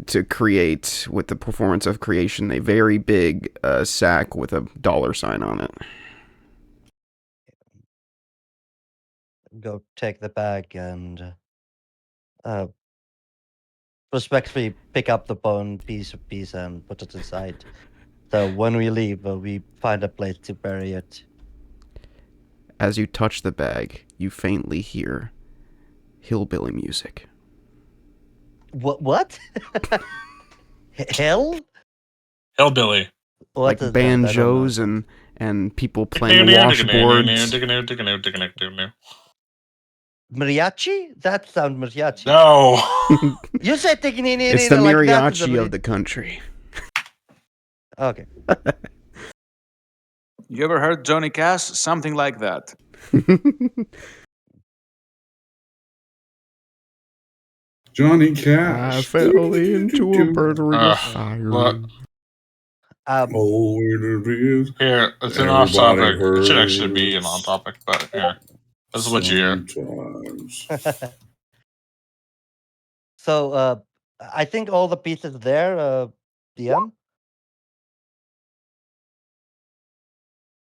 to create with the performance of creation a very big sack with a dollar sign on it. Go take the bag and uh, respectfully pick up the bone piece of piece and put it inside. So when we leave, we find a place to bury it. As you touch the bag, you faintly hear hillbilly music. What? Hell? Hillbilly. What Like is that? I don't know. banjos and people playing washboards. Mariachi? That sounds mariachi. No. You said It's the like that is a mariachi of the country. Okay. You ever heard Johnny Cash? Something like that. Johnny I Cash. fell into a burning Ugh, fire. look, Um, Oh, it is. here, it's an off Everybody topic. It should actually be an on hurts topic, but here. This is what you hear. sometimes. so I think all the pieces there, DM.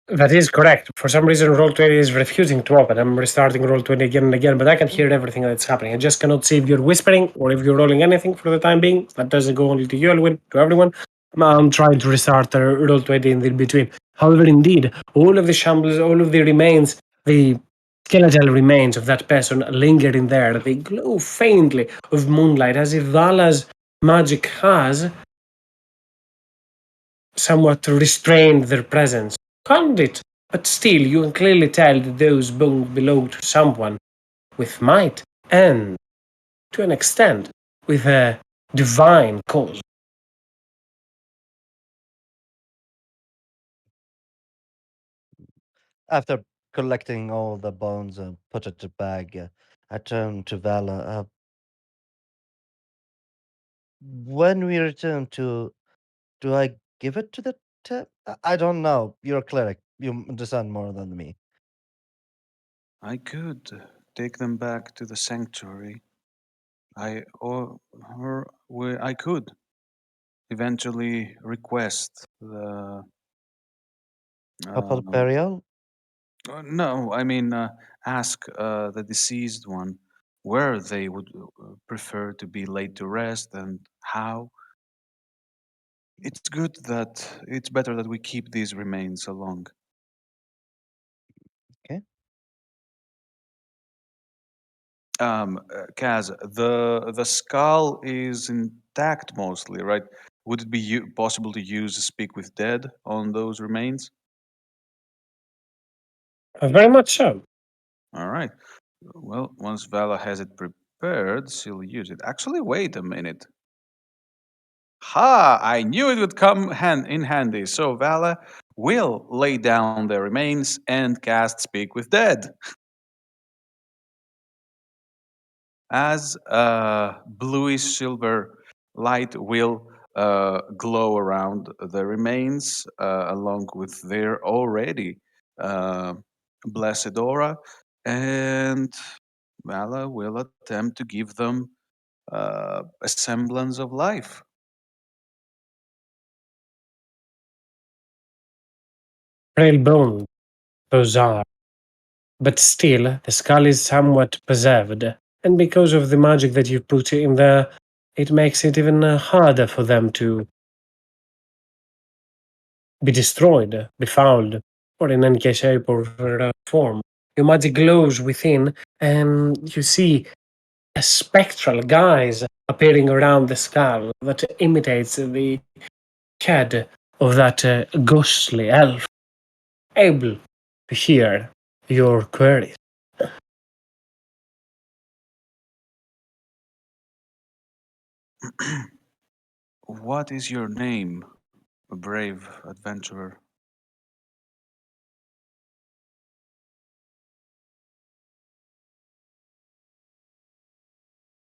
That is correct. For some reason, Roll20 is refusing to open. I'm restarting Roll20 again and again, but I can hear everything that's happening. I just cannot see if you're whispering or if you're rolling anything for the time being. That doesn't go only to you, Elwin, to everyone. I'm trying to restart Roll20 in the between. However, indeed, all of the shambles, all of the remains, the skeletal remains of that person linger in there. They glow faintly of moonlight, as if Vala's magic has somewhat restrained their presence. Calmed it, but still you can clearly tell that those bones belong to someone with might and, to an extent, with a divine cause. After collecting all the bones and put it in a bag, I turn to Vala. When we return to, do I give it to the I don't know. You're a cleric. You understand more than me. I could take them back to the sanctuary. I could eventually request the. Papal Um, burial? no, I mean ask the deceased one where they would prefer to be laid to rest and how. It's better that we keep these remains along. Okay. Kaz, the skull is intact mostly, right? Would it be possible to use Speak with Dead on those remains? Very much so. All right. Well, once Vala has it prepared, she'll use it. Actually, wait a minute. Ha! I knew it would come in handy. So Vala will lay down the remains and cast Speak with Dead. As bluish silver light will glow around the remains, along with their already uh, blessed aura, and Vala will attempt to give them a semblance of life. Frail bone, those are. But still, the skull is somewhat preserved, and because of the magic that you put in there, it makes it even harder for them to be destroyed, befouled, or in any case, shape, or form. Your magic glows within, and you see a spectral guise appearing around the skull that imitates the head of that ghostly elf, able to hear your queries. What is your name, a brave adventurer?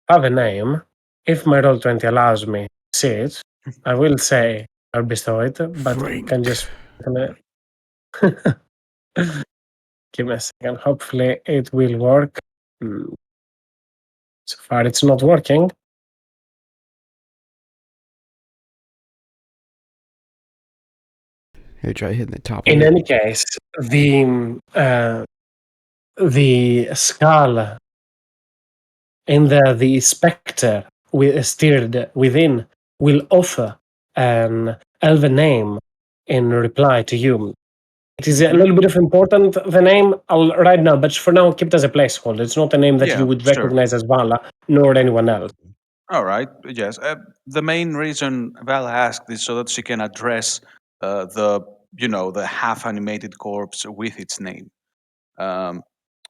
Have a name. If my roll 20 allows me to see it, I will say I'll bestow it, but Frank. can just give me a second. Hopefully it will work. So far it's not working. Hey, try hitting the top of In it. any case, the skull in the spectre steered within will offer an elven name in reply to you. It is a Mhm. little bit of important, the name, right now, but for now, keep it as a placeholder. It's not a name that Yeah, you would sure. recognize as Vala, nor anyone else. All right. Yes. The main reason Val asked is so that she can address the half animated corpse with its name. Um,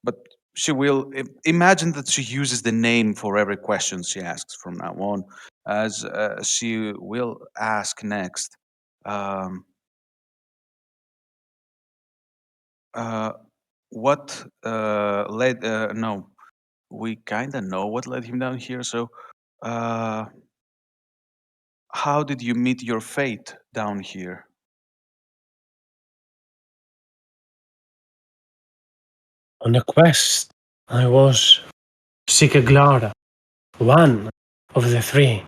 but she will imagine that she uses the name for every question she asks from now on, as she will ask next. Um, uh, what led? No, we kind of know what led him down here. So, uh, how did you meet your fate down here? On a quest, I was seek a Glara, one of the three.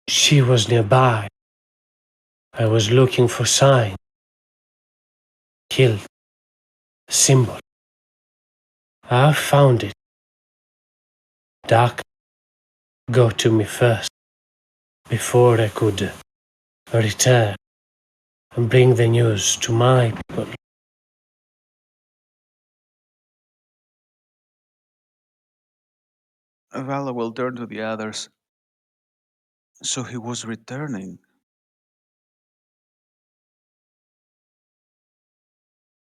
She was nearby. I was looking for sign, killed, symbol. I found it. Dark got to me first, before I could return and bring the news to my people. Vala will turn to the others. So he was returning.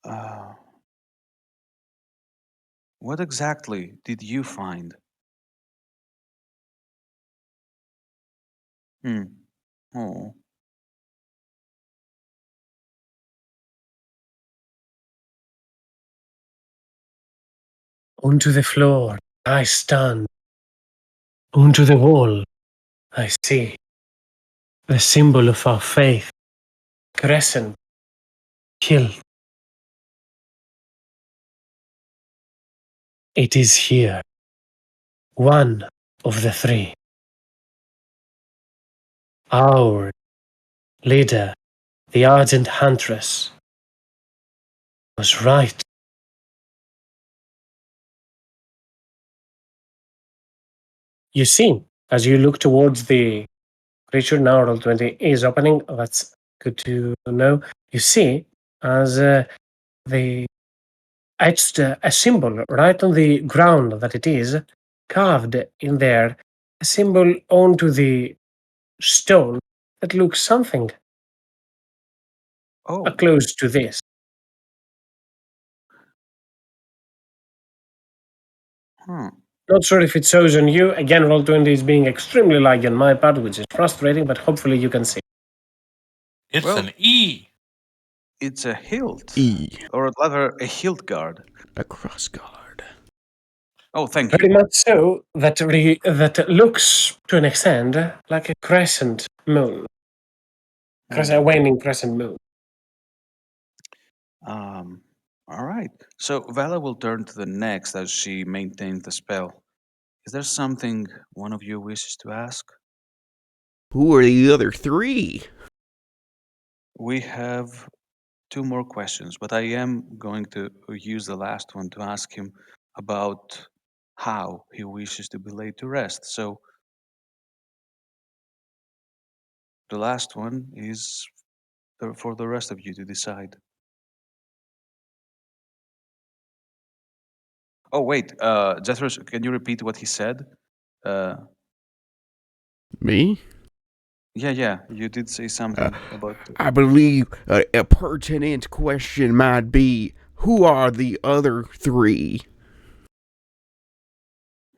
Uh, what exactly did you find? Hmm. Oh. Onto the floor I stand. Onto the wall I see the symbol of our faith, crescent, killed. It is here, one of the three. Our leader, the ardent huntress, was right. You see, as you look towards the creature now, roll 20 is opening. That's good to know. You see, as the etched a symbol right on the ground that it is, carved in there, a symbol onto the stone that looks something Oh. close to this. Hmm. Not sure if it shows on you. Again, Roll20 is being extremely laggy on my part, which is frustrating, but hopefully you can see. It's Well, an E. it's a hilt, E. or rather, a hilt guard. A cross guard. Oh, thank Very you. much so, that looks, to an extent, like a crescent moon. A Hmm. waning crescent moon. All right. So Vala will turn to the next as she maintains the spell. Is there something one of you wishes to ask? Who are the other three? We have two more questions, but I am going to use the last one to ask him about how he wishes to be laid to rest. So the last one is for the rest of you to decide. Oh, wait, Jethro, can you repeat what he said? Uh, Me? yeah, you did say something about. I believe a pertinent question might be, who are the other three?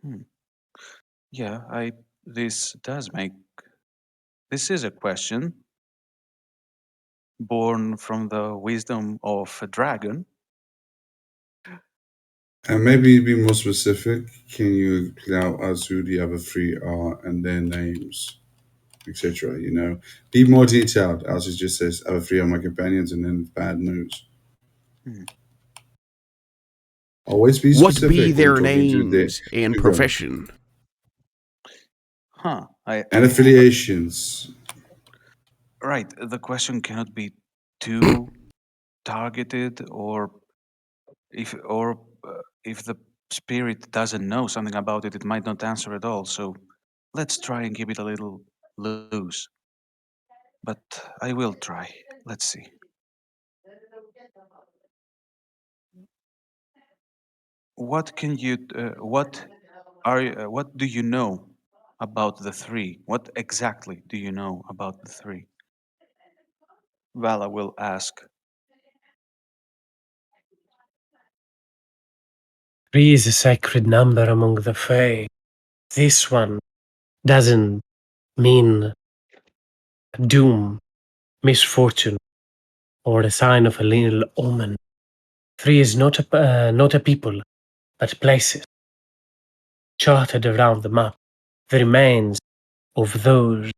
Hmm. Yeah, I. This does make. This is a question born from the wisdom of a dragon. And maybe be more specific. Can you clear out as who the other three are and their names, etc.? Be more detailed. As it just says, other three are my companions, and then bad news. Hmm. Always be What be specific when their talking names and to them. profession? Huh. And affiliations. Right. The question cannot be too targeted, or if the spirit doesn't know something about it, it might not answer at all. So let's try and keep it a little loose. But I will try. Let's see. What can you? What do you know about the three? What exactly do you know about the three? Vala will ask. 3 is a sacred number among the Fae. This one doesn't mean doom, misfortune, or a sign of a little omen. 3 is not a people, but places charted around the map. The remains of those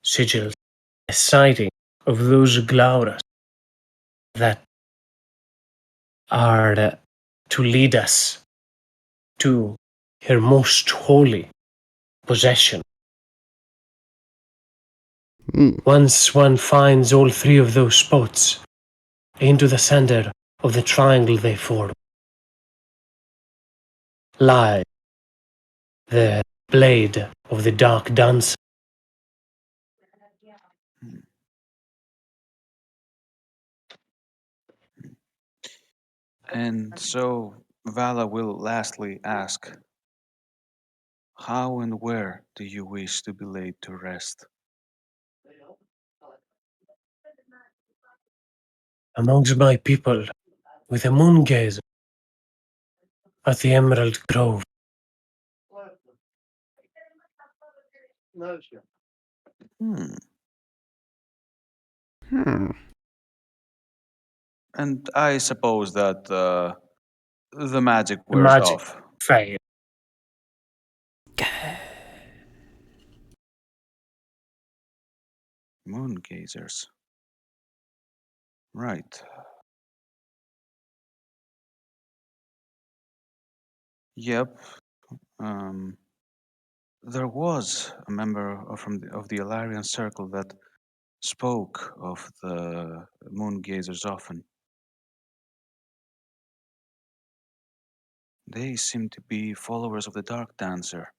sigils, a sighting of those glauras that are to lead us to her most holy possession. Hmm. Once one finds all 3 of those spots into the center of the triangle they form, lie the blade of the dark dance. "Hmm, And so Vala will lastly ask, how and where do you wish to be laid to rest? Amongst my people, with a moon gaze at the Emerald Grove. Hmm. Hmm. And I suppose that the magic The wears magic off. fade. Moon gazers. Right. Yep. Um, there was a member of the Ilarian Circle that spoke of the moon gazers often. They seem to be followers of the Dark Dancer,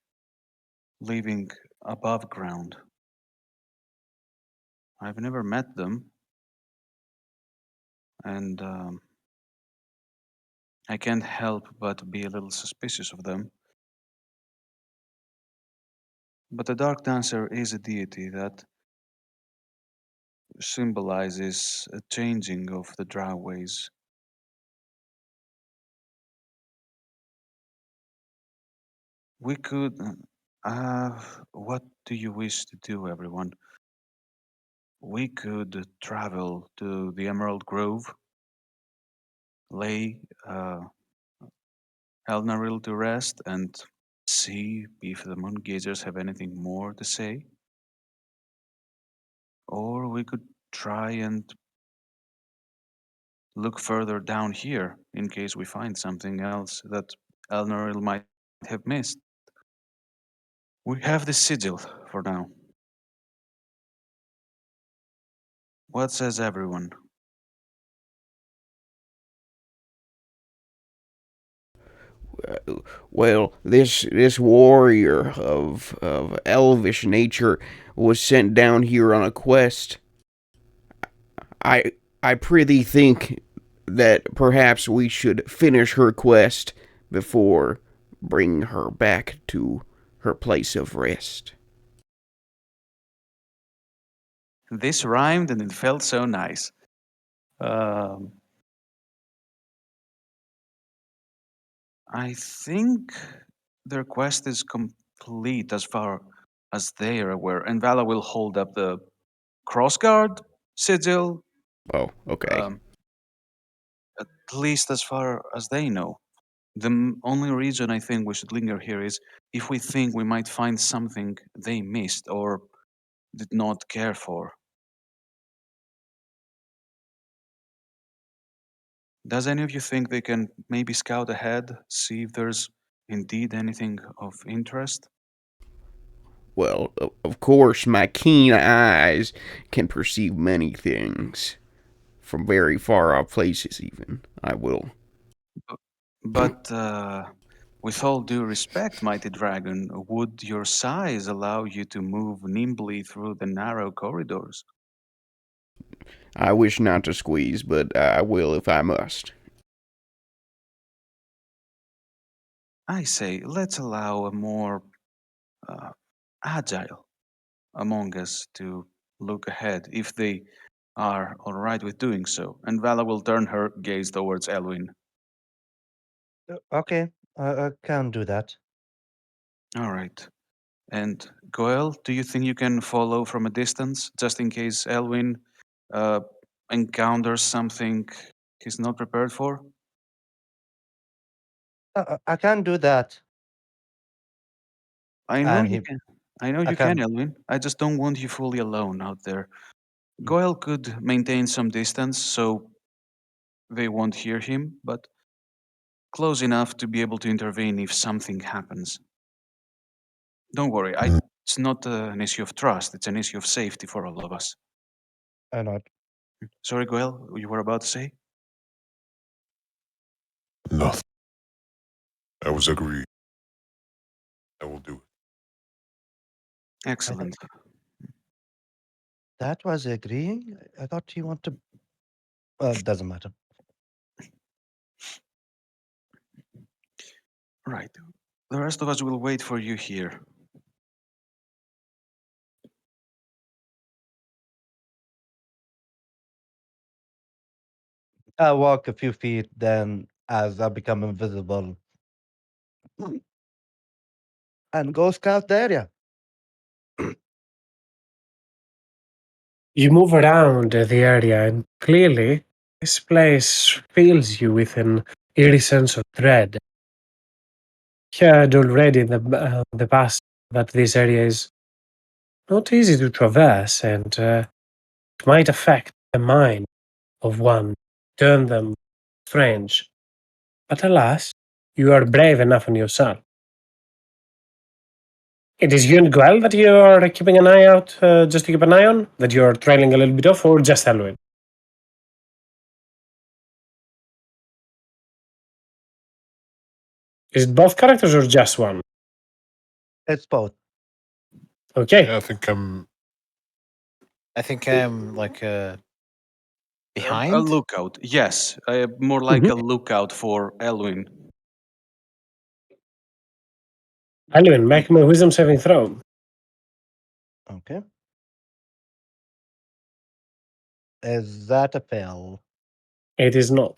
living above ground. I've never met them, and I can't help but be a little suspicious of them. But the Dark Dancer is a deity that symbolizes a changing of the drow ways. We could. What do you wish to do, everyone? We could travel to the Emerald Grove, lay Elnaril to rest, and see if the moon gazers have anything more to say. Or we could try and look further down here in case we find something else that Elnaril might have missed. We have the sigil for now. What says everyone? Well, this warrior of elvish nature was sent down here on a quest. I prithee think that perhaps we should finish her quest before bringing her back to her place of rest. This rhymed and it felt so nice. Um, I think their quest is complete as far as they are aware, and Vala will hold up the crossguard sigil, Oh, okay. at least as far as they know. The only reason I think we should linger here is if we think we might find something they missed or did not care for. Does any of you think they can maybe scout ahead, see if there's indeed anything of interest? Well, of course, my keen eyes can perceive many things from very far off places, even. I will. But with all due respect, mighty dragon, would your size allow you to move nimbly through the narrow corridors? I wish not to squeeze, but I will if I must. I say, let's allow a more agile among us to look ahead if they are all right with doing so. And Vala will turn her gaze towards Elwin. Okay, I can do that. All right. And Goel, do you think you can follow from a distance just in case Elwin uh, encounters something he's not prepared for? I can do that. I know And you he, can. I know I you can, can, Elwin. I just don't want you fully alone out there. Goel could maintain some distance so they won't hear him, but close enough to be able to intervene if something happens. Don't worry, it's not an issue of trust, it's an issue of safety for all of us. I know. Sorry, Goel, you were about to say? Nothing. I was agreed. I will do it. Excellent. That was agreeing. I thought he wanted. Doesn't matter. Right. The rest of us will wait for you here. I walk a few feet, then as I become invisible, and go scout the area. You move around the area, and clearly, this place fills you with an eerie sense of dread. Heard already in the past that this area is not easy to traverse, and it might affect the mind of one, turn them strange. But alas, you are brave enough on yourself. It is you and Guel that you are keeping an eye out, just to keep an eye on? That you're trailing a little bit off, or just Elwin? Is it both characters or just one? It's both. Okay. Yeah, I think I'm like A behind. lookout, yes. More like a lookout for Elwin. Elwin, make me a wisdom saving throw. Okay. Is that a fail? It is not.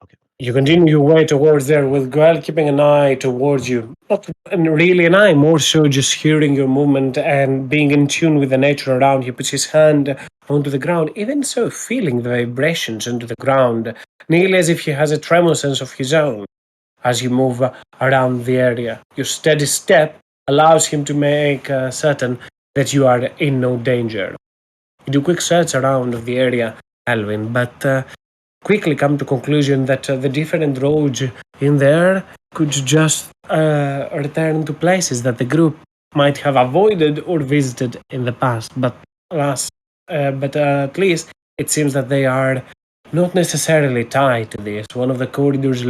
Okay. You continue your way towards there with Guel keeping an eye towards you. Not really an eye, more so just hearing your movement and being in tune with the nature around. He puts his hand onto the ground, even so feeling the vibrations into the ground, nearly as if he has a tremor sense of his own as you move around the area. Your steady step allows him to make certain that you are in no danger. You do quick search around of the area, Alwyn, but quickly come to conclusion that the different roads in there could just return to places that the group might have avoided or visited in the past, but at least it seems that they are not necessarily tied to this. One of the corridors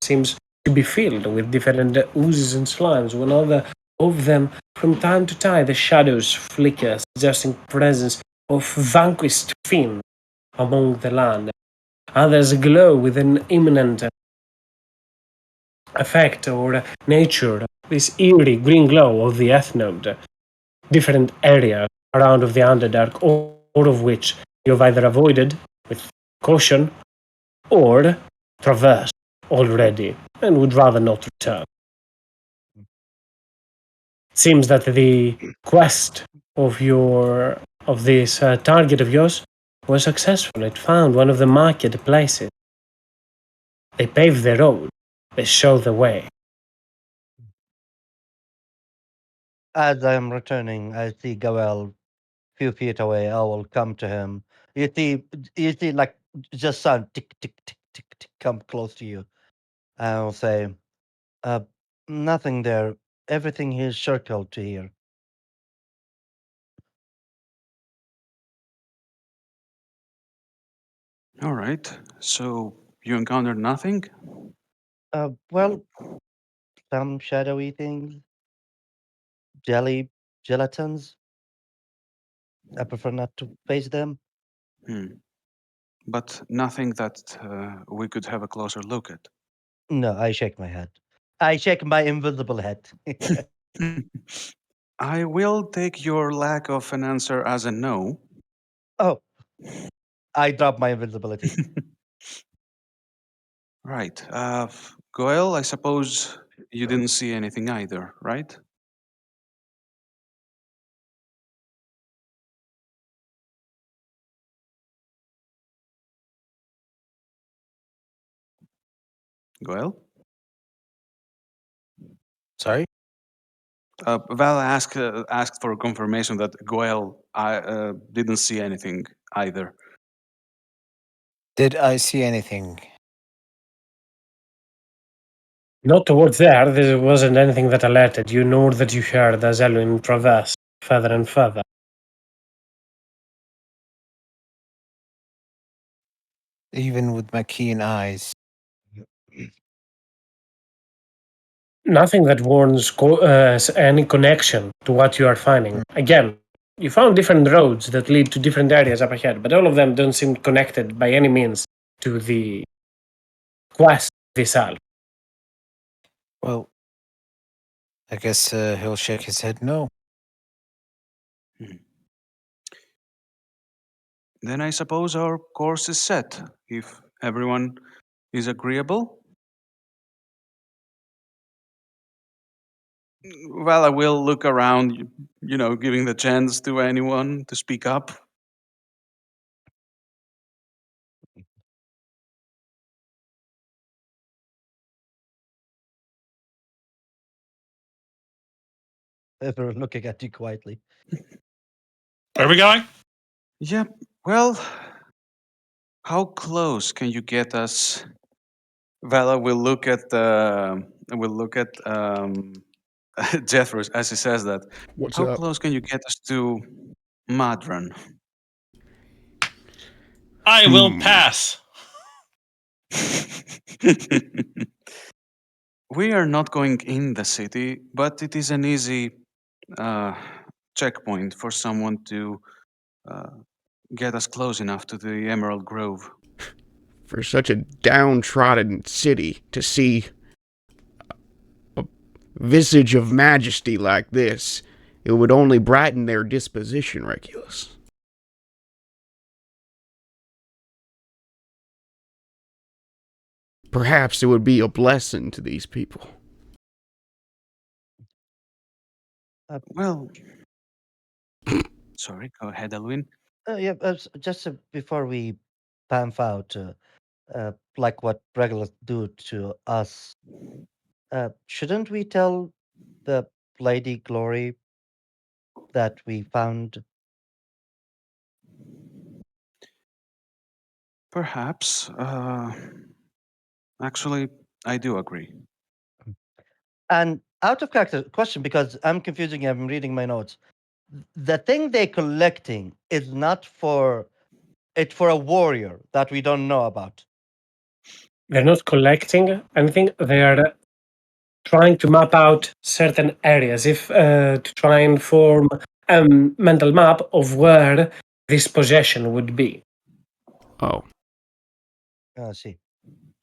seems to be filled with different oozes and slimes. One other of them, from time to time, the shadows flicker, suggesting presence of vanquished fiends among the land. Others glow with an imminent effect or nature, this eerie green glow of the ethnode. Different areas around of the Underdark, all of which you have either avoided with caution or traversed already and would rather not return. It seems that the quest of this target of yours was successful. It found one of the marketplaces. They paved the road. They show the way. As I am returning, I see Goel few feet away. I will come to him. You see, like just sound tick tick tick tick tick come close to you. I will say, uh, nothing there. Everything is circled to here. All right. So you encountered nothing? Well, some shadowy things, jelly, gelatins. I prefer not to face them. Hmm. But nothing that we could have a closer look at. No, I shake my head. I shake my invisible head. I will take your lack of an answer as a no. Oh, I drop my invisibility. Right. Goel, I suppose you didn't see anything either, right? Goel? Sorry? Val asked for confirmation that Goel didn't see anything either. Did I see anything? Not towards there. There wasn't anything that alerted you, nor that you heard as Elwyn traversed further and further. Even with my keen eyes. Nothing that warrants any connection to what you are finding. Again, you found different roads that lead to different areas up ahead, but all of them don't seem connected by any means to the quest itself. Well, I guess he'll shake his head no. Then I suppose our course is set. If everyone is agreeable, well, I will look around, giving the chance to anyone to speak up. Everyone looking at you quietly. Where are we going? Yeah, well, how close can you get us? Vala will look at Jeffrey as he says that. What's How up? close can you get us to Madron? I will pass. We are not going in the city, but it is an easy uh, checkpoint for someone to uh, get us close enough to the Emerald Grove. For such a downtrodden city to see a visage of majesty like this, it would only brighten their disposition, Regulus. Perhaps it would be a blessing to these people. Well, sorry, go ahead, Elwin. Yeah, just before we pamp out, like what regulars do to us, shouldn't we tell the Lady Glory that we found? Perhaps. Actually, I do agree. And out of character question, because I'm confusing. I'm reading my notes. The thing they're collecting is not for it's for a warrior that we don't know about. They're not collecting anything. They are trying to map out certain areas, if to try and form a mental map of where this possession would be. Oh, I see.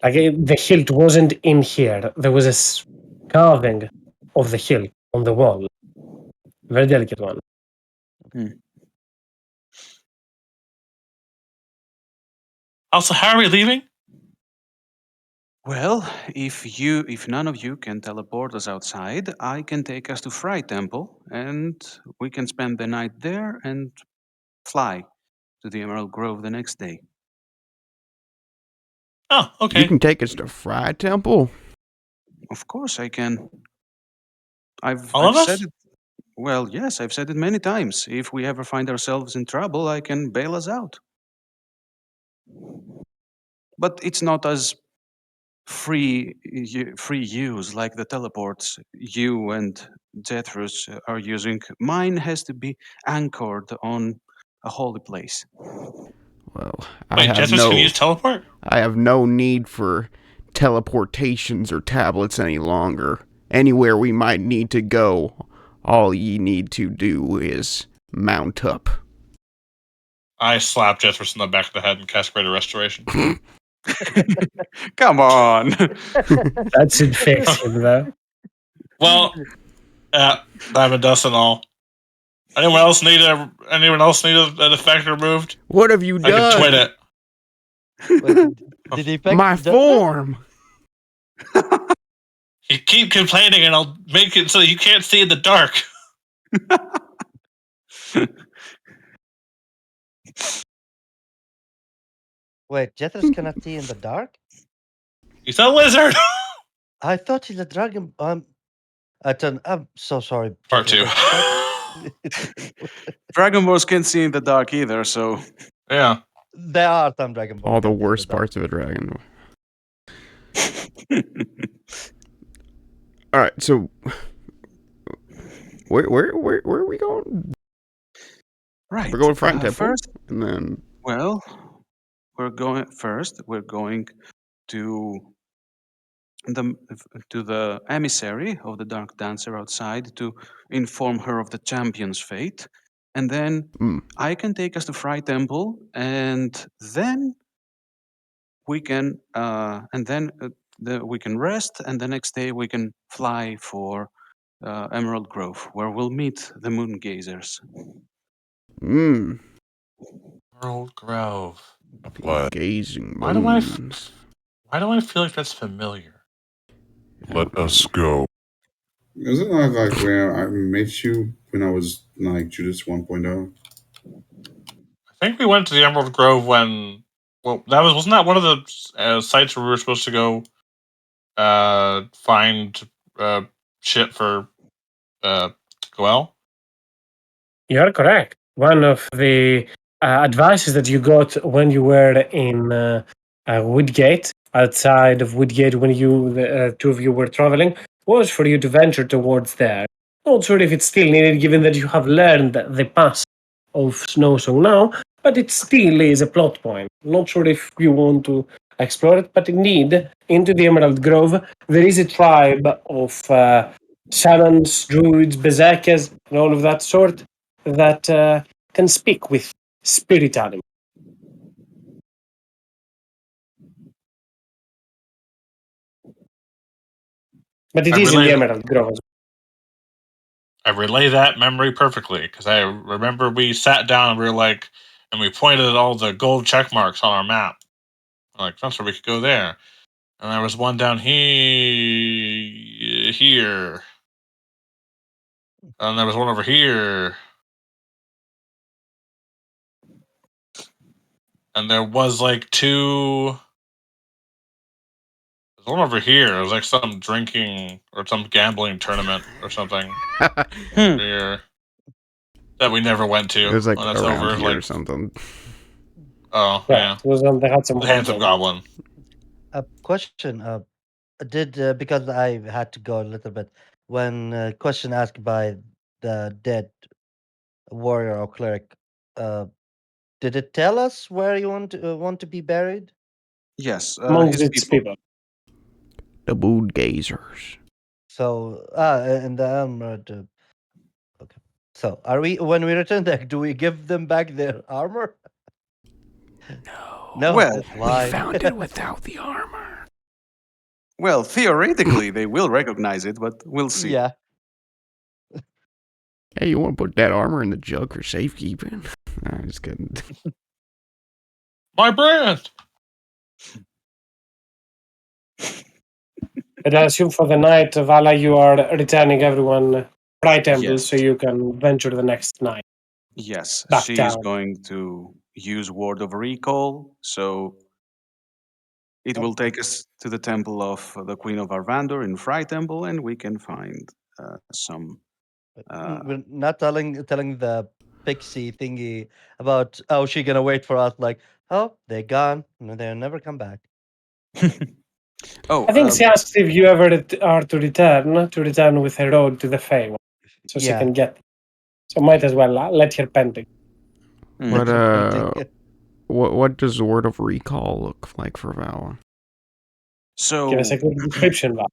Like the hilt wasn't in here. There was a carving of the hilt on the wall. Very delicate one. Also, how are we leaving? Well, if none of you can teleport us outside, I can take us to Fry Temple, and we can spend the night there and fly to the Emerald Grove the next day. Oh, you okay. can take us to Fry Temple. Of course, I can. I've All of said us? it. Well, yes, I've said it many times. If we ever find ourselves in trouble, I can bail us out. But it's not as free use like the teleports you and Zephyrus are using. Mine has to be anchored on a holy place. Well, Wait, Jetsus can use teleport? I have no need for teleportations or tablets any longer. Anywhere we might need to go, all ye need to do is mount up. I slap Jetsus in the back of the head and cast Greater Restoration. Come on. That should fix him, though. Well, Diamond Dust and all. Anyone else need an effect removed? What have you I can done? twin it. Wait, did he pick My Zephyrus? form! You keep complaining and I'll make it so you can't see in the dark. Wait, Jethros cannot see in the dark? He's a lizard. I thought he's a dragon. I'm so sorry. Part two. Dragonborns can't see in the dark either, so. Yeah. There are some dragon All the worst parts of a dragon. All right, so where are we going? Right. We're going to Fry Temple, first, and then well, we're going to the emissary of the Dark Dancer outside to inform her of the champion's fate, and then I can take us to Fry Temple, and then we can we can rest, and the next day we can fly for Emerald Grove, where we'll meet the Moon Gazers. Emerald Grove. Gazing Why moons. why do I feel like that's familiar? Let us go. Isn't that like where I met you when I was like Judas 1.0? I think we went to the Emerald Grove when. Well, wasn't that one of the sites where we were supposed to go find shit for Goel? You're correct. One of the advices that you got when you were in Woodgate, outside of Woodgate, when the two of you were traveling, was for you to venture towards there. Not sure if it's still needed, given that you have learned the pass of Snow Song now, but it still is a plot point. Not sure if you want to explore it, but indeed, into the Emerald Grove, there is a tribe of shamans, druids, berserkers, and all of that sort that can speak with spirit animals. But it is in the Emerald Grove. I relay that memory perfectly because I remember we sat down and we were like, and we pointed at all the gold check marks on our map. I'm like, that's where we could go there. And there was one down here. And there was one over here. And there was like two. There's one over here. It was like some drinking or some gambling tournament or something. Here. That we never went to. It was like that's around over, here like, or something. Oh, yeah. It was they had some the Handsome Goblin. A question. Because I had to go a little bit. when question asked by the dead warrior or cleric, did it tell us where you want to be buried? Yes, Amongst his its people. people. The mood gazers. So, and the armored. Okay. So, are we when we return back? Do we give them back their armor? No, Well, it's fine. it without the armor. well, theoretically they will recognize it, but we'll see. Yeah. Hey, you want to put that armor in the jug for safekeeping? Nah, I'm just kidding. My brand. But I assume for the night, Vala, you are returning everyone Fry Temple Yes. so you can venture the next night. Yes, Back she is down. going to use Word of Recall, so it will take us to the temple of the Queen of Arvandor in Fry Temple, and we can find some. We're not telling the pixie thingy about she gonna wait for us. Like, oh, they're gone. No, they'll never come back. Oh, I think she asked if you ever are to return with a road to the Fey, so she Yeah. can get. So might as well let her pending. But Painting. what does the word of recall look like for Vala? Give us so a good description, Val.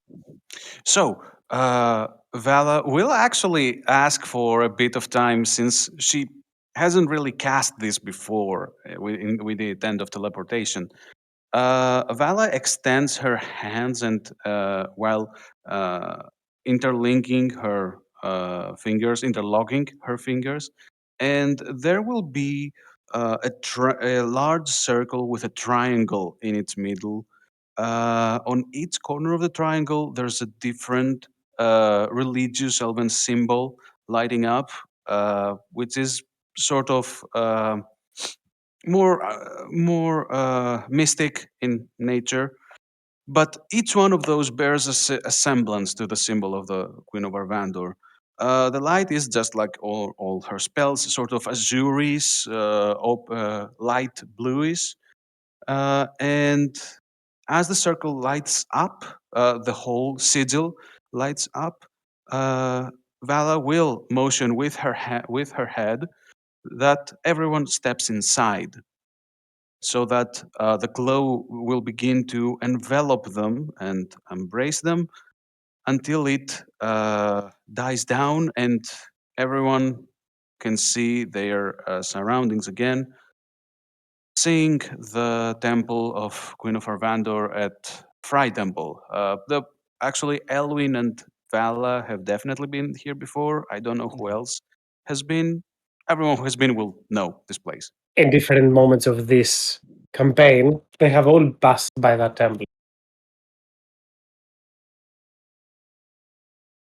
So, Vala will actually ask for a bit of time since she hasn't really cast this before with the intent of teleportation. Vala extends her hands and while interlinking her fingers, interlocking her fingers, and there will be a large circle with a triangle in its middle. On each corner of the triangle, there's a different religious elven symbol lighting up, which is sort of more mystic in nature. But each one of those bears a semblance to the symbol of the Queen of Arvandor. The light is just like all her spells, sort of azuris, light bluish, and as the circle lights up, the whole sigil lights up. Vala will motion with with her head that everyone steps inside, so that the glow will begin to envelop them and embrace them until it dies down and everyone can see their surroundings again, seeing the temple of Queen of Arvandor at Fry Temple. The actually Elwin and Vala have definitely been here before. I don't know who else has been. Everyone who has been will know this place. In different moments of this campaign, they have all passed by that temple.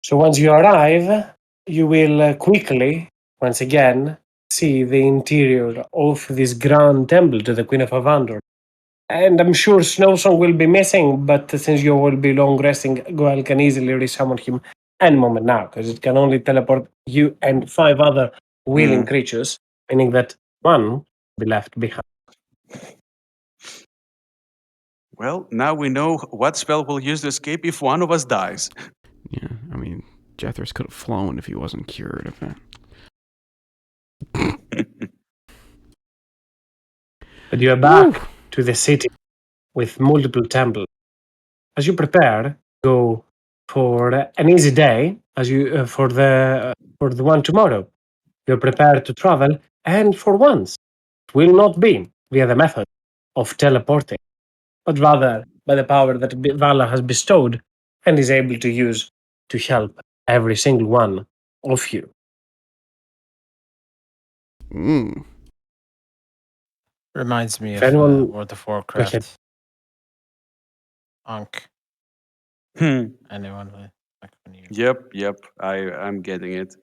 So once you arrive, you will quickly, once again, see the interior of this grand temple to the Queen of Avandor. And I'm sure Snowsong will be missing, but since you will be long resting, Goel can easily resummon him any moment now, because it can only teleport you and 5 other willing creatures, meaning that one will be left behind. Well, now we know what spell we'll use to escape if one of us dies. Yeah, I mean, Jethros could have flown if he wasn't cured of it. But you are back to the city with multiple temples. As you prepare, go for an easy day, as you for the one tomorrow. You're prepared to travel, and for once, it will not be via the method of teleporting, but rather by the power that Vala has bestowed and is able to use to help every single one of you. Mm. Reminds me If of anyone, World of go ahead. Warcraft. Ankh. Hmm. Anyone? Like when you... Yep. I'm getting it.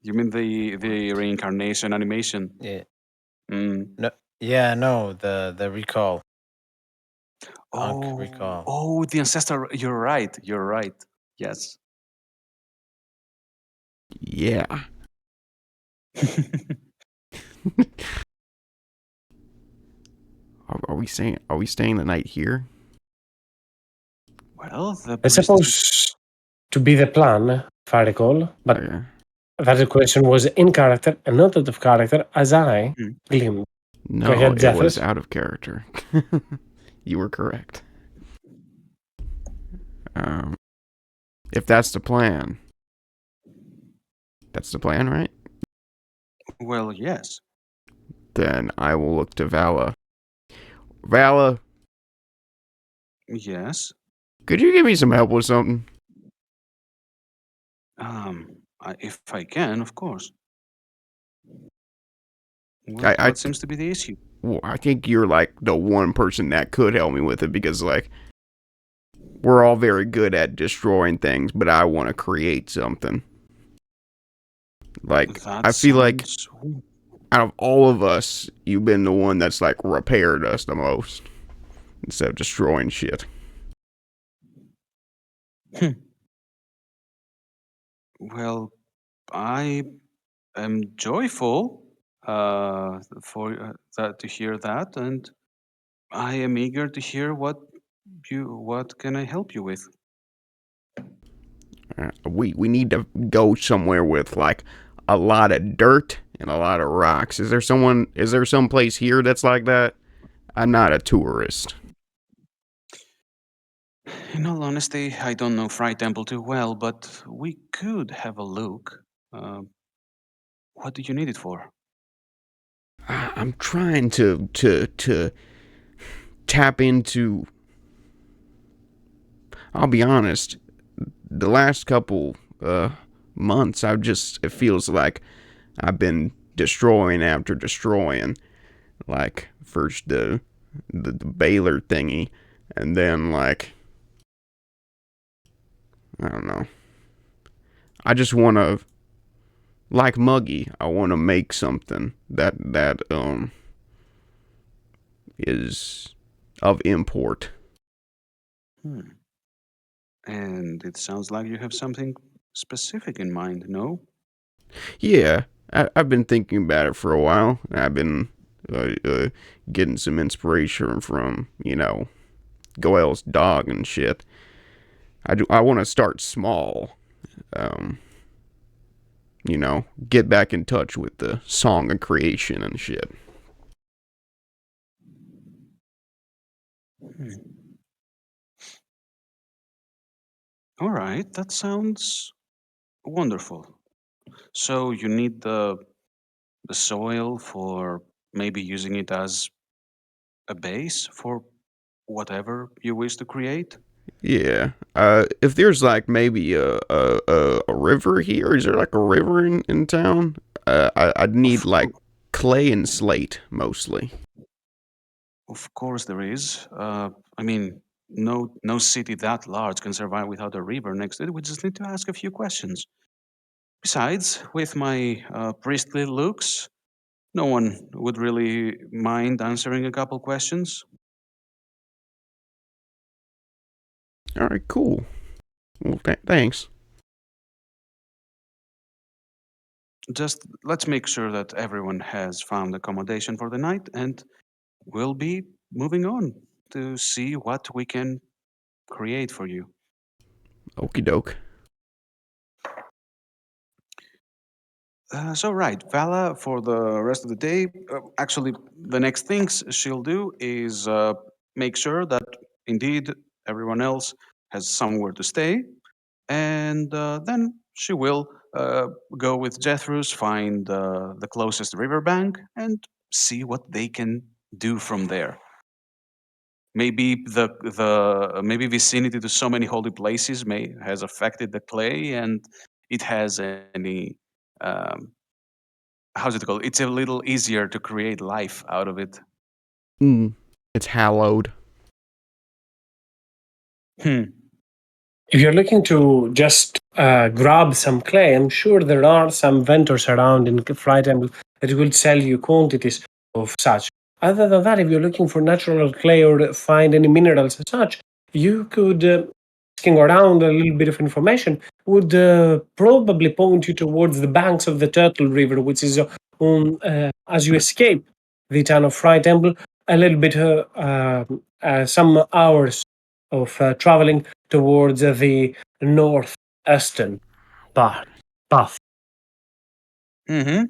You mean the reincarnation animation? Yeah. Mm. No. Yeah. No. The recall. Ankh Oh, recall. oh, the ancestor. You're right. You're right. Yes. Yeah. Are we staying the night here? Well, the It's priest. supposed to be the plan, if I recall, but Okay. that question was in character and not out of character, as I Hmm. gleamed. No, ahead, it was Zephyrus. out of character. You were correct. If that's the plan, right? Well, yes. Then I will look to Vala. Vala, Yes. could you give me some help with something? If I can, of course. I, I, What seems to be the issue? well, I think you're like the one person that could help me with it because like we're all very good at destroying things, but I want to create something. Like That I feel like sounds- out of all of us, you've been the one that's like repaired us the most instead of destroying shit. Well, I am joyful for that to hear that, and I am eager to hear what can I help you with. We need to go somewhere with like a lot of dirt and a lot of rocks. Is there some place here that's like that? I'm not a tourist. In all honesty, I don't know Fry Temple too well, but we could have a look. What do you need it for? I'm trying to tap into. I'll be honest. The last couple months, it feels like I've been destroying after destroying. Like first the Baylor thingy, and then like I don't know. I just want to, like Muggy, I want to make something that is of import. And it sounds like you have something specific in mind, no? Yeah, I've been thinking about it for a while. I've been getting some inspiration from, Goel's dog and shit. I want to start small. Get back in touch with the song of creation and shit. All right, that sounds wonderful. So you need the soil for maybe using it as a base for whatever you wish to create? Yeah. If there's like maybe a river here, is there like a river in town? I'd need Of, like clay and slate mostly. of course there is. I mean, no city that large can survive without a river next to it. We just need to ask a few questions. Besides, with my priestly looks, no one would really mind answering a couple questions. All right, cool. Well, thanks. Just let's make sure that everyone has found accommodation for the night, and we'll be moving on to see what we can create for you. Okie doke. So right, Vala, for the rest of the day, actually, the next things she'll do is make sure that indeed everyone else has somewhere to stay, and then she will go with Jethros, find the closest riverbank, and see what they can do from there. Maybe the maybe vicinity to so many holy places may has affected the clay, and it has any um, how's it called? It's a little easier to create life out of it. It's hallowed. If you're looking to just grab some clay, I'm sure there are some vendors around in Flight Temple that will sell you quantities of such. Other than that, if you're looking for natural clay or find any minerals as such, you could, asking around a little bit of information, would probably point you towards the banks of the Turtle River, which is on as you escape the town of Fry Temple, a little bit some hours of traveling towards the northeastern path. Mm-hmm.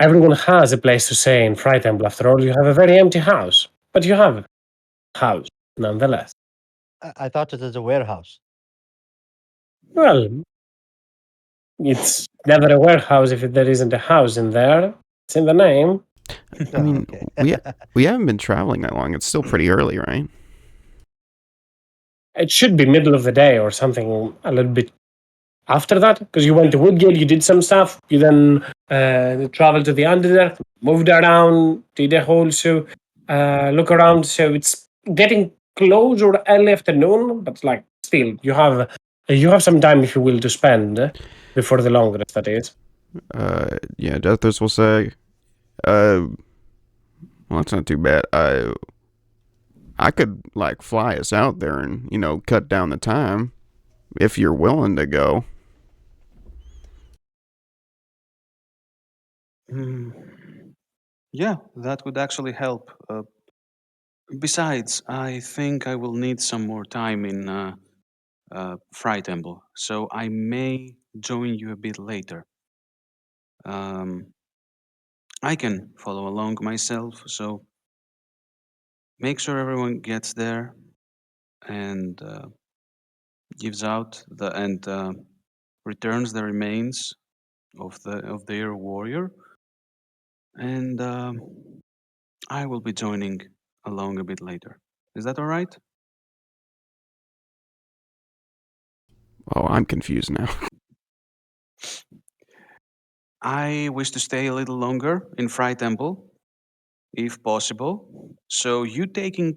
Everyone has a place to stay in Fry Temple. After all, you have a very empty house, but you have a house nonetheless. I thought it was a warehouse. Well, it's never a warehouse if there isn't a house in there. It's in the name. I mean, okay. we haven't been traveling that long. It's still pretty early, right? It should be middle of the day or something a little bit after that, because you went to Woodgate, you did some stuff, you then traveled to the Underdark, moved around, did a whole look around. So it's getting close or early afternoon, but like still, you have some time, if you will, to spend before the long rest. That is. Yeah, Deathers will say, well, it's not too bad. I could like fly us out there and cut down the time if you're willing to go. Yeah, that would actually help. Besides, I think I will need some more time in Fry Temple, so I may join you a bit later. I can follow along myself, so make sure everyone gets there and gives out returns the remains of their warrior, and I will be joining along a bit later. Is that all right? Oh, I'm confused now. I wish to stay a little longer in Fry Temple, if possible. So you taking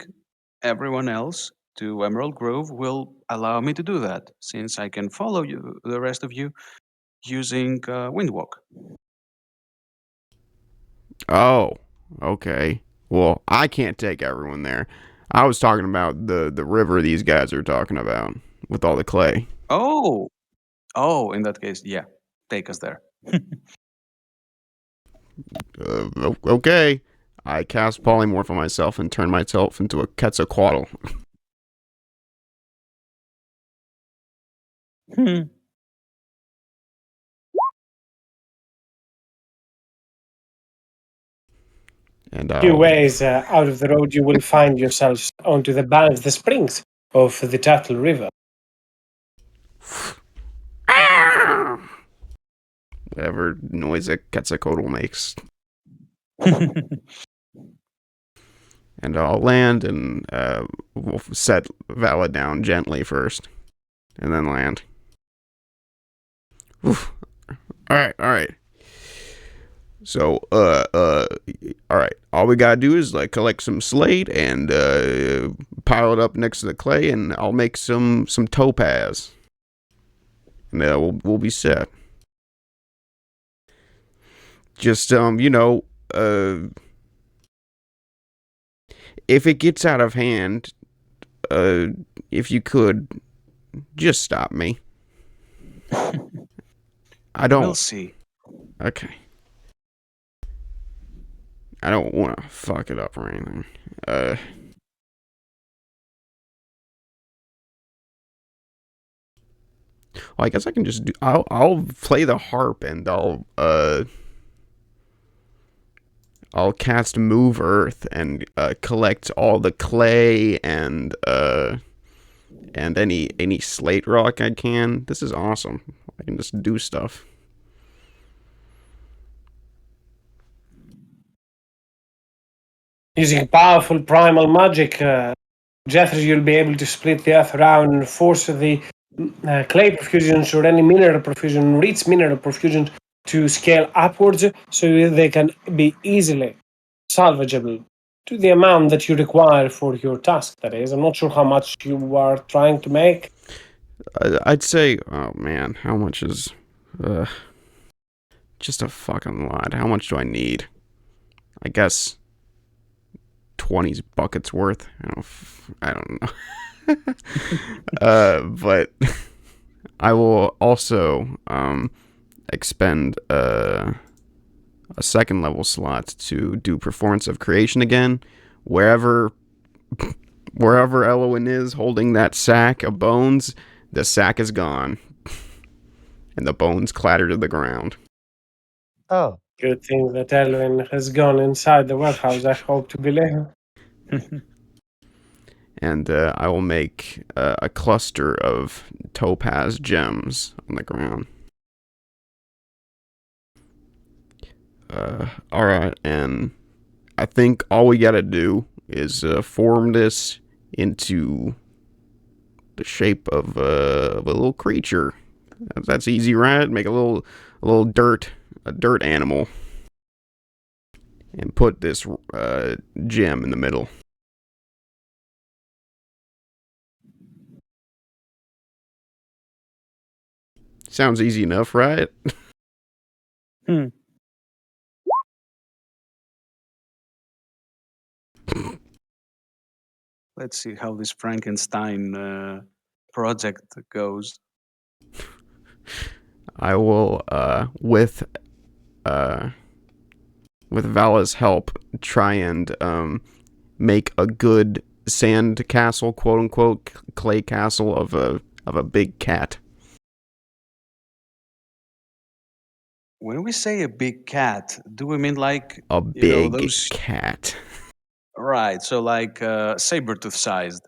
everyone else to Emerald Grove will allow me to do that, since I can follow you, the rest of you, using Windwalk. Oh, okay. Well, I can't take everyone there. I was talking about the river these guys are talking about with all the clay. Oh, in that case, yeah, take us there. Okay. I cast polymorph on myself and turn myself into a Quetzalcoatl. Hmm. And A few I'll ways out of the road, you will find yourselves onto the banks, the springs of the Turtle River. whatever noise a Quetzalcoatl makes. And I'll land and we'll set Vala down gently first, and then land. Oof. All right. So, all right. All we gotta do is like collect some slate and pile it up next to the clay, and I'll make some topaz, and we'll be set. Just if it gets out of hand, if you could, just stop me. I don't. We'll see. Okay. I don't want to fuck it up or anything. Well, I guess I can just do. I'll play the harp and I'll cast Move Earth and collect all the clay and any slate rock I can. This is awesome. I can just do stuff. Using powerful primal magic, Jethro, you'll be able to split the earth around and force the clay perfusions or any mineral perfusion, rich mineral perfusion, to scale upwards so they can be easily salvageable to the amount that you require for your task. That is, I'm not sure how much you are trying to make. I'd say, oh man, how much is just a fucking lot. How much do I need? I guess 20 buckets worth. I don't know. But I will also expend a second level slot to do Performance of Creation again, wherever Wherever Elwyn is holding that sack of bones, the sack is gone. And the bones clatter to the ground. Oh, Good thing that Elwin has gone inside the warehouse, I hope to believe. And I will make a cluster of topaz gems on the ground. Alright, and I think all we gotta do is form this into the shape of a little creature. That's easy, right? Make a little dirt animal, and put this gem in the middle. Sounds easy enough, right? Let's see how this Frankenstein project goes. I will, with Vala's help, try and make a good sand castle, quote unquote, clay castle of a big cat. When we say a big cat, do we mean like A big those? cat. Right, so like saber-tooth sized.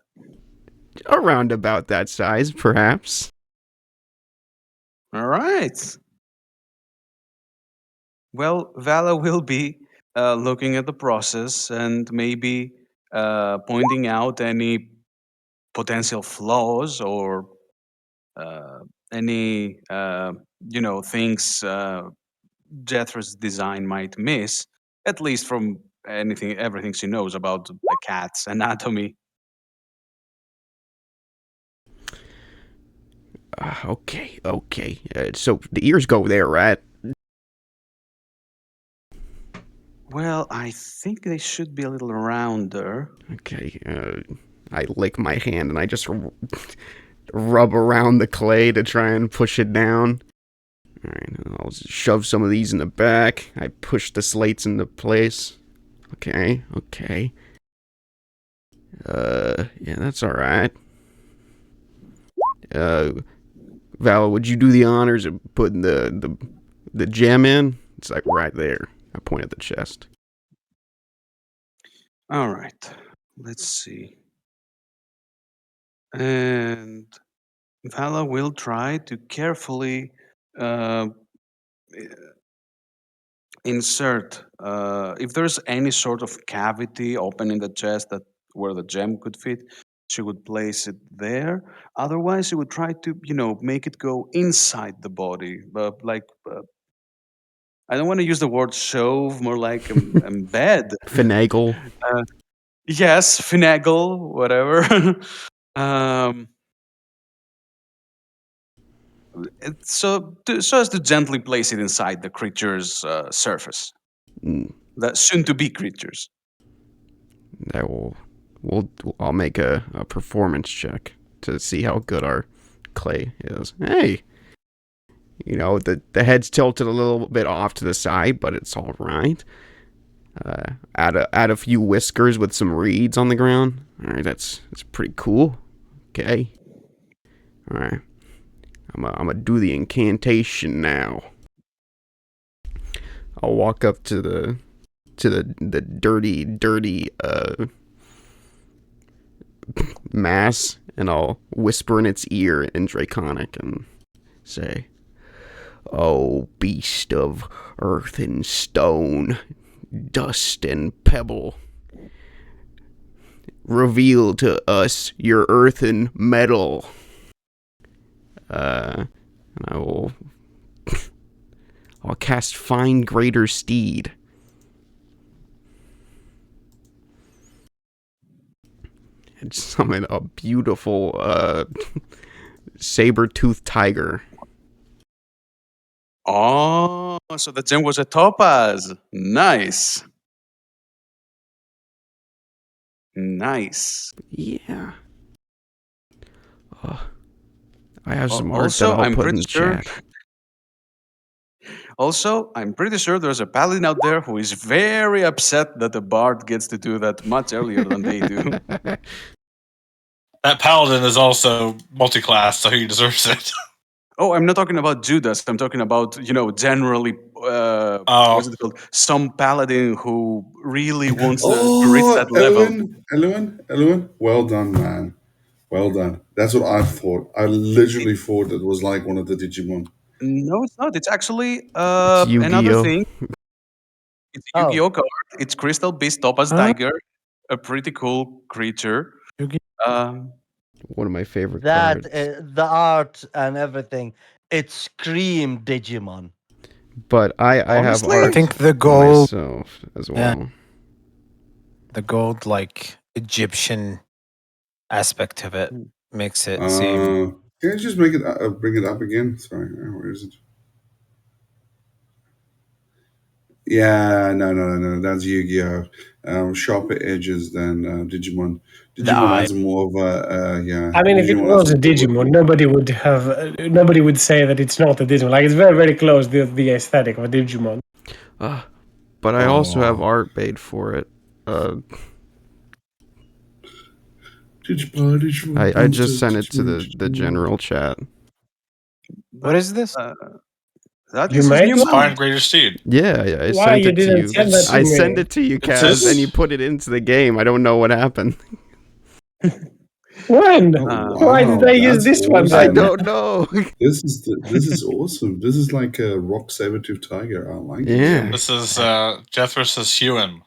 Around about that size, perhaps. All right. Well, Vala will be looking at the process and maybe pointing out any potential flaws or any things Jethro's design might miss, at least from everything she knows about a cat's anatomy. Okay. So the ears go there, right? Well, I think they should be a little rounder. Okay. I lick my hand and I just rub around the clay to try and push it down. Alright, I'll shove some of these in the back. I push the slates into place. Okay. Yeah, that's alright. Vala, would you do the honors of putting the gem in? It's like right there. I point at the chest. All right, let's see. And Vala will try to carefully uh, insert, if there's any sort of cavity open in the chest that where the gem could fit, she would place it there. Otherwise, she would try to, make it go inside the body, I don't want to use the word shove, more like embed. Finagle. Yes, finagle, whatever. um, so as to gently place it inside the creature's surface, Mm, the soon-to-be creatures. that I'll make a performance check to see how good our clay is. Hey, the head's tilted a little bit off to the side, but it's all right. Add a few whiskers with some reeds on the ground. All right, that's pretty cool. Okay. All right. I'm gonna do the incantation now. I'll walk up to the dirty mass, and I'll whisper in its ear in Draconic and say, "Oh, beast of earth and stone, dust and pebble, reveal to us your earthen metal." And I'll cast Find Greater Steed. And summon a beautiful saber-toothed tiger. Oh, so the gem was a topaz. Nice. Yeah. I have some art Also, that I'll I'm put pretty in sure. chat. Also, I'm pretty sure there's a paladin out there who is very upset that the bard gets to do that much earlier than they do. That paladin is also multi-class, so he deserves it. Oh, I'm not talking about Judas. I'm talking about, generally, what's it called? Some paladin who really wants to reach that level. Eluin, well done, man. Well done. That's what I thought. I literally thought it was like one of the Digimon. No, it's not. It's actually It's another Yu-Gi-Oh. thing. It's a Yu-Gi-Oh card. It's Crystal Beast Topaz Huh? Tiger, a pretty cool creature. Um, One of my favorite That cards. the art and everything, it screamed Digimon. But I have Honestly? art I think the gold, myself as Yeah. well. the gold like Egyptian aspect of it Hmm. makes it seem. Can I just make it bring it up again? Sorry, where is it? Yeah, no. That's Yu-Gi-Oh. Sharper edges than Digimon. Digimon eye. has more of a yeah. I mean, if it Digimon has was a Digimon, nobody would say that it's not a Digimon. Like, it's very, very close to the aesthetic of a Digimon. But I also have Oh. art made for it. Digimon. I just sent it to Digimon. the general chat. What is this? That You is his made new one? mount. Fine, greater steed. Yeah, I Why sent you it to didn't you. send that to I me? sent it to you, It's Kaz, this- and you put it into the game. I don't know what happened. When? Oh, Why did wow, I use that's this one awesome. I then? don't know. This is awesome. This is like a rock saber-tooth tiger. I like it. Yeah. This is Jethris' Huon.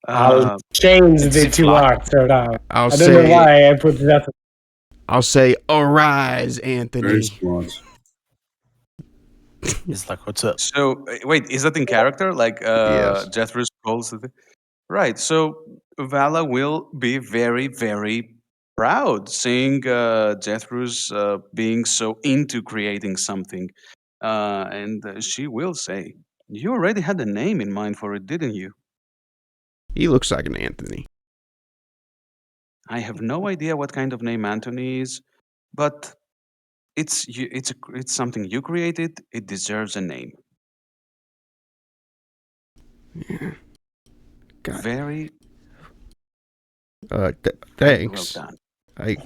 I'll change It's the a two fly. arts around. I'll I don't know say why I put that. I'll say arise, Very Anthony. smart. He's like, what's up? So wait, is that in character? Like Yes. Jethro's calls it? Right. So Vala will be very, very proud seeing Jethro's being so into creating something, and she will say, "You already had a name in mind for it, didn't you?" He looks like an Anthony. I have no idea what kind of name Anthony is, but it's something you created. It deserves a name. God. Very, very well Thanks. done. I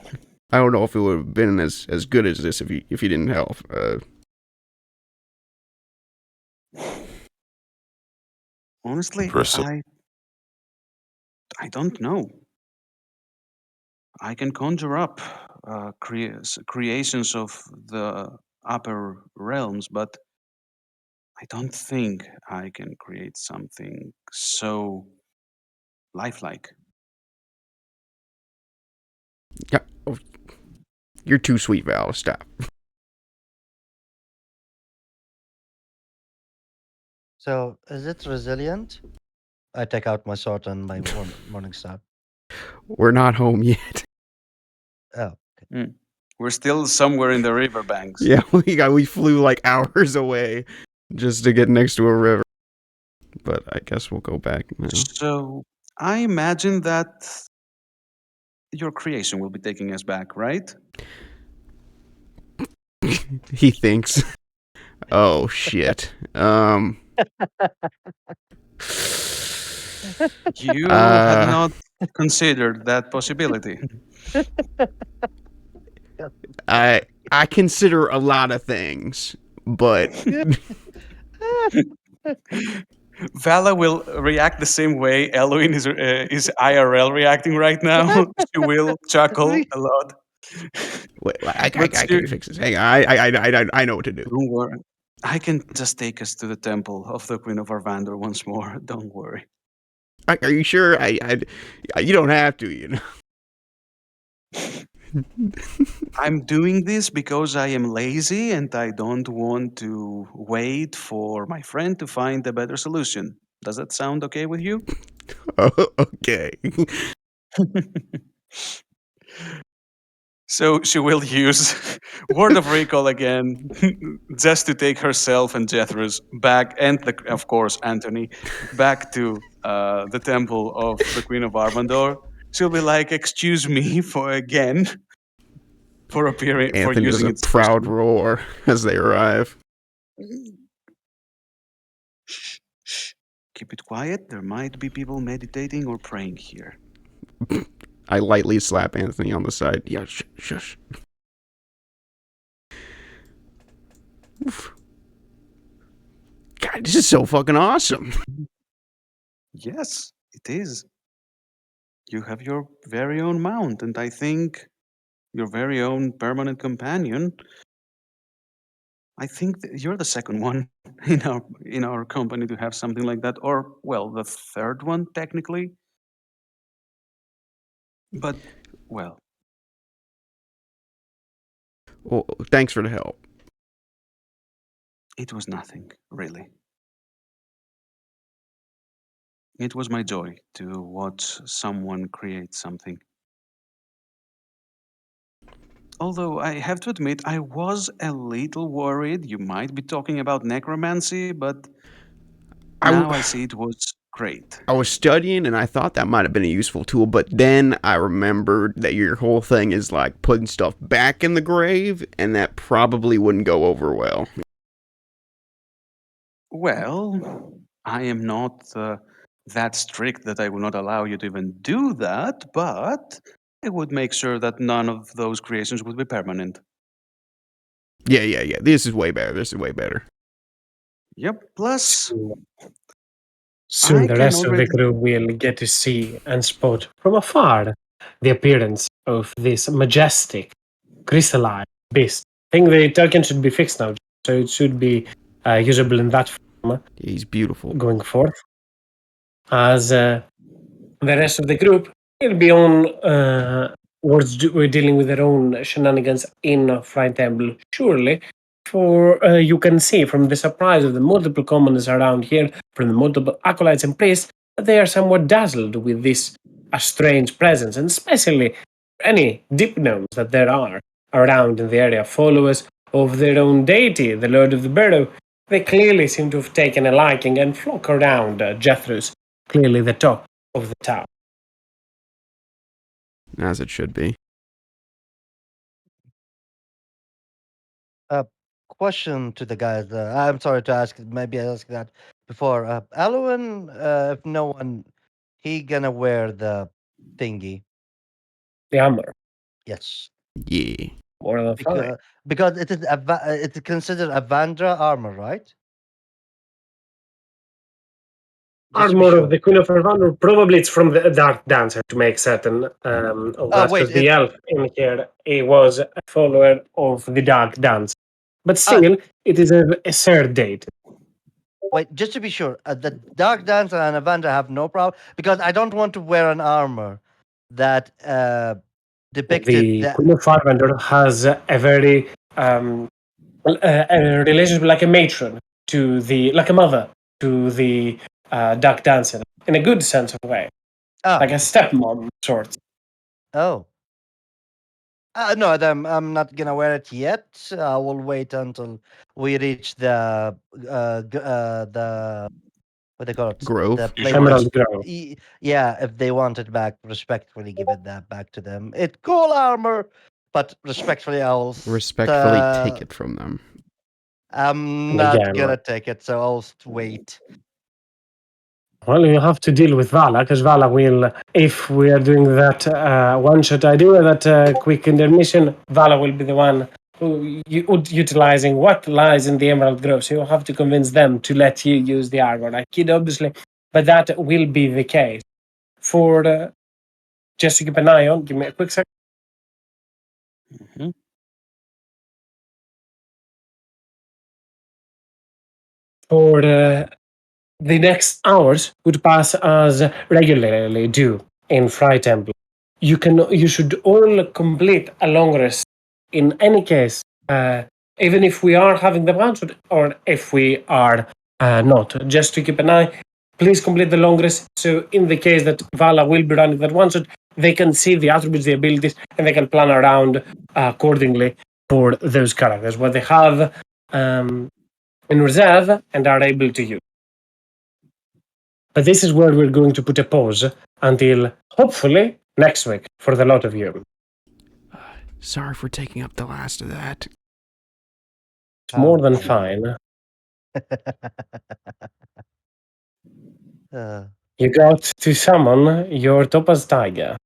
don't know if it would have been as good as this if you didn't help. Honestly, Impressive. I don't know. I can conjure up creations of the upper realms, but I don't think I can create something so lifelike. Yeah. Oh, you're too sweet, Val. Stop. So, is it resilient? I take out my sword and my morning star. We're not home yet. Oh, We're still somewhere in the riverbanks. Yeah, we flew like hours away just to get next to a river. But I guess we'll go back now. So I imagine that your creation will be taking us back, right? He thinks. Oh shit. You had not considered that possibility. I consider a lot of things, but Vala will react the same way Eloin is IRL reacting right now. She will chuckle a lot. wait, I But can fix this. Hang on, I know what to do. don't worry. I can just take us to the temple of the Queen of Arvander once more. Don't worry. Are you sure? You don't have to, you know. I'm doing this because I am lazy and I don't want to wait for my friend to find a better solution. Does that sound okay with you? Okay. So she will use Word of Recall again, just to take herself and Jethro's back, and of course Anthony, back to the temple of the Queen of Arvandor. She'll be like, "Excuse me for again for appearing for Anthony does using a it so proud soon." roar as they arrive. Shh, shh. Keep it quiet. There might be people meditating or praying here. I lightly slap Anthony on the side. Yeah, shush. Oof. God, this is so fucking awesome. Yes, it is. You have your very own mount, and I think your very own permanent companion. I think you're the second one in our company to have something like that, or well, the third one technically. But well, Well, thanks for the help. it was nothing really. It was my joy to watch someone create something. Although I have to admit, I was a little worried you might be talking about necromancy, but now I see it was great. I was studying and I thought that might have been a useful tool, but then I remembered that your whole thing is like putting stuff back in the grave, and that probably wouldn't go over well. Well, I am not that strict that I will not allow you to even do that, but I would make sure that none of those creations would be permanent. Yeah. This is way better. Yep. Plus, Soon I the can rest of the already. crew will get to see and spot from afar the appearance of this majestic, crystallized beast. I think the token should be fixed now, so it should be usable in that form He's beautiful. going forth. As the rest of the group will be on we're dealing with their own shenanigans in Fright Temple, surely. For you can see from the surprise of the multiple commoners around here, from the multiple acolytes and priests, that they are somewhat dazzled with this strange presence, and especially any deep gnomes that there are around in the area, followers of their own deity, the Lord of the Barrow. They clearly seem to have taken a liking and flock around Jethro's, clearly the top of the tower. As it should be. Question to the guys. I'm sorry to ask. Maybe I asked that before. Alwyn, if no one, he gonna wear the thingy. The armor, Yes, Yeah. more than fine. because it is it's considered a Vandra armor, right? Just to be Armor sure. of the Queen of Arvanur, probably it's from the Dark Dancer to make certain of that, Wait, because the elf in here, he was a follower of the Dark Dance. But still, it is a third date. wait, just to be sure, the Dark Dancer and Avanda have no problem because I don't want to wear an armor that depicted The that. Queen of Arvanur has a very a relationship like a matron to the, like a mother to the Dark Dancer, in a good sense of way, like a stepmom sort. Oh. No, I'm not gonna wear it yet. I will wait until we reach the what they call it, Grove. the place. Emerald Grove. Yeah, if they want it back, respectfully give it that back to them. It's cool armor, but respectfully, Respectfully take it from them. I'm And not again, gonna take it, so I'll wait. well, you have to deal with Vala, because Vala will, if we are doing that one-shot idea, that quick intermission, Vala will be the one who utilizing what lies in the Emerald Grove. So you have to convince them to let you use the armor. Like Kid, obviously, but that will be the case. For just to keep an eye on, give me a quick second. Mhm. For the next hours would pass as regularly do in Fry Temple. You should all complete a long rest. In any case, even if we are having the one shot or if we are not, just to keep an eye, please complete the long rest. So in the case that Vala will be running that one shot, they can see the attributes, the abilities, and they can plan around accordingly for those characters, what they have in reserve and are able to use. But this is where we're going to put a pause until hopefully next week for the lot of you. Sorry for taking up the last of that. It's more than fine. You got to summon your Topaz Tiger.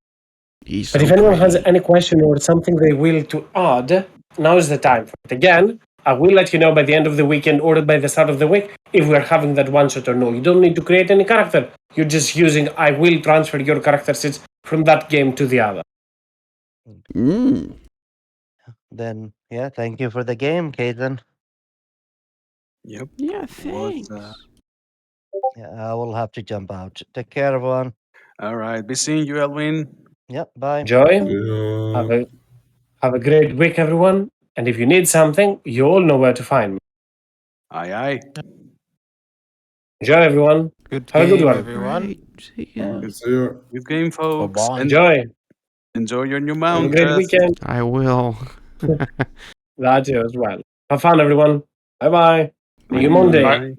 He's But so if anyone has pretty. any question or something they will to add, now is the time for it. Again, I will let you know by the end of the weekend or by the start of the week if we're having that one shot or no. You don't need to create any character. You're just using I will transfer your character sets from that game to the other. Mm. Then, yeah, thank you for the game, Caden. Yep. Yeah, Was, thanks. Yeah, I will have to jump out. Take care, everyone. all right. Be seeing you, Elwin. Yep, bye. Enjoy. Yeah. Have a great week, everyone. And if you need something, you all know where to find me. Aye, aye. Enjoy, everyone. Good Have a good game, one. everyone. Right. See ya. So you're Good game, folks. Bye-bye. And Enjoy. enjoy your new Have mount, a great Jess. weekend. I will. That too as well. Have fun, everyone. Bye bye. See you Bye. Monday. Bye.